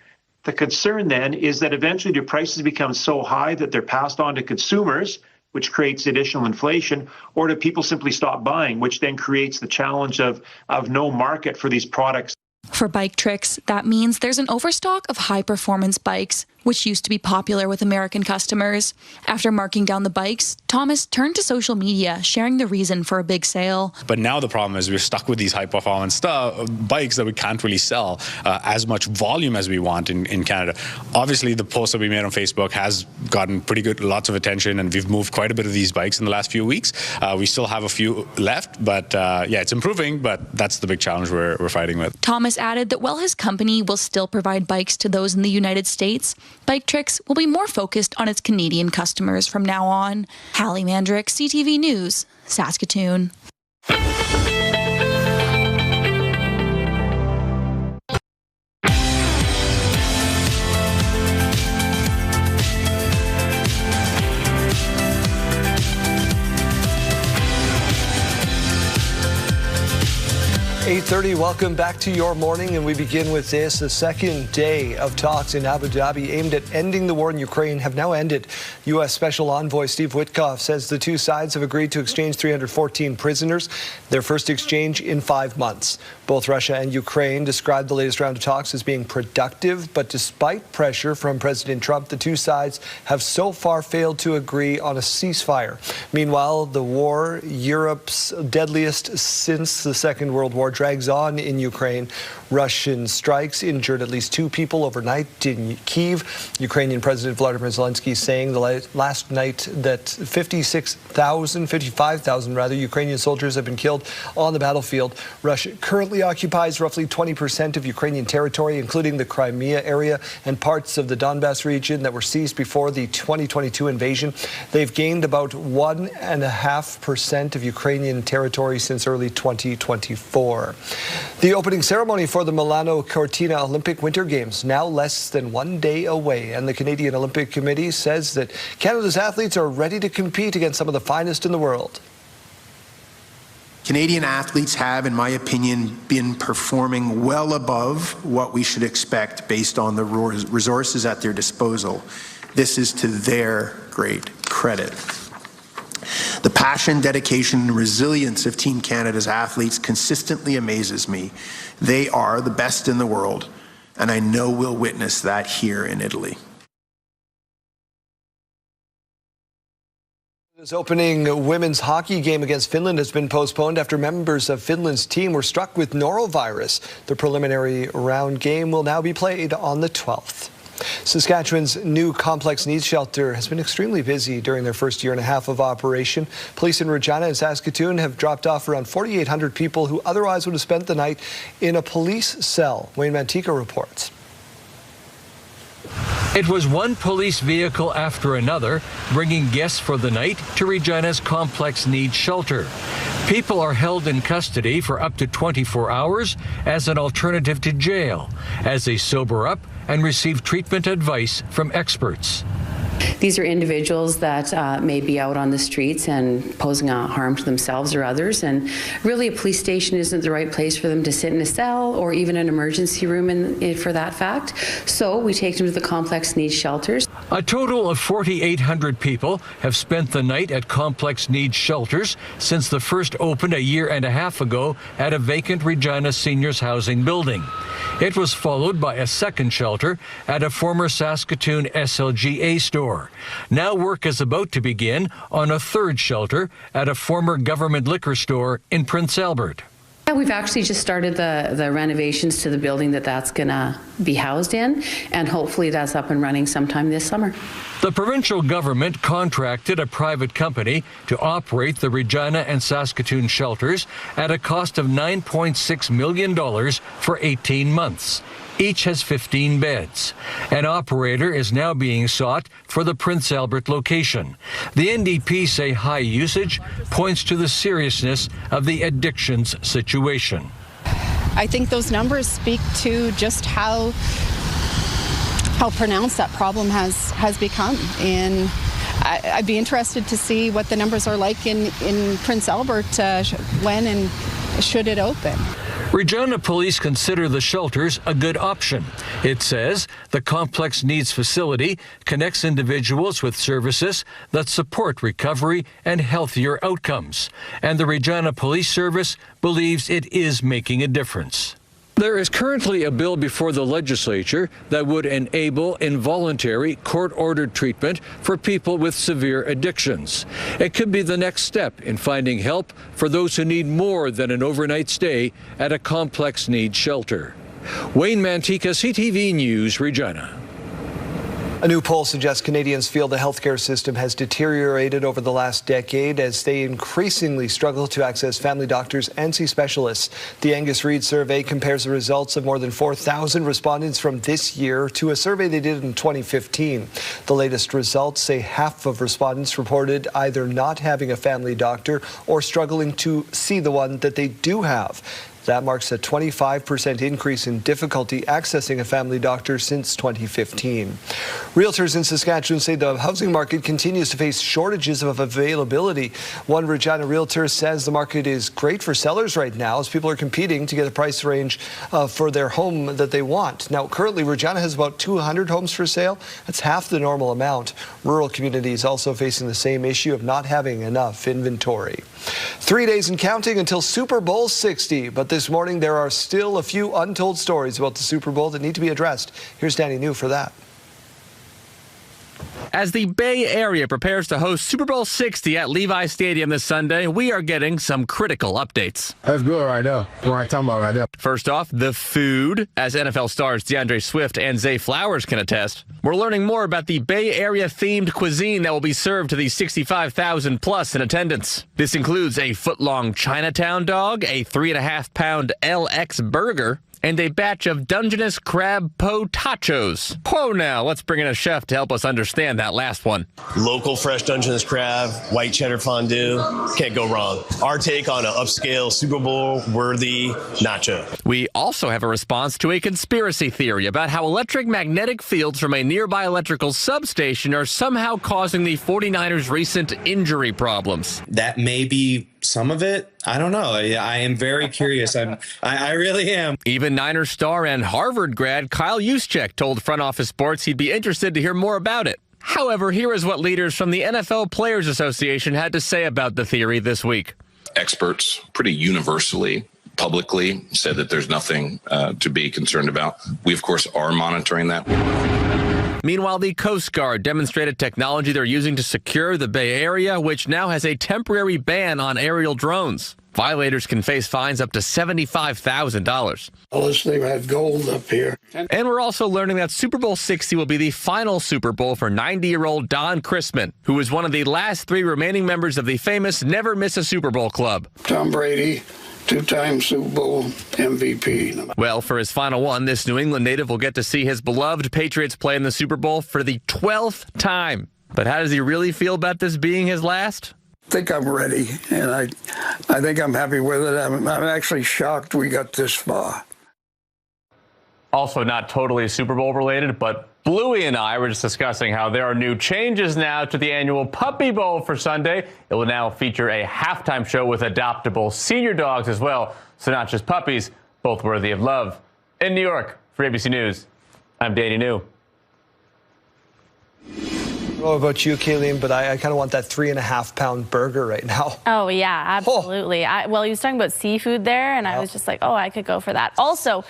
The concern then is that eventually the prices become so high that they're passed on to consumers, which creates additional inflation, or do people simply stop buying, which then creates the challenge of no market for these products. For Bike Tricks, that means there's an overstock of high-performance bikes, which used to be popular with American customers. After marking down the bikes, Thomas turned to social media, sharing the reason for a big sale. But now the problem is we're stuck with these high-performance bikes that we can't really sell as much volume as we want in Canada. Obviously, the post that we made on Facebook has gotten pretty good, lots of attention, and we've moved quite a bit of these bikes in the last few weeks. We still have a few left, but it's improving, but that's the big challenge we're fighting with. Thomas added that while his company will still provide bikes to those in the United States, Bike Tricks will be more focused on its Canadian customers from now on. Hallie Mandrick, CTV News, Saskatoon. 8:30, welcome back to your morning, and we begin with this. The second day of talks in Abu Dhabi aimed at ending the war in Ukraine have now ended. U.S. Special Envoy Steve Witkoff says the two sides have agreed to exchange 314 prisoners, their first exchange in 5 months. Both Russia and Ukraine described the latest round of talks as being productive, but despite pressure from President Trump, the two sides have so far failed to agree on a ceasefire. Meanwhile, the war, Europe's deadliest since the Second World War, drags on in Ukraine. Russian strikes injured at least 2 people overnight in Kyiv. Ukrainian President Volodymyr Zelensky saying last night that 55,000 Ukrainian soldiers have been killed on the battlefield. Russia currently occupies roughly 20% of Ukrainian territory, including the Crimea area and parts of the Donbas region that were seized before the 2022 invasion. They've gained about 1.5% of Ukrainian territory since early 2024. The opening ceremony for the Milano Cortina Olympic Winter Games now less than 1 day away, and the Canadian Olympic Committee says that Canada's athletes are ready to compete against some of the finest in the world. Canadian athletes have, in my opinion, been performing well above what we should expect based on the resources at their disposal. This is to their great credit. The passion, dedication, and resilience of Team Canada's athletes consistently amazes me. They are the best in the world, and I know we'll witness that here in Italy. This opening women's hockey game against Finland has been postponed after members of Finland's team were struck with norovirus. The preliminary round game will now be played on the 12th. Saskatchewan's new complex needs shelter has been extremely busy during their first year and a half of operation. Police in Regina and Saskatoon have dropped off around 4,800 people who otherwise would have spent the night in a police cell. Wayne Mantica reports. It was one police vehicle after another, bringing guests for the night to Regina's complex needs shelter. People are held in custody for up to 24 hours as an alternative to jail, as they sober up and receive treatment advice from experts. These are individuals that may be out on the streets and posing a harm to themselves or others, and really a police station isn't the right place for them to sit in a cell or even an emergency room for that fact. So we take them to the complex needs shelters. A total of 4,800 people have spent the night at complex needs shelters since the first opened a year and a half ago at a vacant Regina seniors housing building. It was followed by a second shelter at a former Saskatoon SLGA store. Now work is about to begin on a third shelter at a former government liquor store in Prince Albert. Yeah, we've actually just started the renovations to the building that's going to be housed in, and hopefully that's up and running sometime this summer. The provincial government contracted a private company to operate the Regina and Saskatoon shelters at a cost of $9.6 million for 18 months. Each has 15 beds. An operator is now being sought for the Prince Albert location. The NDP say high usage points to the seriousness of the addictions situation. I think those numbers speak to just how pronounced that problem has become. And I'd be interested to see what the numbers are like in Prince Albert when and should it open. Regina police consider the shelters a good option. It says the complex needs facility connects individuals with services that support recovery and healthier outcomes. And the Regina Police Service believes it is making a difference. There is currently a bill before the legislature that would enable involuntary court-ordered treatment for people with severe addictions. It could be the next step in finding help for those who need more than an overnight stay at a complex needs shelter. Wayne Mantica, CTV News, Regina. A new poll suggests Canadians feel the healthcare system has deteriorated over the last decade as they increasingly struggle to access family doctors and see specialists. The Angus Reid survey compares the results of more than 4,000 respondents from this year to a survey they did in 2015. The latest results say half of respondents reported either not having a family doctor or struggling to see the one that they do have. That marks a 25% increase in difficulty accessing a family doctor since 2015. Realtors in Saskatchewan say the housing market continues to face shortages of availability. One Regina realtor says the market is great for sellers right now as people are competing to get a price range for their home that they want. Now, currently, Regina has about 200 homes for sale. That's half the normal amount. Rural communities also facing the same issue of not having enough inventory. 3 days and counting until Super Bowl 60, but this morning there are still a few untold stories about the Super Bowl that need to be addressed. Here's Danny New for that. As the Bay Area prepares to host Super Bowl 60 at Levi Stadium this Sunday, we are getting some critical updates. That's good right there. What I'm talking about right there. First off, the food, as NFL stars DeAndre Swift and Zay Flowers can attest. We're learning more about the Bay Area-themed cuisine that will be served to the 65,000 plus in attendance. This includes a foot-long Chinatown dog, a 3.5-pound LX burger, and a batch of Dungeness crab po tachos. Whoa, now, let's bring in a chef to help us understand that last one. Local fresh Dungeness crab, white cheddar fondue, can't go wrong. Our take on an upscale Super Bowl-worthy nacho. We also have a response to a conspiracy theory about how electric magnetic fields from a nearby electrical substation are somehow causing the 49ers' recent injury problems. That may be some of it. I don't know. I am very curious. I really am. Even Niners star and Harvard grad Kyle Juszczyk told Front Office Sports he'd be interested to hear more about it. However, here is what leaders from the NFL Players Association had to say about the theory this week. Experts pretty universally publicly said that there's nothing to be concerned about. We, of course, are monitoring that. Meanwhile, the Coast Guard demonstrated technology they're using to secure the Bay Area, which now has a temporary ban on aerial drones. Violators can face fines up to $75,000. Well, this thing had gold up here. And we're also learning that Super Bowl 60 will be the final Super Bowl for 90-year-old Don Chrisman, who is one of the last 3 remaining members of the famous Never Miss a Super Bowl club. Tom Brady, 2-time Super Bowl MVP. Well, for his final one, this New England native will get to see his beloved Patriots play in the Super Bowl for the 12th time. But how does he really feel about this being his last? I think I'm ready, and I think I'm happy with it. I'm actually shocked we got this far. Also not totally Super Bowl related, but Bluey and I were just discussing how there are new changes now to the annual Puppy Bowl for Sunday. It will now feature a halftime show with adoptable senior dogs as well. So not just puppies, both worthy of love. In New York, for ABC News, I'm Danny New. I don't know about you, Kayleen, but I kind of want that 3.5-pound burger right now. Oh, yeah, absolutely. Well, he was talking about seafood there, and I was just like, oh, I could go for that. Also,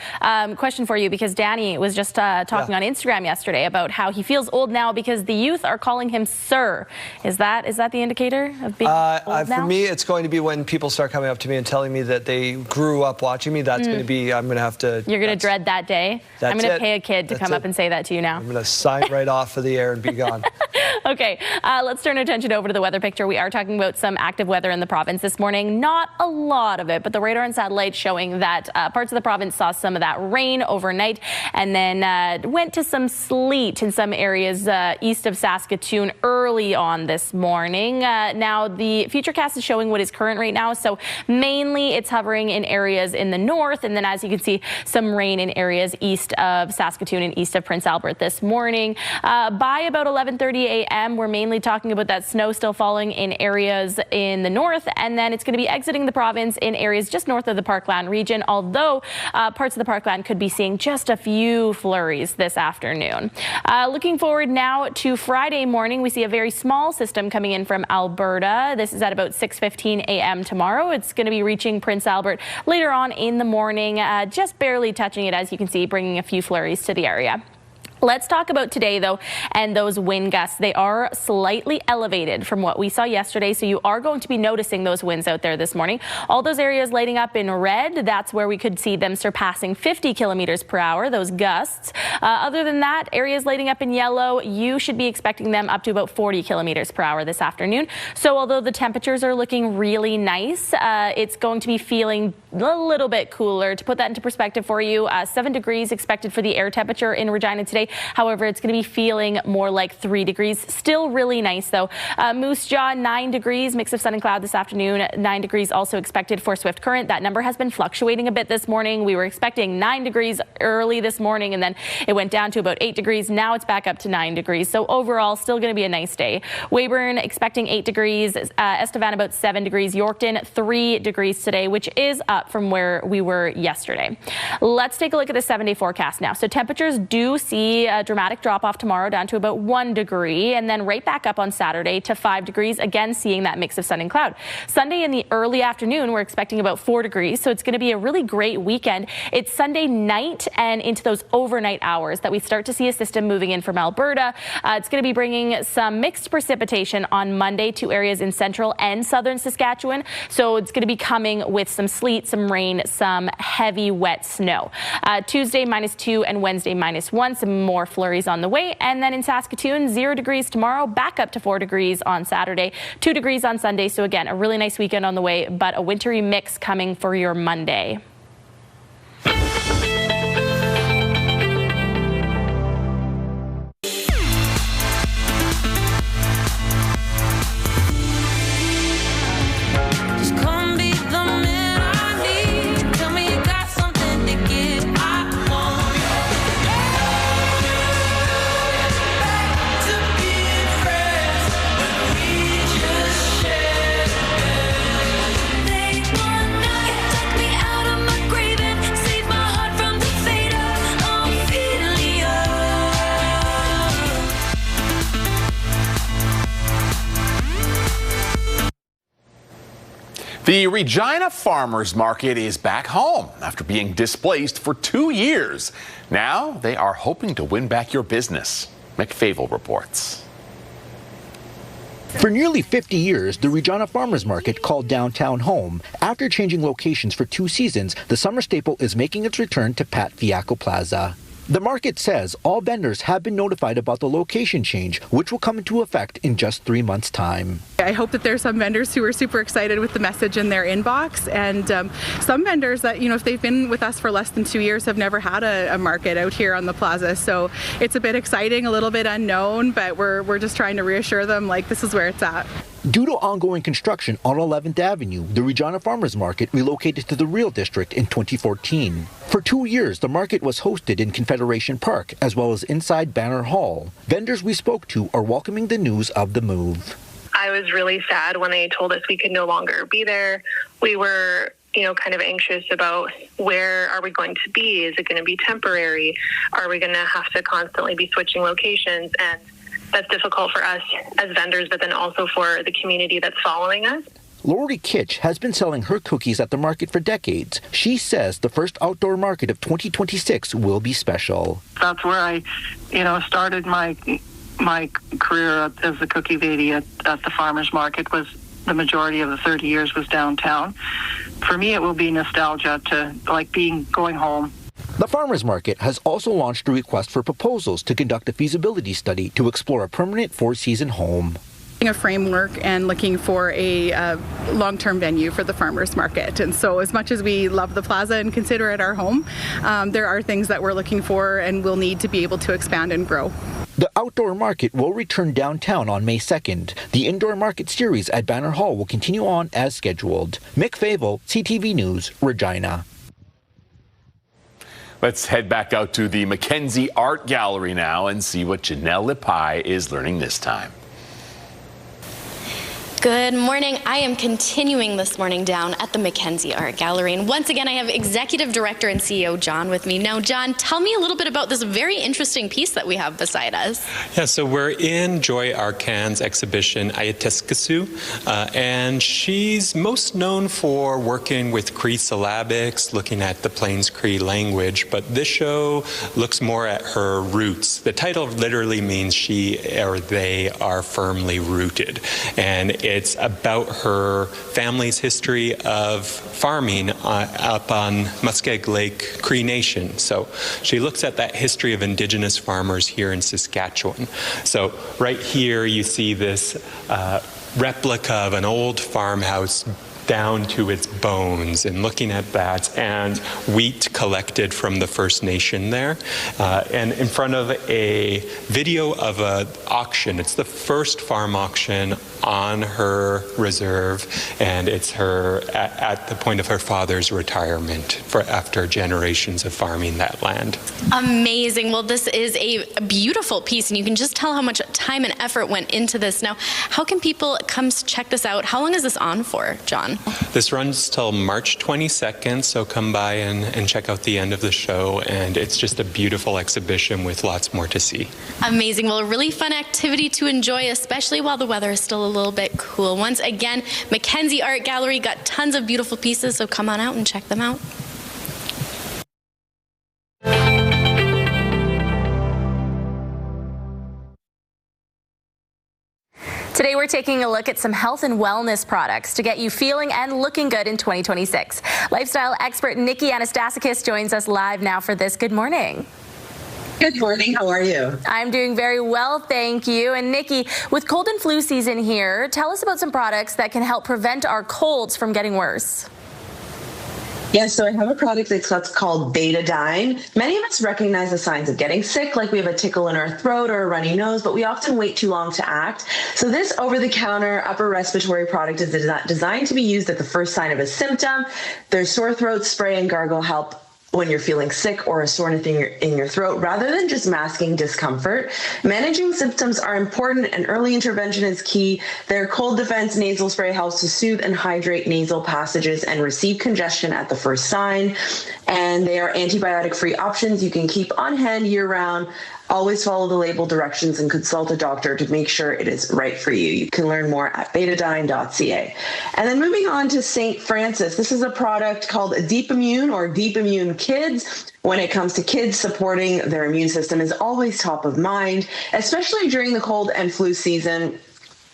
question for you, because Danny was just talking on Instagram yesterday about how he feels old now because the youth are calling him sir. Is that the indicator of being old now? For me, it's going to be when people start coming up to me and telling me that they grew up watching me. That's going to be, I'm going to have to... You're going to dread that day? I'm going to pay a kid to come up and say that to you now. I'm going to sign right off of the air and be gone. Okay, let's turn our attention over to the weather picture. We are talking about some active weather in the province this morning. Not a lot of it, but the radar and satellite showing that parts of the province saw some of that rain overnight and then went to some sleet in some areas east of Saskatoon early on this morning. Now, the futurecast is showing what is current right now, so mainly it's hovering in areas in the north, and then as you can see, some rain in areas east of Saskatoon and east of Prince Albert this morning. By about 11:30 a.m., we're mainly talking about that snow still falling in areas in the north, and then it's going to be exiting the province in areas just north of the Parkland region, although parts of the Parkland could be seeing just a few flurries this afternoon. Looking forward now to Friday morning, we see a very small system coming in from Alberta. This is at about 6:15 a.m. tomorrow. It's going to be reaching Prince Albert later on in the morning, just barely touching it, as you can see, bringing a few flurries to the area. Let's talk about today, though, and those wind gusts. They are slightly elevated from what we saw yesterday, so you are going to be noticing those winds out there this morning. All those areas lighting up in red, that's where we could see them surpassing 50 kilometers per hour, those gusts. Other than that, areas lighting up in yellow, you should be expecting them up to about 40 kilometers per hour this afternoon. So although the temperatures are looking really nice, it's going to be feeling a little bit cooler. To put that into perspective for you, 7 degrees expected for the air temperature in Regina today. However, it's going to be feeling more like 3 degrees. Still really nice, though. Moose Jaw, 9 degrees, mix of sun and cloud this afternoon. 9 degrees also expected for Swift Current. That number has been fluctuating a bit this morning. We were expecting 9 degrees early this morning, and then it went down to about 8 degrees. Now it's back up to 9 degrees. So overall, still going to be a nice day. Weyburn expecting 8 degrees. Estevan about 7 degrees. Yorkton, 3 degrees today, which is up from where we were yesterday. Let's take a look at the 7-day forecast now. So temperatures do see a dramatic drop off tomorrow down to about 1 degree, and then right back up on Saturday to 5 degrees, again seeing that mix of sun and cloud. Sunday in the early afternoon, we're expecting about 4 degrees, so it's going to be a really great weekend. It's Sunday night and into those overnight hours that we start to see a system moving in from Alberta. It's going to be bringing some mixed precipitation on Monday to areas in central and southern Saskatchewan, so it's going to be coming with some sleet, some rain, some heavy wet snow. Tuesday -2 and Wednesday -1, some more flurries on the way, and then in Saskatoon, 0 degrees tomorrow, back up to 4 degrees on Saturday, 2 degrees on Sunday. So again, a really nice weekend on the way, but a wintry mix coming for your Monday. The Regina Farmers Market is back home after being displaced for 2 years. Now they are hoping to win back your business. McFavel reports. For nearly 50 years, the Regina Farmers Market called downtown home. After changing locations for 2 seasons, the summer staple is making its return to Pat Fiacco Plaza. The market says all vendors have been notified about the location change, which will come into effect in just 3 months' time. I hope that there's some vendors who are super excited with the message in their inbox, and some vendors that, if they've been with us for less than 2 years, have never had a market out here on the plaza. So it's a bit exciting, a little bit unknown, but we're just trying to reassure them, like, this is where it's at. Due to ongoing construction on 11th Avenue, the Regina Farmers Market relocated to the Real District in 2014. For 2 years, the market was hosted in Confederation Park as well as inside Banner Hall. Vendors we spoke to are welcoming the news of the move. I was really sad when they told us we could no longer be there. We were, kind of anxious about where are we going to be? Is it going to be temporary? Are we going to have to constantly be switching locations? And that's difficult for us as vendors, but then also for the community that's following us. Lori Kitch has been selling her cookies at the market for decades. She says the first outdoor market of 2026 will be special. That's where I, started my career as a cookie lady at the farmers market. Was the majority of the 30 years was downtown. For me, it will be nostalgia to going home. The farmers market has also launched a request for proposals to conduct a feasibility study to explore a permanent 4-season home. A framework and looking for a long-term venue for the farmers market. And so as much as we love the plaza and consider it our home, there are things that we're looking for and we'll need to be able to expand and grow. The outdoor market will return downtown on May 2nd. The indoor market series at Banner Hall will continue on as scheduled. Mick Favel, CTV News, Regina. Let's head back out to the Mackenzie Art Gallery now and see what Janelle Lipai is learning this time. Good morning. I am continuing this morning down at the Mackenzie Art Gallery. And once again, I have Executive Director and CEO John with me. Now, John, tell me a little bit about this very interesting piece that we have beside us. Yeah, so we're in Joy Arcan's exhibition, Ayateskassu, and she's most known for working with Cree syllabics, looking at the Plains Cree language, but this show looks more at her roots. The title literally means she or they are firmly rooted, and it's about her family's history of farming up on Muskeg Lake Cree Nation. So she looks at that history of Indigenous farmers here in Saskatchewan. So right here you see this replica of an old farmhouse down to its bones, and looking at that, and wheat collected from the First Nation there, and in front of a video of an auction. It's the first farm auction on her reserve, and it's her at the point of her father's retirement after generations of farming that land. Amazing. Well, this is a beautiful piece, and you can just tell how much time and effort went into this. Now, how can people come check this out? How long is this on for, John? This runs till March 22nd, so come by and check out the end of the show, and it's just a beautiful exhibition with lots more to see. Amazing. Well, a really fun activity to enjoy, especially while the weather is still a little bit cool. Once again, Mackenzie Art Gallery got tons of beautiful pieces, so come on out and check them out. Today we're taking a look at some health and wellness products to get you feeling and looking good in 2026. Lifestyle expert Nikki Anastasakis joins us live now for this. Good morning. Good morning. How are you? I'm doing very well, thank you. And Nikki, with cold and flu season here, tell us about some products that can help prevent our colds from getting worse. Yes, so I have a product that's called Betadine. Many of us recognize the signs of getting sick, like we have a tickle in our throat or a runny nose, but we often wait too long to act. So this over-the-counter upper respiratory product is designed to be used at the first sign of a symptom. There's sore throat spray and gargle help when you're feeling sick or a soreness in your throat, rather than just masking discomfort. Managing symptoms are important, and early intervention is key. Their cold defense nasal spray helps to soothe and hydrate nasal passages and receive congestion at the first sign. And they are antibiotic-free options you can keep on hand year-round. Always follow the label directions and consult a doctor to make sure it is right for you. You can learn more at betadine.ca. And then moving on to St. Francis. This is a product called Deep Immune or Deep Immune Kids. When it comes to kids, supporting their immune system is always top of mind, especially during the cold and flu season,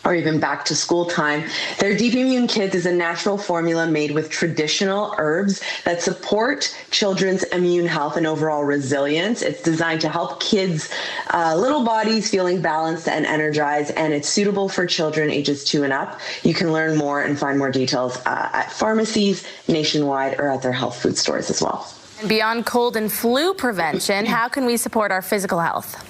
or even back to school time. Their Deep Immune Kids is a natural formula made with traditional herbs that support children's immune health and overall resilience. It's designed to help kids' little bodies feeling balanced and energized, and it's suitable for children ages 2 and up. You can learn more and find more details at pharmacies nationwide or at their health food stores as well. And beyond cold and flu prevention, how can we support our physical health?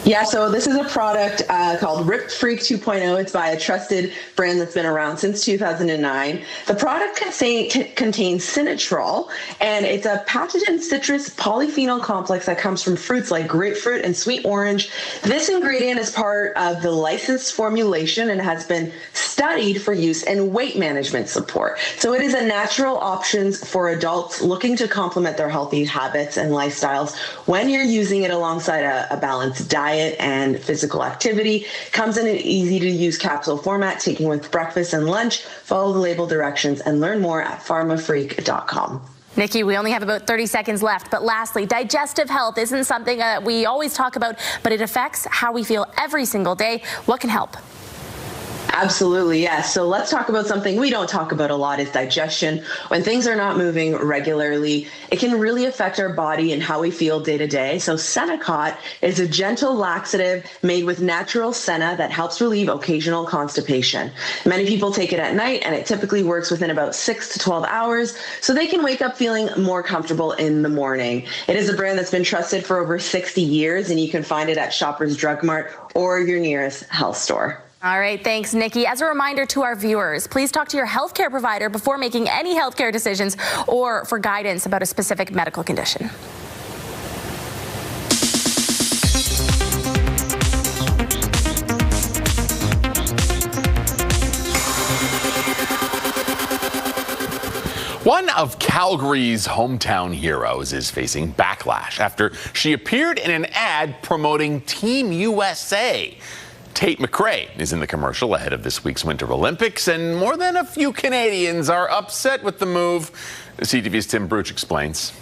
Yeah, so this is a product called Rip Freak 2.0. It's by a trusted brand that's been around since 2009. The product contains Sinatrol, and it's a pathogen citrus polyphenol complex that comes from fruits like grapefruit and sweet orange. This ingredient is part of the licensed formulation and has been studied for use in weight management support. So it is a natural option for adults looking to complement their healthy habits and lifestyles when you're using it alongside a balanced diet and physical activity. Comes in an easy-to-use capsule format, taken with breakfast and lunch. Follow the label directions and learn more at pharmafreak.com. Nikki, we only have about 30 seconds left, but lastly, digestive health isn't something that we always talk about, but it affects how we feel every single day. What can help? Absolutely, yes. So let's talk about something we don't talk about a lot, is digestion. When things are not moving regularly, it can really affect our body and how we feel day to day. So Senokot is a gentle laxative made with natural senna that helps relieve occasional constipation. Many people take it at night, and it typically works within about 6 to 12 hours, so they can wake up feeling more comfortable in the morning. It is a brand that's been trusted for over 60 years, and you can find it at Shoppers Drug Mart or your nearest health store. All right, thanks, Nikki. As a reminder to our viewers, please talk to your healthcare provider before making any healthcare decisions or for guidance about a specific medical condition. One of Calgary's hometown heroes is facing backlash after she appeared in an ad promoting Team USA. Tate McRae is in the commercial ahead of this week's Winter Olympics, and more than a few Canadians are upset with the move. CTV's Tim Bruch explains.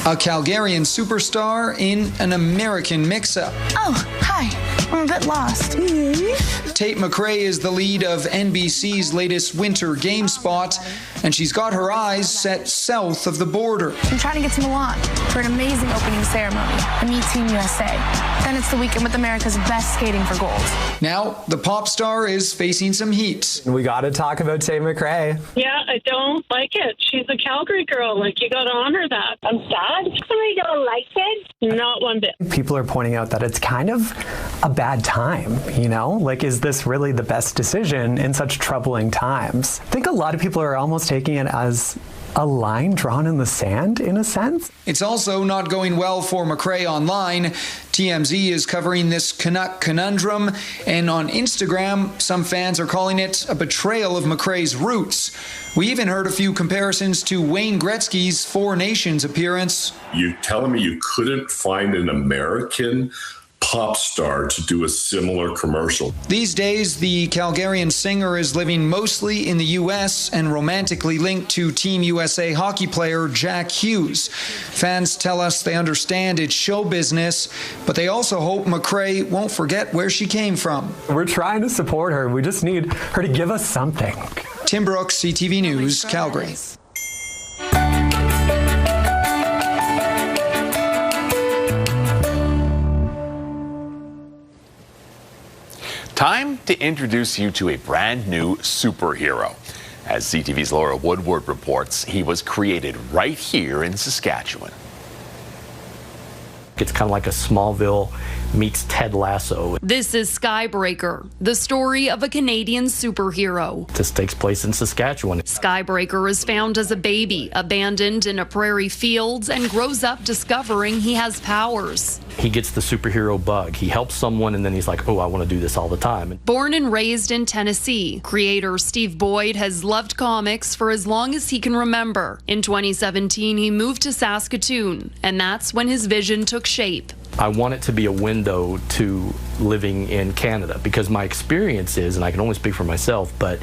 A Calgarian superstar in an American mix-up. Oh, hi. I'm a bit lost. Tate McRae is the lead of NBC's latest Winter Game spot, and she's got her eyes set south of the border. I'm trying to get to Milan for an amazing opening ceremony and meet Team USA. Then it's the weekend with America's best skating for gold. Now, the pop star is facing some heat. We got to talk about Tate McRae. Yeah, I don't like it. She's a Calgary girl. Like, you got to honor that. I'm sad. I don't like it. Not one bit. People are pointing out that it's kind of a bad time, you know? Like, is this really the best decision in such troubling times? I think a lot of people are almost taking it as a line drawn in the sand, in a sense. It's also not going well for McRae online. TMZ is covering this Canuck conundrum, and on Instagram, some fans are calling it a betrayal of McRae's roots. We even heard a few comparisons to Wayne Gretzky's Four Nations appearance. You're telling me you couldn't find an American pop star to do a similar commercial? These days, the Calgarian singer is living mostly in the U.S. and romantically linked to Team USA hockey player Jack Hughes. Fans tell us they understand it's show business, but they also hope McRae won't forget where she came from. We're trying to support her. We just need her to give us something. Tim Brooks, CTV News, Calgary. Time to introduce you to a brand new superhero. As CTV's Laura Woodward reports, he was created right here in Saskatchewan. It's kind of like a Smallville meets Ted Lasso. This is Skybreaker, the story of a Canadian superhero. This takes place in Saskatchewan. Skybreaker is found as a baby, abandoned in a prairie field, and grows up discovering he has powers. He gets the superhero bug. He helps someone, and then he's like, oh, I want to do this all the time. Born and raised in Tennessee, creator Steve Boyd has loved comics for as long as he can remember. In 2017, he moved to Saskatoon, and that's when his vision took shape. I want it to be a window to living in Canada, because my experience is, and I can only speak for myself, but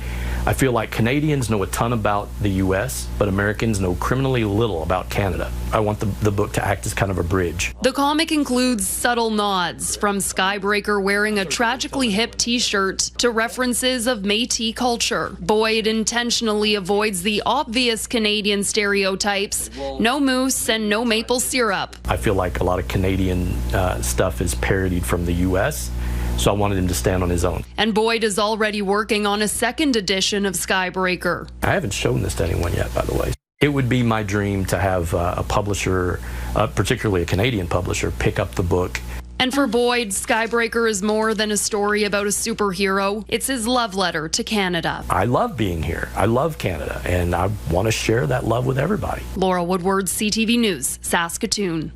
I feel like Canadians know a ton about the U.S., but Americans know criminally little about Canada. I want the book to act as kind of a bridge. The comic includes subtle nods, from Skybreaker wearing a tragically hip t-shirt to references of Métis culture. Boyd intentionally avoids the obvious Canadian stereotypes: no mousse and no maple syrup. I feel like a lot of Canadian stuff is parodied from the U.S., so I wanted him to stand on his own. And Boyd is already working on a second edition of Skybreaker. I haven't shown this to anyone yet, by the way. It would be my dream to have a publisher, particularly a Canadian publisher, pick up the book And for Boyd, Skybreaker is more than a story about a superhero. It's his love letter to Canada. I love being here. I love Canada, and I want to share that love with everybody. Laura Woodward, CTV News, Saskatoon.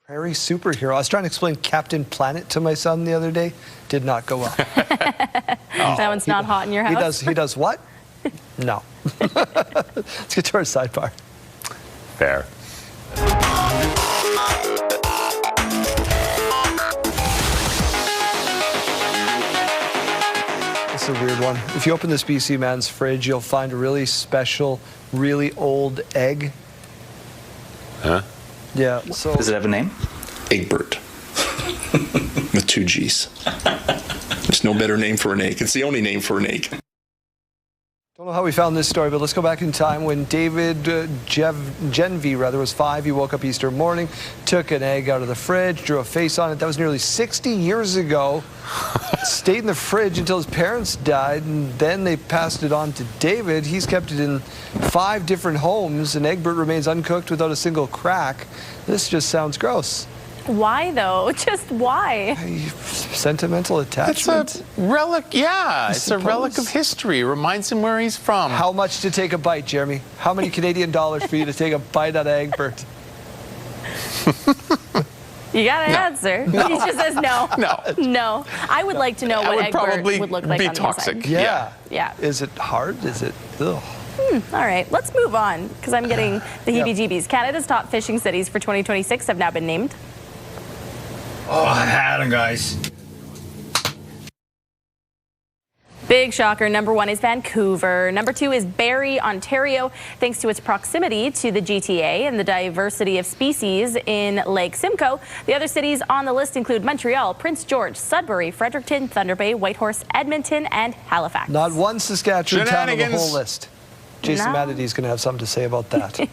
Prairie superhero. I was trying to explain Captain Planet to my son the other day. Did not go well. That one's not hot in your house? He does what? No. Let's get to our sidebar. Fair. It's a weird one. If you open this BC man's fridge, you'll find a really special, really old egg. Huh? Yeah. So does it have a name? Egbert. With 2 G's. There's no better name for an egg. It's the only name for an egg. Don't know how we found this story, but let's go back in time when David Genvy was 5. He woke up Easter morning, took an egg out of the fridge, drew a face on it. That was nearly 60 years ago. Stayed in the fridge until his parents died, and then they passed it on to David. He's kept it in 5 different homes, and Egbert remains uncooked without a single crack. This just sounds gross. Why, though? Just why? Sentimental attachment. It's a relic, yeah. It's a relic of history. It reminds him where he's from. How much to take a bite, Jeremy? How many Canadian dollars for you to take a bite out of Egbert? You got to answer. No. He just says no. No. No. I would like to know what Egbert probably would look like be on toxic. the inside. Yeah. Yeah. Is it hard? Is it... Ugh. All right, let's move on, because I'm getting the heebie-jeebies. Canada's top fishing cities for 2026 have now been named. Oh, I had them, guys. Big shocker. Number 1 is Vancouver. Number 2 is Barrie, Ontario, thanks to its proximity to the GTA and the diversity of species in Lake Simcoe. The other cities on the list include Montreal, Prince George, Sudbury, Fredericton, Thunder Bay, Whitehorse, Edmonton, and Halifax. Not one Saskatchewan town on the Shenanigans. whole list. Jason Manady's going to have something to say about that.